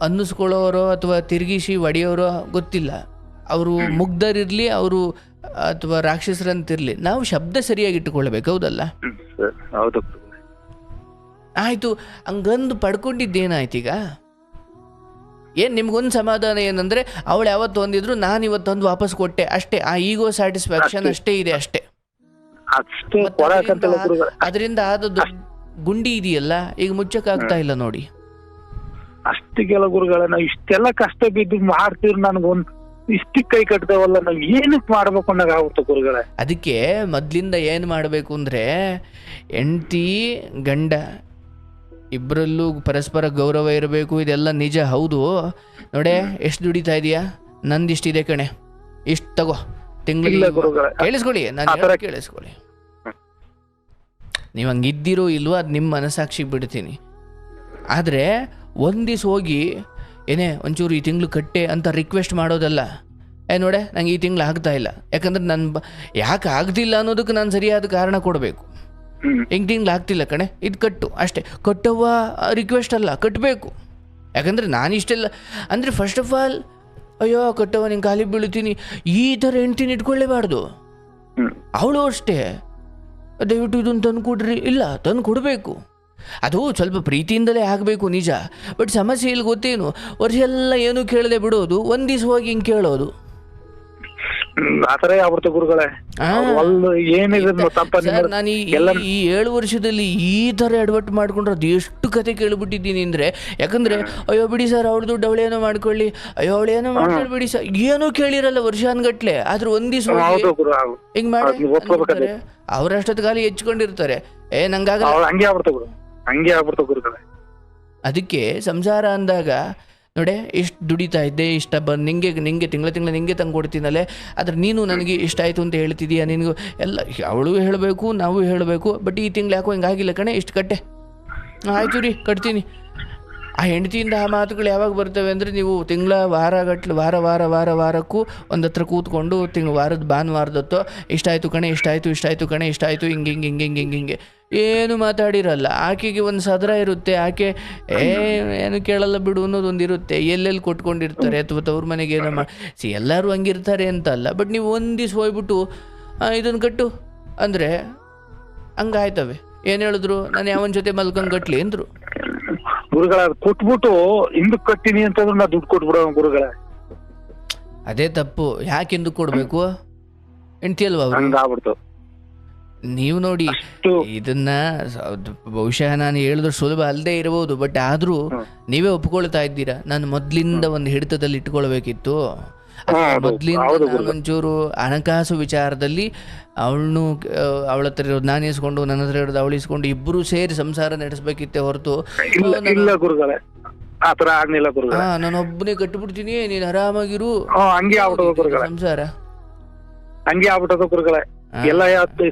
ಅನ್ನಿಸ್ಕೊಳ್ಳೋರೋ ಅಥವಾ ತಿರುಗಿಸಿ ಒಡೆಯೋರೋ ಗೊತ್ತಿಲ್ಲ. ಅವರು ಮುಗ್ಧರಿರಲಿ, ಅವರು ಅಥವಾ ರಾಕ್ಷಸರಂತಿರಲಿ, ನಾವು ಶಬ್ದ ಸರಿಯಾಗಿ ಇಟ್ಟುಕೊಳ್ಬೇಕು. ಹೌದಲ್ಲ? ಹೌದು. ಆಯಿತು, ಹಂಗಂದು ಪಡ್ಕೊಂಡಿದ್ದೇನಾಯ್ತು ಈಗ? ಏನು ನಿಮ್ಗೊಂದು ಸಮಾಧಾನ ಏನಂದರೆ ಅವಳು ಯಾವತ್ತು ಹೊಂದಿದ್ರು ನಾನು ಇವತ್ತೊಂದು ವಾಪಸ್ ಕೊಟ್ಟೆ ಅಷ್ಟೇ. ಆ ಈಗೋ ಸ್ಯಾಟಿಸ್ಫ್ಯಾಕ್ಷನ್ ಅಷ್ಟೇ ಇದೆ, ಅಷ್ಟೇ. ಅದರಿಂದ ಆದದ್ದು ಗುಂಡಿ ಇದೆಯಲ್ಲ, ಈಗ ಮುಚ್ಚಕ್ಕಾಗ್ತಾ ಇಲ್ಲ ನೋಡಿ. ಅಷ್ಟಿಗೆಲ್ಲ ಗುರುಗಳ ನಾವು ಇಷ್ಟೆಲ್ಲ ಕಷ್ಟ ಬಿದ್ದು ಮಾಡ್ತೀವಿ, ನನಗೊಂದು ಇಷ್ಟಕ್ಕೆ ಕೈ ಕಟ್ತೇವಲ್ಲ, ನಾವು ಏನಕ್ಕೆ ಮಾಡ್ಬೇಕು ಅನ್ನೋಕೆ ಆಗುತ್ತೆ ಗುರುಗಳೇ. ಅದಕ್ಕೆ ಮೊದಲಿಂದ ಏನು ಮಾಡಬೇಕು ಅಂದರೆ, ಹೆಂಡತಿ ಗಂಡ ಇಬ್ಬರಲ್ಲೂ ಪರಸ್ಪರ ಗೌರವ ಇರಬೇಕು. ಇದೆಲ್ಲ ನಿಜ, ಹೌದು. ನೋಡೆ, ಎಷ್ಟು ದುಡಿತಾ ಇದೆಯಾ? ನಂದಿಷ್ಟಿದೆ ಕಣೆ, ಇಷ್ಟು ತಗೋ ತಿಂಗಳಿಗೆ. ಕೇಳಿಸ್ಕೊಳ್ಳಿ, ನಾನು ಕೇಳಿಸ್ಕೊಳ್ಳಿ. ನೀವು ಹಂಗಿದ್ದೀರೋ ಇಲ್ವೋ ಅದು ನಿಮ್ಮ ಮನಸ್ಸಾಕ್ಷಿಗೆ ಬಿಡ್ತೀನಿ. ಆದರೆ ಒಂದು ದಿವಸ ಹೋಗಿ ಏನೇ ಒಂಚೂರು ಈ ತಿಂಗಳು ಕಟ್ಟೆ ಅಂತ ರಿಕ್ವೆಸ್ಟ್ ಮಾಡೋದಲ್ಲ. ನೋಡೆ, ನಂಗೆ ಈ ತಿಂಗಳು ಆಗ್ತಾ ಇಲ್ಲ, ಯಾಕಂದ್ರೆ ನಾನು ಯಾಕೆ ಆಗ್ತಿಲ್ಲ ಅನ್ನೋದಕ್ಕೆ ನಾನು ಸರಿಯಾದ ಕಾರಣ ಕೊಡಬೇಕು. ಹಿಂಗೆ ತಿಂಗಳು ಆಗ್ತಿಲ್ಲ ಕಣೆ, ಇದು ಕಟ್ಟು ಅಷ್ಟೇ. ಕಟ್ಟುವ ರಿಕ್ವೆಸ್ಟ್ ಅಲ್ಲ, ಕಟ್ಟಬೇಕು. ಯಾಕಂದರೆ ನಾನು ಇಷ್ಟೆಲ್ಲ ಅಂದರೆ ಫಸ್ಟ್ ಆಫ್ ಆಲ್ ಅಯ್ಯೋ ಕಟ್ಟವ ನಿಂಗೆ ಖಾಲಿ ಬೀಳ್ತೀನಿ ಈ ಥರ ಹೆಂಡ್ತೀನಿ ಇಟ್ಕೊಳ್ಳೇಬಾರ್ದು. ಅವಳು ಅಷ್ಟೇ, ದಯವಿಟ್ಟು ಇದನ್ನು ತಂದು ಕೊಡ್ರಿ, ಇಲ್ಲ ತಂದು ಕೊಡಬೇಕು. ಅದು ಸ್ವಲ್ಪ ಪ್ರೀತಿಯಿಂದಲೇ ಆಗಬೇಕು ನಿಜ. ಬಟ್ ಸಮಸ್ಯೆ ಇಲ್ಲಿ ಗೊತ್ತೇನು, ವರ್ಷ ಎಲ್ಲ ಏನು ಕೇಳದೆ ಬಿಡೋದು, ಒಂದು ದಿವಸ ಹೋಗಿ ಹಿಂಗೆ ಕೇಳೋದು. ನಾನು ಈ 7 ವರ್ಷದಲ್ಲಿ ಈ ಥರ ಎಡವಟ್ಟು ಮಾಡ್ಕೊಂಡ್ರೆ ಅದು ಎಷ್ಟು ಕತೆ ಕೇಳಿಬಿಟ್ಟಿದ್ದೀನಿ ಅಂದರೆ, ಯಾಕಂದರೆ ಅಯ್ಯೋ ಬಿಡಿ ಸರ್ ಅವ್ಳ ದುಡ್ಡು ಅವಳೇನೋ ಮಾಡ್ಕೊಳ್ಳಿ, ಅಯ್ಯೋ ಅವಳೇನೋ ಮಾಡ್ಕೊಳ್ಳಿ ಬಿಡಿ ಸರ್, ಏನೂ ಕೇಳಿರಲ್ಲ ವರ್ಷಾನ್ಗಟ್ಲೆ. ಆದ್ರೆ ಒಂದು ದಿವಸ ಹಿಂಗೆ ಮಾಡಿ ಅವರಷ್ಟೊತ್ತು ಖಾಲಿ ಹೆಚ್ಕೊಂಡಿರ್ತಾರೆ. ಅದಕ್ಕೆ ಸಂಸಾರ ಅಂದಾಗ ನೋಡೆ, ಇಷ್ಟು ದುಡಿತಾ ಇದ್ದೆ, ಇಷ್ಟ ಬಂದು ನಿಂಗೆ ತಿಂಗಳ ನಿಂಗೆ ತಂದು ಕೊಡ್ತೀನಲ್ಲೇ, ಆದರೆ ನೀನು ನನಗೆ ಇಷ್ಟ ಆಯಿತು ಅಂತ ಹೇಳ್ತಿದ್ದೀಯ, ನಿನಗೂ ಎಲ್ಲ ಅವಳು ಹೇಳಬೇಕು, ನಾವು ಹೇಳಬೇಕು. ಬಟ್ ಈ ತಿಂಗಳು ಯಾಕೋ ಹಿಂಗಾಗಿಲ್ಲ ಕಣೆ, ಇಷ್ಟು ಕಟ್ಟೆ, ಆಯಿತು ರೀ ಕಟ್ತೀನಿ. ಆ ಹೆಂಡತಿಯಿಂದ ಆ ಮಾತುಗಳು ಯಾವಾಗ ಬರ್ತವೆ ಅಂದರೆ, ನೀವು ತಿಂಗಳ ವಾರಕ್ಕೂ ಒಂದು ಹತ್ರ ಕೂತ್ಕೊಂಡು ವಾರದ ಭಾನುವಾರದತ್ತೋ ಇಷ್ಟಾಯಿತು ಕಣೆ ಹಿಂಗೆ ಏನು ಮಾತಾಡಿರಲ್ಲ. ಆಕೆಗೆ ಒಂದು ಸದರ ಇರುತ್ತೆ, ಆಕೆ ಏನು ಕೇಳಲ್ಲ ಬಿಡು ಅನ್ನೋದೊಂದು ಇರುತ್ತೆ. ಎಲ್ಲೆಲ್ಲಿ ಕೊಟ್ಕೊಂಡಿರ್ತಾರೆ ಅಥವಾ ತವ್ರ ಮನೆಗೆ ಏನೋ ಎಲ್ಲರೂ ಹಂಗಿರ್ತಾರೆ ಅಂತಲ್ಲ. ಬಟ್ ನೀವು ಒಂದು ದಿವ್ಸ ಹೋಗ್ಬಿಟ್ಟು ಇದನ್ನು ಕಟ್ಟು ಅಂದರೆ ಹಂಗಾಯ್ತವೆ. ಏನು ಹೇಳಿದ್ರು, ನಾನು ಯಾವನ ಜೊತೆ ಮಲ್ಕೊಂಡು ಕಟ್ಲಿ ಅಂದರು. ಗುರುಗಳ ಕೊಟ್ಬಿಟ್ಟು ಹಿಂದಕ್ಕೆ ಕಟ್ತೀನಿ ಅಂತಂದ್ರೆ ನಾ ದುಡ್ಡು ಕೊಟ್ಬಿಡೋ ಗುರುಗಳ. ಅದೇ ತಪ್ಪು. ಯಾಕೆ ಹಿಂದಕ್ಕೆ ಕೊಡಬೇಕು? ಹೆಂಡ್ತಿ ಅಲ್ವಾ ಅವರು? ನೀವು ನೋಡಿ, ಇದನ್ನ ಬಹುಶಃ ನಾನು ಹೇಳಿದ್ರು ಸುಲಭ ಅಲ್ಲದೆ ಇರಬಹುದು, ಬಟ್ ಆದರೂ ನೀವೇ ಒಪ್ಕೊಳ್ತಾ ಇದ್ದೀರಾ. ನಾನು ಮೊದಲಿಂದ ಒಂದು ಹಿಡಿತದಲ್ಲಿ ಇಟ್ಕೊಳ್ಬೇಕಿತ್ತು. ಮೊದಲಿಂದ ಒಂಚೂರು ಹಣಕಾಸು ವಿಚಾರದಲ್ಲಿ ಅವಳ ಹತ್ರ ಇರೋದು ನಾನು ಇಸ್ಕೊಂಡು, ನನ್ನ ಹತ್ರ ಇರೋದು ಅವಳು ಇಸ್ಕೊಂಡು, ಇಬ್ಬರು ಸೇರಿ ಸಂಸಾರ ನಡೆಸಬೇಕಿತ್ತೆ ಹೊರತು ನಾನು ಒಬ್ಬನೇ ಕಟ್ಟಿಬಿಡ್ತೀನಿ, ನೀನು ಆರಾಮಾಗಿರು ಸಂಸಾರ ಹಂಗೆ ಆಗ್ಬಿಟ್ಟದ ಗುರುಗಳೇ. ಎಲ್ಲ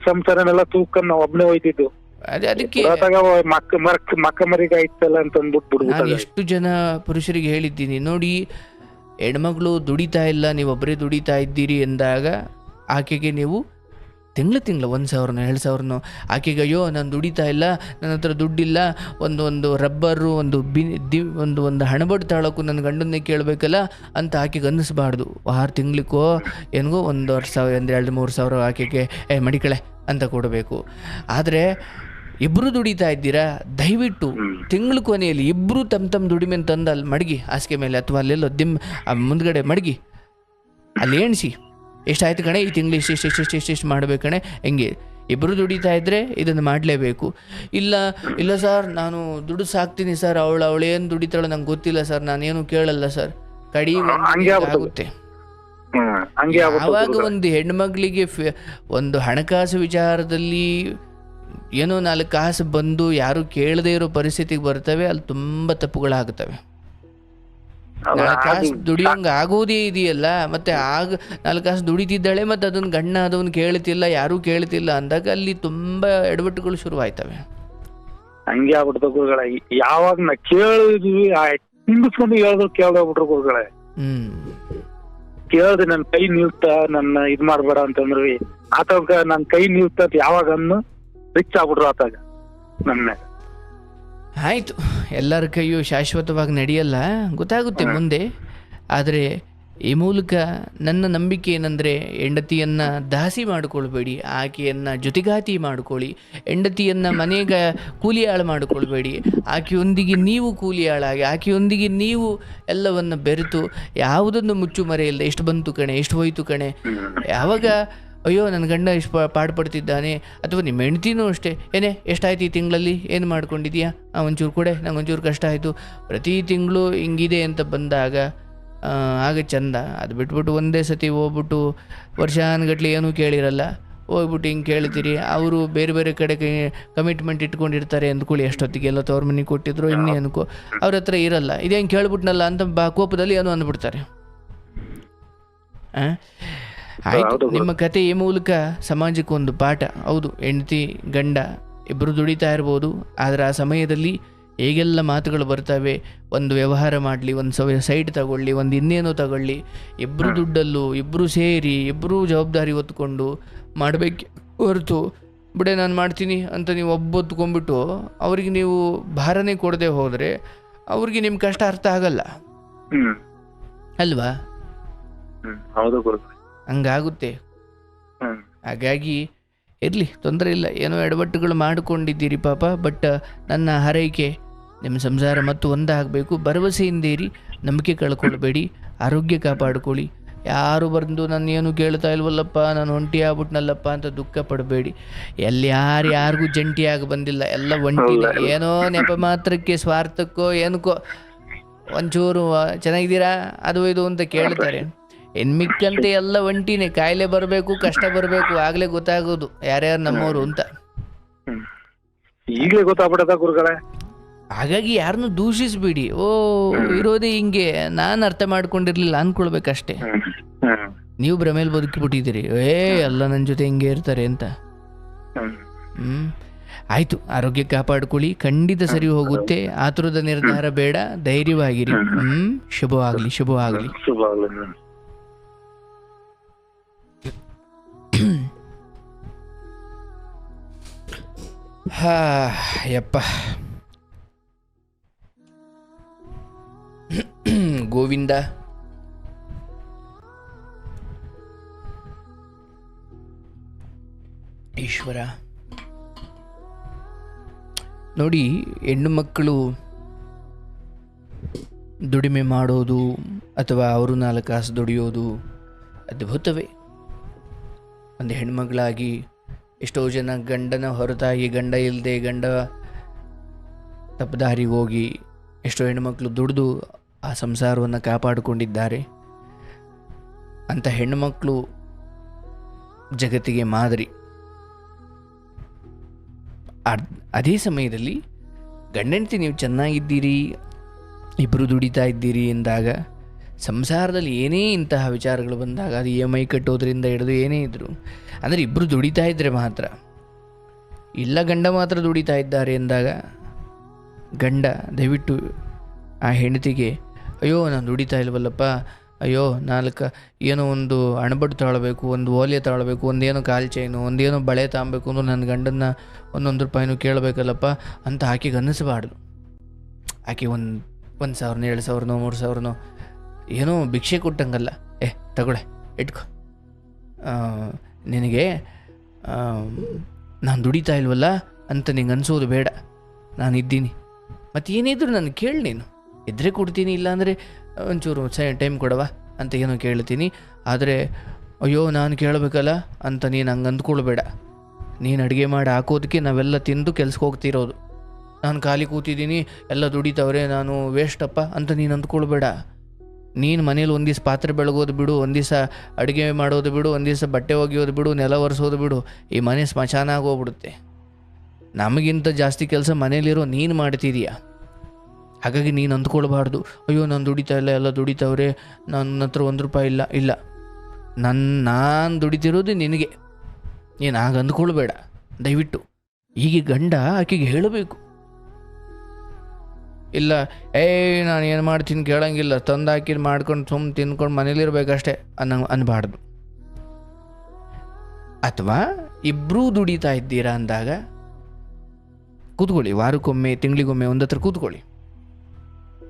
ಸಂಸಾರನೆಲ್ಲ ತೂಕನ್ನ ನಾವು ಒಬ್ಬನೇ ಹೋಯ್ತಿದ್ದು. ಅದಕ್ಕೆ ಮಕ್ಕ ಮರಿಗೆ ಆಯ್ತಲ್ಲ ಅಂತ ಅಂದ್ಬಿಟ್ಟು ನಾನು ಎಷ್ಟು ಜನ ಪುರುಷರಿಗೆ ಹೇಳಿದ್ದೀನಿ ನೋಡಿ, ಹೆಣ್ಮಗಳು ದುಡಿತಾ ಇಲ್ಲ, ನೀವೊಬ್ಬರೇ ದುಡಿತಾ ಇದ್ದೀರಿ ಎಂದಾಗ ಆಕೆಗೆ ನೀವು ತಿಂಗಳು 1,000 2,000 ಆಕೆಗೆ ಅಯ್ಯೋ ನಾನು ದುಡಿತಾ ಇಲ್ಲ, ನನ್ನ ಹತ್ರ ದುಡ್ಡಿಲ್ಲ, ಒಂದು ರಬ್ಬರು ಒಂದು ಹಣಬಟ್ಟು ತಾಳೋಕ್ಕೂ ನನ್ನ ಗಂಡನ್ನೇ ಕೇಳಬೇಕಲ್ಲ ಅಂತ ಆಕೆಗೆ ಅನ್ನಿಸ್ಬಾರ್ದು. 6 ತಿಂಗಳಿಗೋ ಏನಿಗೋ 1,000 2,000 ಆಕೆಗೆ ಮಡಿಕಳೆ ಅಂತ ಕೊಡಬೇಕು. ಆದರೆ ಇಬ್ಬರು ದುಡಿತಾ ಇದ್ದೀರಾ, ದಯವಿಟ್ಟು ತಿಂಗಳ ಕೊನೆಯಲ್ಲಿ ಇಬ್ಬರು ತಮ್ಮ ದುಡಿಮೆ ತಂದು ಅಲ್ಲಿ ಮಡಗಿ ಹಾಸಿಗೆ ಮೇಲೆ ಅಥವಾ ಅಲ್ಲೆಲ್ಲೋ ಮುಂದ್ಗಡೆ ಮಡಗಿ ಅಲ್ಲಿ ಎಣಿಸಿ, ಎಷ್ಟಾಯ್ತು ಕಣೆ ಈ ತಿಂಗಳು ಇಷ್ಟು ಮಾಡಬೇಕು ಕಣೆ. ಹೆಂಗೆ ಇಬ್ಬರು ದುಡಿತಾ ಇದ್ದರೆ ಇದನ್ನು ಮಾಡಲೇಬೇಕು. ಇಲ್ಲ ಸರ್ ನಾನು ದುಡ್ಡು ಸಾಕ್ತೀನಿ ಸರ್, ಅವಳೇನು ದುಡಿತಾಳೆ ನಂಗೆ ಗೊತ್ತಿಲ್ಲ ಸರ್, ನಾನೇನು ಕೇಳಲ್ಲ ಸರ್, ಕಡಿ ಆಗುತ್ತೆ. ಹಂಗೆ ಯಾವಾಗ ಆಗ್ಬಿಟ್ಟು ಒಂದು ಹೆಣ್ಮಕ್ಳಿಗೆ ಒಂದು ಹಣಕಾಸು ವಿಚಾರದಲ್ಲಿ ಏನೋ 4 ಕಾಸು ಬಂದು ಯಾರು ಕೇಳದೇ ಇರೋ ಪರಿಸ್ಥಿತಿಗೆ ಬರ್ತವೆ, ಅಲ್ಲಿ ತುಂಬ ತಪ್ಪುಗಳಾಗುತ್ತವೆ. 4 ಕಾಸು ದುಡಿಯೋಂಗೆ ಆಗೋದೇ ಇದೆಯಲ್ಲ, ಮತ್ತೆ 4 ಕಾಸು ದುಡಿತಿದ್ದಾಳೆ ಮತ್ತು ಅದನ್ನು ಗಂಡ ಅದನ್ನು ಕೇಳ್ತಿಲ್ಲ, ಯಾರೂ ಕೇಳ್ತಿಲ್ಲ ಅಂದಾಗ ಅಲ್ಲಿ ತುಂಬ ಎಡವಟ್ಟುಗಳು ಶುರುವಾಯ್ತವೆ. ಹಂಗೆ ಆಗ್ಬಿಡ್ತು ಗುರುಗಳೇ. ಯಾವಾಗ ನಾ ಕೇಳಿದ್ವಿ ನಿಂಬಿಸ್ಕೊಂಡು ಹೇಳಿದ್ರು ಕೇಳ್ದೋಗ್ಬಿಟ್ರು ಗುರುಗಳೇ. ಕೇಳ್ದೆ ನನ್ ಕೈ ನಿಲ್ತಾ ನನ್ನ ಇದ್ ಮಾಡ್ಬೇಡ ಅಂತಂದ್ರಿ. ಆತವಾಗ ನನ್ ಕೈ ನಿಲ್ತ ಯಾವಾಗ ಅನ್ನು ರಿಚ್ ಆಗ್ಬಿಟ್ರು ಆತಾಗ ನನ್ನ. ಆಯಿತು, ಎಲ್ಲರ ಕೈಯೂ ಶಾಶ್ವತವಾಗಿ ನಡೆಯಲ್ಲ, ಗೊತ್ತಾಗುತ್ತೆ ಮುಂದೆ. ಆದರೆ ಈ ಮೂಲಕ ನನ್ನ ನಂಬಿಕೆ ಏನಂದರೆ, ಹೆಂಡತಿಯನ್ನು ದಾಸಿ ಮಾಡಿಕೊಳ್ಬೇಡಿ, ಆಕೆಯನ್ನು ಜೊತೆಗಾತಿ ಮಾಡಿಕೊಳ್ಳಿ. ಹೆಂಡತಿಯನ್ನು ಮನೆಗೆ ಕೂಲಿಯಾಳು ಮಾಡಿಕೊಳ್ಬೇಡಿ, ಆಕೆಯೊಂದಿಗೆ ನೀವು ಕೂಲಿಯಾಳಾಗಿ, ಆಕೆಯೊಂದಿಗೆ ನೀವು ಎಲ್ಲವನ್ನು ಬೆರೆತು ಯಾವುದನ್ನು ಮುಚ್ಚು ಮರೆಯಿಲ್ಲದೆ ಎಷ್ಟು ಬಂತು ಕಣೆ, ಎಷ್ಟು ಹೋಯ್ತು ಕಣೆ, ಯಾವಾಗ ಅಯ್ಯೋ ನನ್ನ ಗಂಡ ಇಷ್ಟು ಪಾಡುಪಡ್ತಿದ್ದಾನೆ, ಅಥವಾ ನಿಮ್ಮ ಹೆಂಡ್ತಿನೂ ಅಷ್ಟೇ, ಏನೇ ಎಷ್ಟಾಯ್ತು ಈ ತಿಂಗಳಲ್ಲಿ, ಏನು ಮಾಡ್ಕೊಂಡಿದ್ಯಾ, ಒಂಚೂರು ಕೊಡೆ, ನಂಗೆ ಒಂಚೂರು ಕಷ್ಟ ಆಯಿತು, ಪ್ರತಿ ತಿಂಗಳು ಹಿಂಗಿದೆ ಅಂತ ಬಂದಾಗ ಆಗ ಚಂದ. ಅದು ಬಿಟ್ಬಿಟ್ಟು ಒಂದೇ ಸತಿ ಹೋಗ್ಬಿಟ್ಟು ವರ್ಷಾನುಗಟ್ಲೆ ಏನೂ ಕೇಳಿರಲ್ಲ, ಹೋಗ್ಬಿಟ್ಟು ಹಿಂಗೆ ಕೇಳ್ತೀರಿ. ಅವರು ಬೇರೆ ಬೇರೆ ಕಡೆ ಕಮಿಟ್ಮೆಂಟ್ ಇಟ್ಕೊಂಡಿರ್ತಾರೆ ಅಂದ್ಕೊಳ್ಳಿ, ಎಷ್ಟೊತ್ತಿಗೆ ಎಲ್ಲ ತವ್ರ ಮನೆಗೆ ಕೊಟ್ಟಿದ್ರು ಇನ್ನೇ ಅನ್ಕೋ, ಅವ್ರ ಹತ್ರ ಇರಲ್ಲ, ಇದೇನು ಕೇಳ್ಬಿಟ್ನಲ್ಲ ಅಂತ ಕೋಪದಲ್ಲಿ ಏನೋ ಅಂದ್ಬಿಡ್ತಾರೆ. ಆಯಿತು, ನಿಮ್ಮ ಕತೆ ಈ ಮೂಲಕ ಸಮಾಜಕ್ಕೆ ಒಂದು ಪಾಠ. ಹೌದು, ಹೆಂಡತಿ ಗಂಡ ಇಬ್ಬರು ದುಡಿತಾ ಇರ್ಬೋದು, ಆದರೆ ಆ ಸಮಯದಲ್ಲಿ ಹೇಗೆಲ್ಲ ಮಾತುಗಳು ಬರ್ತವೆ. ಒಂದು ವ್ಯವಹಾರ ಮಾಡಲಿ, ಒಂದು ಸೈಡ್ ತಗೊಳ್ಳಿ, ಒಂದು ಇನ್ನೇನೋ ತಗೊಳ್ಳಿ, ಇಬ್ಬರು ದುಡ್ಡಲ್ಲೂ ಇಬ್ಬರು ಸೇರಿ ಇಬ್ಬರೂ ಜವಾಬ್ದಾರಿ ಹೊತ್ಕೊಂಡು ಮಾಡಬೇಕು ಹೊರತು ಬಿಡೆ ನಾನು ಮಾಡ್ತೀನಿ ಅಂತ ನೀವು ಒಬ್ಬೊತ್ಕೊಂಡ್ಬಿಟ್ಟು ಅವ್ರಿಗೆ ನೀವು ಭಾರನೇ ಕೊಡದೆ ಹೋದರೆ ಅವ್ರಿಗೆ ನಿಮ್ಮ ಕಷ್ಟ ಅರ್ಥ ಆಗಲ್ಲ ಅಲ್ವಾ? ಹಂಗಾಗುತ್ತೆ. ಹಾಗಾಗಿ ಇರಲಿ, ತೊಂದರೆ ಇಲ್ಲ, ಏನೋ ಎಡವಟ್ಟುಗಳು ಮಾಡಿಕೊಂಡಿದ್ದೀರಿ ಪಾಪ. ಬಟ್ ನನ್ನ ಹಾರೈಕೆ ನಿಮ್ಮ ಸಂಸಾರ ಮತ್ತು ಒಂದಾಗಬೇಕು. ಭರವಸೆಯಿಂದೇರಿ, ನಂಬಿಕೆ ಕಳ್ಕೊಳ್ಬೇಡಿ, ಆರೋಗ್ಯ ಕಾಪಾಡ್ಕೊಳ್ಳಿ. ಯಾರು ಬಂದು ನಾನು ಏನು ಕೇಳ್ತಾ ಇಲ್ವಲ್ಲಪ್ಪ, ನಾನು ಒಂಟಿ ಆಗ್ಬಿಟ್ನಲ್ಲಪ್ಪ ಅಂತ ದುಃಖ ಪಡಬೇಡಿ. ಯಾರಿಗೂ ಜಂಟಿಯಾಗಿ ಬಂದಿಲ್ಲ, ಎಲ್ಲ ಒಂಟಿನೇ. ಏನೋ ನೆಪ ಮಾತ್ರಕ್ಕೆ, ಸ್ವಾರ್ಥಕ್ಕೋ ಏನಕ್ಕೋ ಒಂಚೂರು ಚೆನ್ನಾಗಿದ್ದೀರಾ ಅದು ಇದು ಅಂತ ಕೇಳ್ತಾರೆ. ಮಿಕ್ಕಂತೆ ಎಲ್ಲ ಒಂಟಿನೇ. ಕಾಯಿಲೆ ಬರಬೇಕು, ಕಷ್ಟ ಬರಬೇಕು, ಆಗಲೇ ಗೊತ್ತಾಗೋದು ಯಾರ್ಯಾರು ನಮ್ಮವರು ಅಂತ. ಈಗಲೇ ಗೊತ್ತಾಗ್ಬಿಡದ ಗುರುಗಳೇ. ಹಾಗಾಗಿ ಯಾರನ್ನು ದೂಷಿಸ್ಬಿಡಿ. ಇರೋದೇ ಹಿಂಗೆ, ನಾನು ಅರ್ಥ ಮಾಡ್ಕೊಂಡಿರ್ಲಿಲ್ಲ ಅನ್ಕೊಳ್ಬೇಕಷ್ಟೇ. ನೀವು ಭ್ರಮೇಲಿ ಬದುಕಿಬಿಟ್ಟಿದ್ದೀರಿ, ಎಲ್ಲ ನನ್ನ ಜೊತೆ ಹಿಂಗೆ ಇರ್ತಾರೆ ಅಂತ. ಆಯ್ತು, ಆರೋಗ್ಯ ಕಾಪಾಡ್ಕೊಳ್ಳಿ, ಖಂಡಿತ ಸರಿ ಹೋಗುತ್ತೆ. ಆತುರದ ನಿರ್ಧಾರ ಬೇಡ, ಧೈರ್ಯವಾಗಿರಿ. ಶುಭವಾಗಲಿ, ಶುಭವಾಗಲಿ. ಯಪ್ಪ ಗೋವಿಂದ. ಈಶ್ವರ ನೋಡಿ, ಹೆಣ್ಣು ಮಕ್ಕಳು ದುಡಿಮೆ ಮಾಡೋದು ಅಥವಾ ಅವರು 4 ಕಾಸು ದುಡಿಯೋದು ಅದ್ಭುತವೇ. ಒಂದು ಹೆಣ್ಮಗಳಾಗಿ ಎಷ್ಟೋ ಜನ ಗಂಡನ ಹೊರತಾಗಿ, ಗಂಡ ಇಲ್ಲದೆ, ಗಂಡ ತಪ್ಪದಾರಿಗೆ ಹೋಗಿ ಎಷ್ಟೋ ಹೆಣ್ಮಕ್ಳು ದುಡಿದು ಆ ಸಂಸಾರವನ್ನು ಕಾಪಾಡಿಕೊಂಡಿದ್ದಾರೆ. ಅಂಥ ಹೆಣ್ಣುಮಕ್ಕಳು ಜಗತ್ತಿಗೆ ಮಾದರಿ. ಅದೇ ಸಮಯದಲ್ಲಿ ಗಂಡಂತಿ ನೀವು ಚೆನ್ನಾಗಿದ್ದೀರಿ, ಇಬ್ಬರು ದುಡಿತಾ ಇದ್ದೀರಿ ಎಂದಾಗ, ಸಂಸಾರದಲ್ಲಿ ಏನೇ ಇಂತಹ ವಿಚಾರಗಳು ಬಂದಾಗ, ಅದು EMI ಕಟ್ಟೋದ್ರಿಂದ ಹಿಡಿದು ಏನೇ ಇದ್ದರು, ಅಂದರೆ ಇಬ್ಬರು ದುಡಿತಾ ಇದ್ದರೆ ಮಾತ್ರ, ಇಲ್ಲ ಗಂಡ ಮಾತ್ರ ದುಡಿತಾ ಇದ್ದಾರೆ ಎಂದಾಗ, ಗಂಡ ದಯವಿಟ್ಟು ಆ ಹೆಂಡತಿಗೆ, ಅಯ್ಯೋ ನಾನು ದುಡಿತಾ ಇಲ್ವಲ್ಲಪ್ಪ, ಅಯ್ಯೋ 4 ಏನೋ ಒಂದು ಅಣಬಟ್ಟು ತಗೊಳ್ಬೇಕು, ಒಂದು ಓಲೆ ತಗೊಳ್ಬೇಕು, ಒಂದೇನೋ ಕಾಲು ಚೈನು, ಒಂದೇನೋ ಬಳೆ ತಗೊಬೇಕು ಅಂದ್ರೆ ನನ್ನ ಗಂಡನ್ನ 1 ರೂಪಾಯಿನೂ ಕೇಳಬೇಕಲ್ಲಪ್ಪ ಅಂತ ಆಕೆಗೆ ಅನ್ನಿಸಬಾರ್ದು. ಆಕೆ 1,000 2,000 3,000 ಏನೋ ಭಿಕ್ಷೆ ಕೊಟ್ಟಂಗಲ್ಲ, ತಗೊಳ್ಳೆ ಇಟ್ಕೊ, ನಿನಗೆ ನಾನು ದುಡಿತಾ ಇಲ್ವಲ್ಲ ಅಂತ ನಿಂಗೆ ಅನಿಸೋದು ಬೇಡ, ನಾನು ಇದ್ದೀನಿ, ಮತ್ತು ಏನಿದ್ರು ನಾನು ಕೇಳಿ, ನೀನು ಇದ್ದರೆ ಕೊಡ್ತೀನಿ, ಇಲ್ಲಾಂದರೆ ಒಂಚೂರು ಟೈಮ್ ಕೊಡವ ಅಂತ ಏನೋ ಕೇಳ್ತೀನಿ. ಆದರೆ ಅಯ್ಯೋ ನಾನು ಕೇಳಬೇಕಲ್ಲ ಅಂತ ನೀನು ಹಂಗೆ ಅಂದ್ಕೊಳ್ಬೇಡ. ನೀನು ಅಡುಗೆ ಮಾಡಿ ಹಾಕೋದಕ್ಕೆ ನಾವೆಲ್ಲ ತಿಂದು ಕೆಲ್ಸಕ್ಕೆ ಹೋಗ್ತಿರೋದು, ನಾನು ಖಾಲಿ ಕೂತಿದ್ದೀನಿ, ಎಲ್ಲ ದುಡಿತವ್ರೆ, ನಾನು ವೇಸ್ಟಪ್ಪ ಅಂತ ನೀನು ಅಂದ್ಕೊಳ್ಬೇಡ. ನೀನು ಮನೇಲಿ ಒಂದು ದಿವಸ ಪಾತ್ರೆ ಬೆಳಗೋದು ಬಿಡು, ಒಂದು ದಿವಸ ಅಡುಗೆ ಮಾಡೋದು ಬಿಡು, ಒಂದು ದಿವಸ ಬಟ್ಟೆ ಒಗೆಯೋದು ಬಿಡು, ನೆಲ ಒರೆಸೋದು ಬಿಡು, ಈ ಮನೆ ಸ್ಮಶಾನ ಆಗೋಗ್ಬಿಡುತ್ತೆ. ನಮಗಿಂತ ಜಾಸ್ತಿ ಕೆಲಸ ಮನೇಲಿರೋ ನೀನು ಮಾಡ್ತಿದೀಯ. ಹಾಗಾಗಿ ನೀನು ಅಂದ್ಕೊಳ್ಬಾರ್ದು, ಅಯ್ಯೋ ನಾನು ದುಡಿತಾ ಇಲ್ಲ, ಎಲ್ಲ ದುಡಿತಾವ್ರೆ, ನನ್ನ ಹತ್ರ ₹1 ಇಲ್ಲ. ಇಲ್ಲ, ನಾನು ದುಡಿತಿರೋದು ನಿನಗೆ. ನೀನು ಆಗ ಅಂದ್ಕೊಳ್ಬೇಡ ದಯವಿಟ್ಟು. ಹೀಗೆ ಗಂಡ ಆಕೆಗೆ ಹೇಳಬೇಕು. ಇಲ್ಲ, ನಾನು ಏನು ಮಾಡ್ತೀನಿ ಕೇಳಂಗಿಲ್ಲ, ತಂದು ಹಾಕಿದ್ದು ಮಾಡ್ಕೊಂಡು ಸುಮ್ಮನೆ ತಿನ್ಕೊಂಡು ಮನೇಲಿರ್ಬೇಕಷ್ಟೇ ಅನ್ಬಾರ್ದು. ಅಥವಾ ಇಬ್ಬರೂ ದುಡಿತಾ ಇದ್ದೀರಾ ಅಂದಾಗ ಕೂತ್ಕೊಳ್ಳಿ, ವಾರಕ್ಕೊಮ್ಮೆ ತಿಂಗಳಿಗೊಮ್ಮೆ ಒಂದು ಹತ್ರ ಕೂತ್ಕೊಳ್ಳಿ.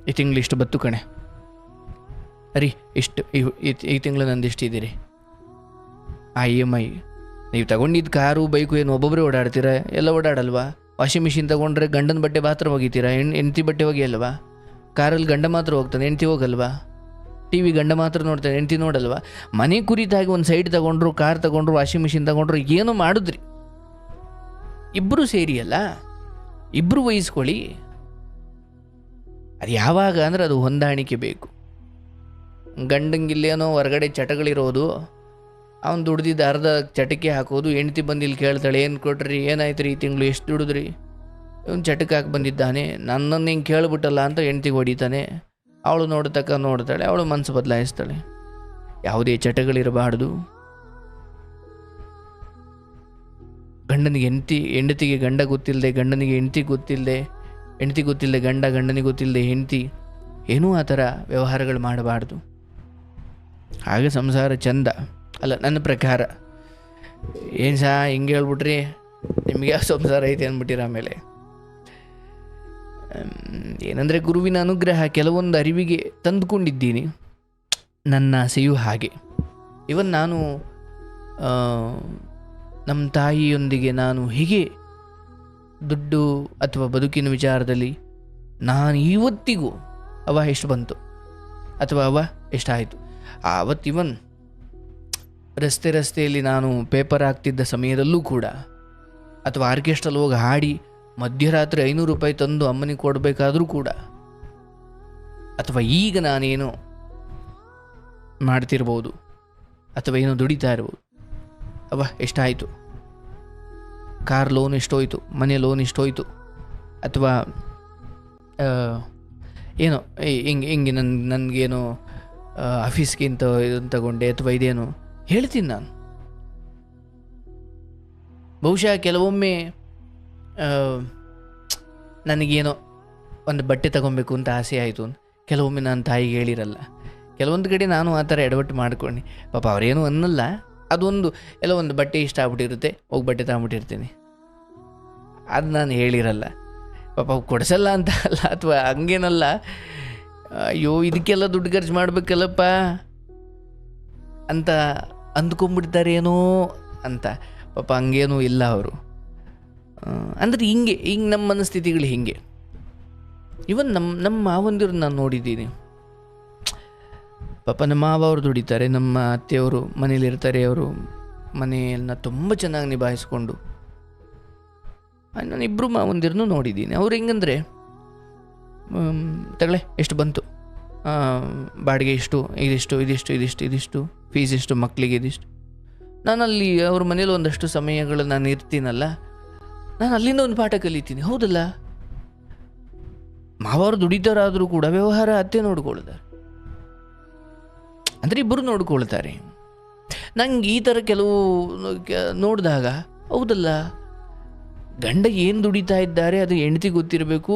ಈ ತಿಂಗಳು ಇಷ್ಟು ಬತ್ತು ಕಣೆ, ಅರಿ ಇಷ್ಟು ಈ ತಿಂಗಳು ನಂದು ಇಷ್ಟಿದ್ದೀರಿ. EMI ನೀವು ತಗೊಂಡಿದ್ದು ಕಾರು ಬೈಕು ಏನು ಒಬ್ಬೊಬ್ಬರೇ ಓಡಾಡ್ತೀರಾ? ಎಲ್ಲ ಓಡಾಡಲ್ವಾ? ವಾಷಿಂಗ್ ಮಿಷಿನ್ ತೊಗೊಂಡ್ರೆ ಗಂಡನ ಬಟ್ಟೆ ಮಾತ್ರ ಒಗಿತೀರಾ? ಹೆಂಡತಿ ಬಟ್ಟೆ ಒಗಿಯಲ್ವಾ? ಕಾರಲ್ಲಿ ಗಂಡ ಮಾತ್ರ ಹೋಗ್ತಾನೆ, ಹೆಂಡತಿ ಹೋಗಲ್ವಾ? TV ಗಂಡ ಮಾತ್ರ ನೋಡ್ತಾನೆ, ಹೆಂಡತಿ ನೋಡಲ್ವಾ? ಮನೆ ಕುರಿತಾಗಿ ಒಂದು ಸೈಡ್ ತಗೊಂಡ್ರು, ಕಾರ್ ತಗೊಂಡ್ರು, ವಾಷಿಂಗ್ ಮಿಷಿನ್ ತಗೊಂಡ್ರು, ಏನೋ ಮಾಡಿದ್ರಿ, ಇಬ್ಬರು ಸೇರಿ ಅಲ್ಲ, ಇಬ್ಬರು ವಹಿಸ್ಕೊಳ್ಳಿ. ಅದು ಯಾವಾಗ ಅಂದ್ರೆ ಅದು ಹೊಂದಾಣಿಕೆ ಬೇಕು. ಗಂಡಂಗಿಲ್ಲೇನೋ ಹೊರಗಡೆ ಚಟಗಳಿರೋದು, ಅವ್ನು ದುಡ್ದಿದ್ದು ಅರ್ಧ ಚಟಕ್ಕೆ ಹಾಕೋದು, ಹೆಂಡ್ತಿ ಬಂದು ಇಲ್ಲಿ ಕೇಳ್ತಾಳೆ, ಏನು ಕೊಟ್ರಿ, ಏನಾಯ್ತು ರೀ ಈ ತಿಂಗಳು, ಎಷ್ಟು ದುಡಿದ್ರಿ? ಇವನು ಚಟಕ್ಕೆ ಹಾಕಿ ಬಂದಿದ್ದಾನೆ, ನನ್ನನ್ನು ಹಿಂಗೆ ಕೇಳ್ಬಿಟ್ಟಲ್ಲ ಅಂತ ಹೆಂಡ್ತಿಗೆ ಹೊಡಿತಾನೆ. ಅವಳು ನೋಡ್ತಾಳೆ, ಅವಳು ಮನಸ್ಸು ಬದಲಾಯಿಸ್ತಾಳೆ. ಯಾವುದೇ ಚಟಗಳಿರಬಾರ್ದು. ಗಂಡನಿಗೆ ಹೆಂಡತಿಗೆ ಗಂಡ ಗೊತ್ತಿಲ್ಲದೆ, ಗಂಡನಿಗೆ ಹೆಂಡತಿ ಗೊತ್ತಿಲ್ಲದೆ, ಹೆಂಡತಿ ಗೊತ್ತಿಲ್ಲದೆ ಗಂಡ, ಗಂಡನಿಗೆ ಗೊತ್ತಿಲ್ಲದೆ ಹೆಂಡತಿ, ಏನೂ ಆ ಥರ ವ್ಯವಹಾರಗಳು ಮಾಡಬಾರ್ದು. ಹಾಗೆ ಸಂಸಾರ ಚಂದ ಅಲ್ಲ ನನ್ನ ಪ್ರಕಾರ. ಏನು ಹಿಂಗೆ ಹೇಳ್ಬಿಟ್ರಿ, ನಿಮಗೆ ಯಾವ ಸಂಸಾರ ಐತೆ ಅಂದ್ಬಿಟ್ಟಿರ. ಆಮೇಲೆ ಏನಂದರೆ ಗುರುವಿನ ಅನುಗ್ರಹ ಕೆಲವೊಂದು ಅರಿವಿಗೆ ತಂದುಕೊಂಡಿದ್ದೀನಿ. ನನ್ನ ಆಸೆಯೂ ಹಾಗೆ. ಇವನ್ ನಾನು ನಮ್ಮ ತಾಯಿಯೊಂದಿಗೆ ನಾನು ಹೀಗೆ ದುಡ್ಡು ಅಥವಾ ಬದುಕಿನ ವಿಚಾರದಲ್ಲಿ ನಾನು ಇವತ್ತಿಗೂ ಅವ ಎಷ್ಟು ಬಂತು ಅಥವಾ ಅವ ಎಷ್ಟಾಯಿತು, ಆವತ್ತಿವನ್ ರಸ್ತೆಯಲ್ಲಿ ನಾನು ಪೇಪರ್ ಹಾಕ್ತಿದ್ದ ಸಮಯದಲ್ಲೂ ಕೂಡ, ಅಥವಾ ಆರ್ಕೆಸ್ಟ್ರಲ್ಲಿ ಹೋಗಿ ಹಾಡಿ ಮಧ್ಯರಾತ್ರಿ ₹500 ತಂದು ಅಮ್ಮನಿಗೆ ಕೊಡಬೇಕಾದ್ರೂ ಕೂಡ, ಅಥವಾ ಈಗ ನಾನೇನೋ ಮಾಡ್ತಿರ್ಬೋದು ಅಥವಾ ಏನೋ ದುಡಿತಾ ಇರ್ಬೋದು, ಅವ ಎಷ್ಟಾಯಿತು, ಕಾರ್ ಲೋನ್ ಎಷ್ಟೋಯ್ತು, ಮನೆ ಲೋನ್ ಎಷ್ಟೋಯ್ತು, ಅಥವಾ ಏನೋ ಹಿಂಗೆ ನನಗೇನೋ ಆಫೀಸ್ಗೆ ಇಂತ ಇದನ್ನು ತಗೊಂಡೆ ಅಥವಾ ಇದೇನು ಹೇಳ್ತೀನಿ ನಾನು. ಬಹುಶಃ ಕೆಲವೊಮ್ಮೆ ನನಗೇನೋ ಒಂದು ಬಟ್ಟೆ ತಗೊಬೇಕು ಅಂತ ಆಸೆ ಆಯಿತು, ಕೆಲವೊಮ್ಮೆ ನಾನು ತಾಯಿಗೆ ಹೇಳಿರಲ್ಲ. ಕೆಲವೊಂದು ಕಡೆ ನಾನು ಆ ಥರ ಎಡವಟ್ಟು ಮಾಡ್ಕೊಂಡು, ಪಾಪ ಅವರೇನು ಅನ್ನಲ್ಲ, ಅದೊಂದು ಎಲ್ಲ ಒಂದು ಬಟ್ಟೆ ಇಷ್ಟ ಆಗ್ಬಿಟ್ಟಿರುತ್ತೆ, ಹೋಗಿ ಬಟ್ಟೆ ತಗೊಂಬಿಟ್ಟಿರ್ತೀನಿ, ಅದು ನಾನು ಹೇಳಿರಲ್ಲ. ಪಾಪ ಕೊಡಿಸಲ್ಲ ಅಂತ ಅಲ್ಲ, ಅಥವಾ ಹಂಗೇನಲ್ಲ, ಅಯ್ಯೋ ಇದಕ್ಕೆಲ್ಲ ದುಡ್ಡು ಖರ್ಚು ಮಾಡಬೇಕಲ್ಲಪ್ಪ ಅಂತ ಅಂದ್ಕೊಂಡ್ಬಿಡ್ತಾರೇನೋ ಅಂತ. ಪಾಪ ಹಂಗೇನೂ ಇಲ್ಲ ಅವರು. ಅಂದರೆ ಹಿಂಗೆ ನಮ್ಮ ಮನಸ್ಥಿತಿಗಳು ಹಿಂಗೆ. ಇವನ್ ನಮ್ಮ ಮಾವಂದಿರು ನಾನು ನೋಡಿದ್ದೀನಿ. ಪಾಪ ನಮ್ಮ ಮಾವ ಅವರು ದುಡಿತಾರೆ, ನಮ್ಮ ಅತ್ತೆಯವರು ಮನೇಲಿರ್ತಾರೆ, ಅವರು ಮನೆಯನ್ನು ತುಂಬ ಚೆನ್ನಾಗಿ ನಿಭಾಯಿಸ್ಕೊಂಡು. ನಾನು ಇಬ್ಬರು ಮಾವಂದಿರನ್ನು ನೋಡಿದ್ದೀನಿ. ಅವ್ರು ಹೆಂಗಂದರೆ, ತಗೊಳ್ಳೆ ಎಷ್ಟು ಬಂತು, ಬಾಡಿಗೆ ಇಷ್ಟು, ಇದಿಷ್ಟು, ಫೀಸ್ ಇಷ್ಟು, ಮಕ್ಕಳಿಗೆ ಇದಿಷ್ಟು. ನಾನಲ್ಲಿ ಅವ್ರ ಮನೇಲಿ ಒಂದಷ್ಟು ಸಮಯಗಳು ನಾನು ಇರ್ತೀನಲ್ಲ, ನಾನು ಅಲ್ಲಿಂದ ಒಂದು ಪಾಠ ಕಲಿತೀನಿ. ಹೌದಲ್ಲ, ಮಾವರು ದುಡಿತಾರಾದರೂ ಕೂಡ ವ್ಯವಹಾರ ಅತ್ತೆ ನೋಡ್ಕೊಳ್ತಾರೆ, ಅಂದರೆ ಇಬ್ಬರು ನೋಡ್ಕೊಳ್ತಾರೆ. ನಂಗೆ ಈ ಥರ ಕೆಲವು ನೋಡಿದಾಗ ಹೌದಲ್ಲ, ಗಂಡ ಏನು ದುಡಿತಾ ಇದ್ದಾರೆ ಅದು ಹೆಂಡತಿ ಗೊತ್ತಿರಬೇಕು.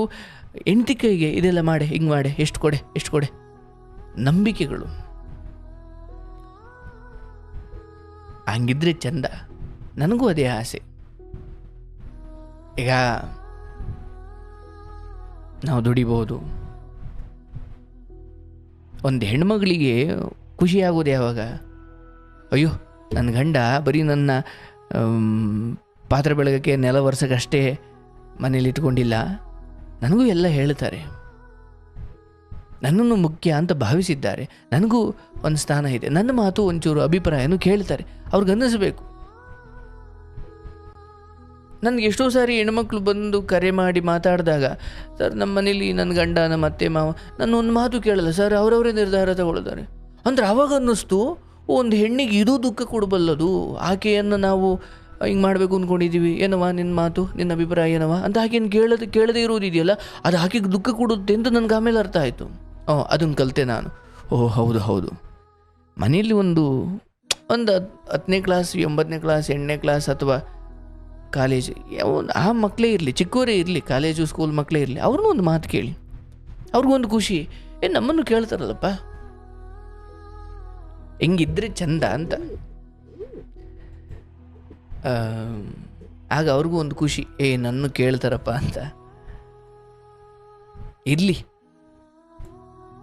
ಹೆಂಡತಿ ಕೈಗೆ ಇದೆಲ್ಲ ಮಾಡೆ, ಹಿಂಗೆ ಮಾಡೆ, ಎಷ್ಟು ಕೊಡೆ ನಂಬಿಕೆಗಳು. ಹಂಗಿದ್ರೆ ಚಂದ. ನನಗೂ ಅದೇ ಆಸೆ. ಈಗ ನಾವು ದುಡಿಬೋದು. ಒಂದು ಹೆಣ್ಮಗಳಿಗೆ ಖುಷಿಯಾಗೋದು ಯಾವಾಗ, ಅಯ್ಯೋ ನನ್ನ ಗಂಡ ಬರೀ ನನ್ನ ಪಾತ್ರೆ ಬೆಳಗಕ್ಕೆ, ನೆಲ ಒರೆಸೋಕ್ಕಷ್ಟೇ ಮನೇಲಿ ಇಟ್ಕೊಂಡಿಲ್ಲ, ನನಗೂ ಎಲ್ಲ ಹೇಳ್ತಾರೆ, ನನ್ನನ್ನು ಮುಖ್ಯ ಅಂತ ಭಾವಿಸಿದ್ದಾರೆ, ನನಗೂ ಒಂದು ಸ್ಥಾನ ಇದೆ, ನನ್ನ ಮಾತು ಒಂಚೂರು ಅಭಿಪ್ರಾಯನೂ ಕೇಳ್ತಾರೆ. ಅವ್ರಿಗೆ ಅನ್ನಿಸ್ಬೇಕು. ನನಗೆ ಎಷ್ಟೋ ಸಾರಿ ಹೆಣ್ಮಕ್ಳು ಬಂದು ಕರೆ ಮಾಡಿ ಮಾತಾಡಿದಾಗ, ಸರ್ ನಮ್ಮ ಮನೇಲಿ ನನ್ನ ಗಂಡ ನಮ್ಮ ಅತ್ತೆ ಮಾವ ನನ್ನ ಒಂದು ಮಾತು ಕೇಳಲ್ಲ ಸರ್, ಅವರವರೇ ನಿರ್ಧಾರ ತಗೊಳ್ತಾರೆ ಅಂದ್ರೆ ಅವಾಗ ಅನ್ನಿಸ್ತು ಒಂದು ಹೆಣ್ಣಿಗೆ ಇದು ದುಃಖ ಕೊಡಬಲ್ಲದು, ಆಕೆಯನ್ನು ನಾವು ಹಿಂಗೆ ಮಾಡಬೇಕು ಅಂದ್ಕೊಂಡಿದ್ದೀವಿ, ಏನವ ನಿನ್ನ ಮಾತು ನಿನ್ನ ಅಭಿಪ್ರಾಯ ಏನವ ಅಂತ ಆಕೆಯನ್ನು ಕೇಳದೇ ಇರೋದಿದೆಯಲ್ಲ, ಅದು ಆಕೆಗೆ ದುಃಖ ಕೊಡುತ್ತೆ ಅಂತ ನನಗೆ ಆಮೇಲೆ ಅರ್ಥ ಆಯಿತು. ಅದನ್ನು ಕಲಿತೆ ನಾನು. ಹೌದು ಹೌದು, ಮನೆಯಲ್ಲಿ ಒಂದು 10ನೇ ಕ್ಲಾಸ್ 9ನೇ ಕ್ಲಾಸ್ 8ನೇ ಕ್ಲಾಸ್ ಅಥವಾ ಕಾಲೇಜ್ ಆ ಮಕ್ಕಳೇ ಇರಲಿ, ಚಿಕ್ಕವರೇ ಇರಲಿ, ಕಾಲೇಜು ಸ್ಕೂಲ್ ಮಕ್ಕಳೇ ಇರಲಿ, ಅವ್ರನ್ನೂ ಒಂದು ಮಾತು ಕೇಳಿ, ಅವ್ರಿಗೊಂದು ಖುಷಿ, ನಮ್ಮನ್ನು ಕೇಳ್ತಾರಲ್ಲಪ್ಪ, ಹೆಂಗಿದ್ರೆ ಚಂದ ಅಂತ. ಆಗ ಅವ್ರಿಗೂ ಒಂದು ಖುಷಿ, ನನ್ನ ಕೇಳ್ತಾರಪ್ಪ ಅಂತ. ಇರಲಿ,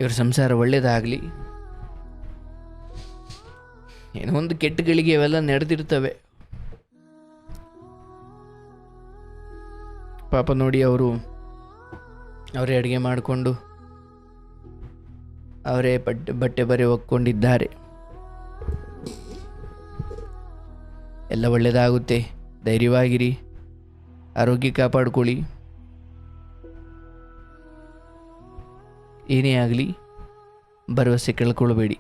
ಇವ್ರ ಸಂಸಾರ ಒಳ್ಳೇದಾಗಲಿ. ಏನೋ ಒಂದು ಕೆಟ್ಟಗಳಿಗೆ ಅವೆಲ್ಲ ನಡೆದಿರ್ತವೆ ಪಾಪ. ನೋಡಿ, ಅವರೇ ಅಡುಗೆ ಮಾಡಿಕೊಂಡು ಅವರೇ ಬಟ್ಟೆ ಬರೆ ಒಕ್ಕೊಂಡಿದ್ದಾರೆ. ಎಲ್ಲ ಒಳ್ಳೆಯದಾಗುತ್ತೆ, ಧೈರ್ಯವಾಗಿರಿ, ಆರೋಗ್ಯ ಕಾಪಾಡ್ಕೊಳ್ಳಿ. ಏನೇ ಆಗಲಿ ಭರವಸೆ ಕಳ್ಕೊಳ್ಬೇಡಿ.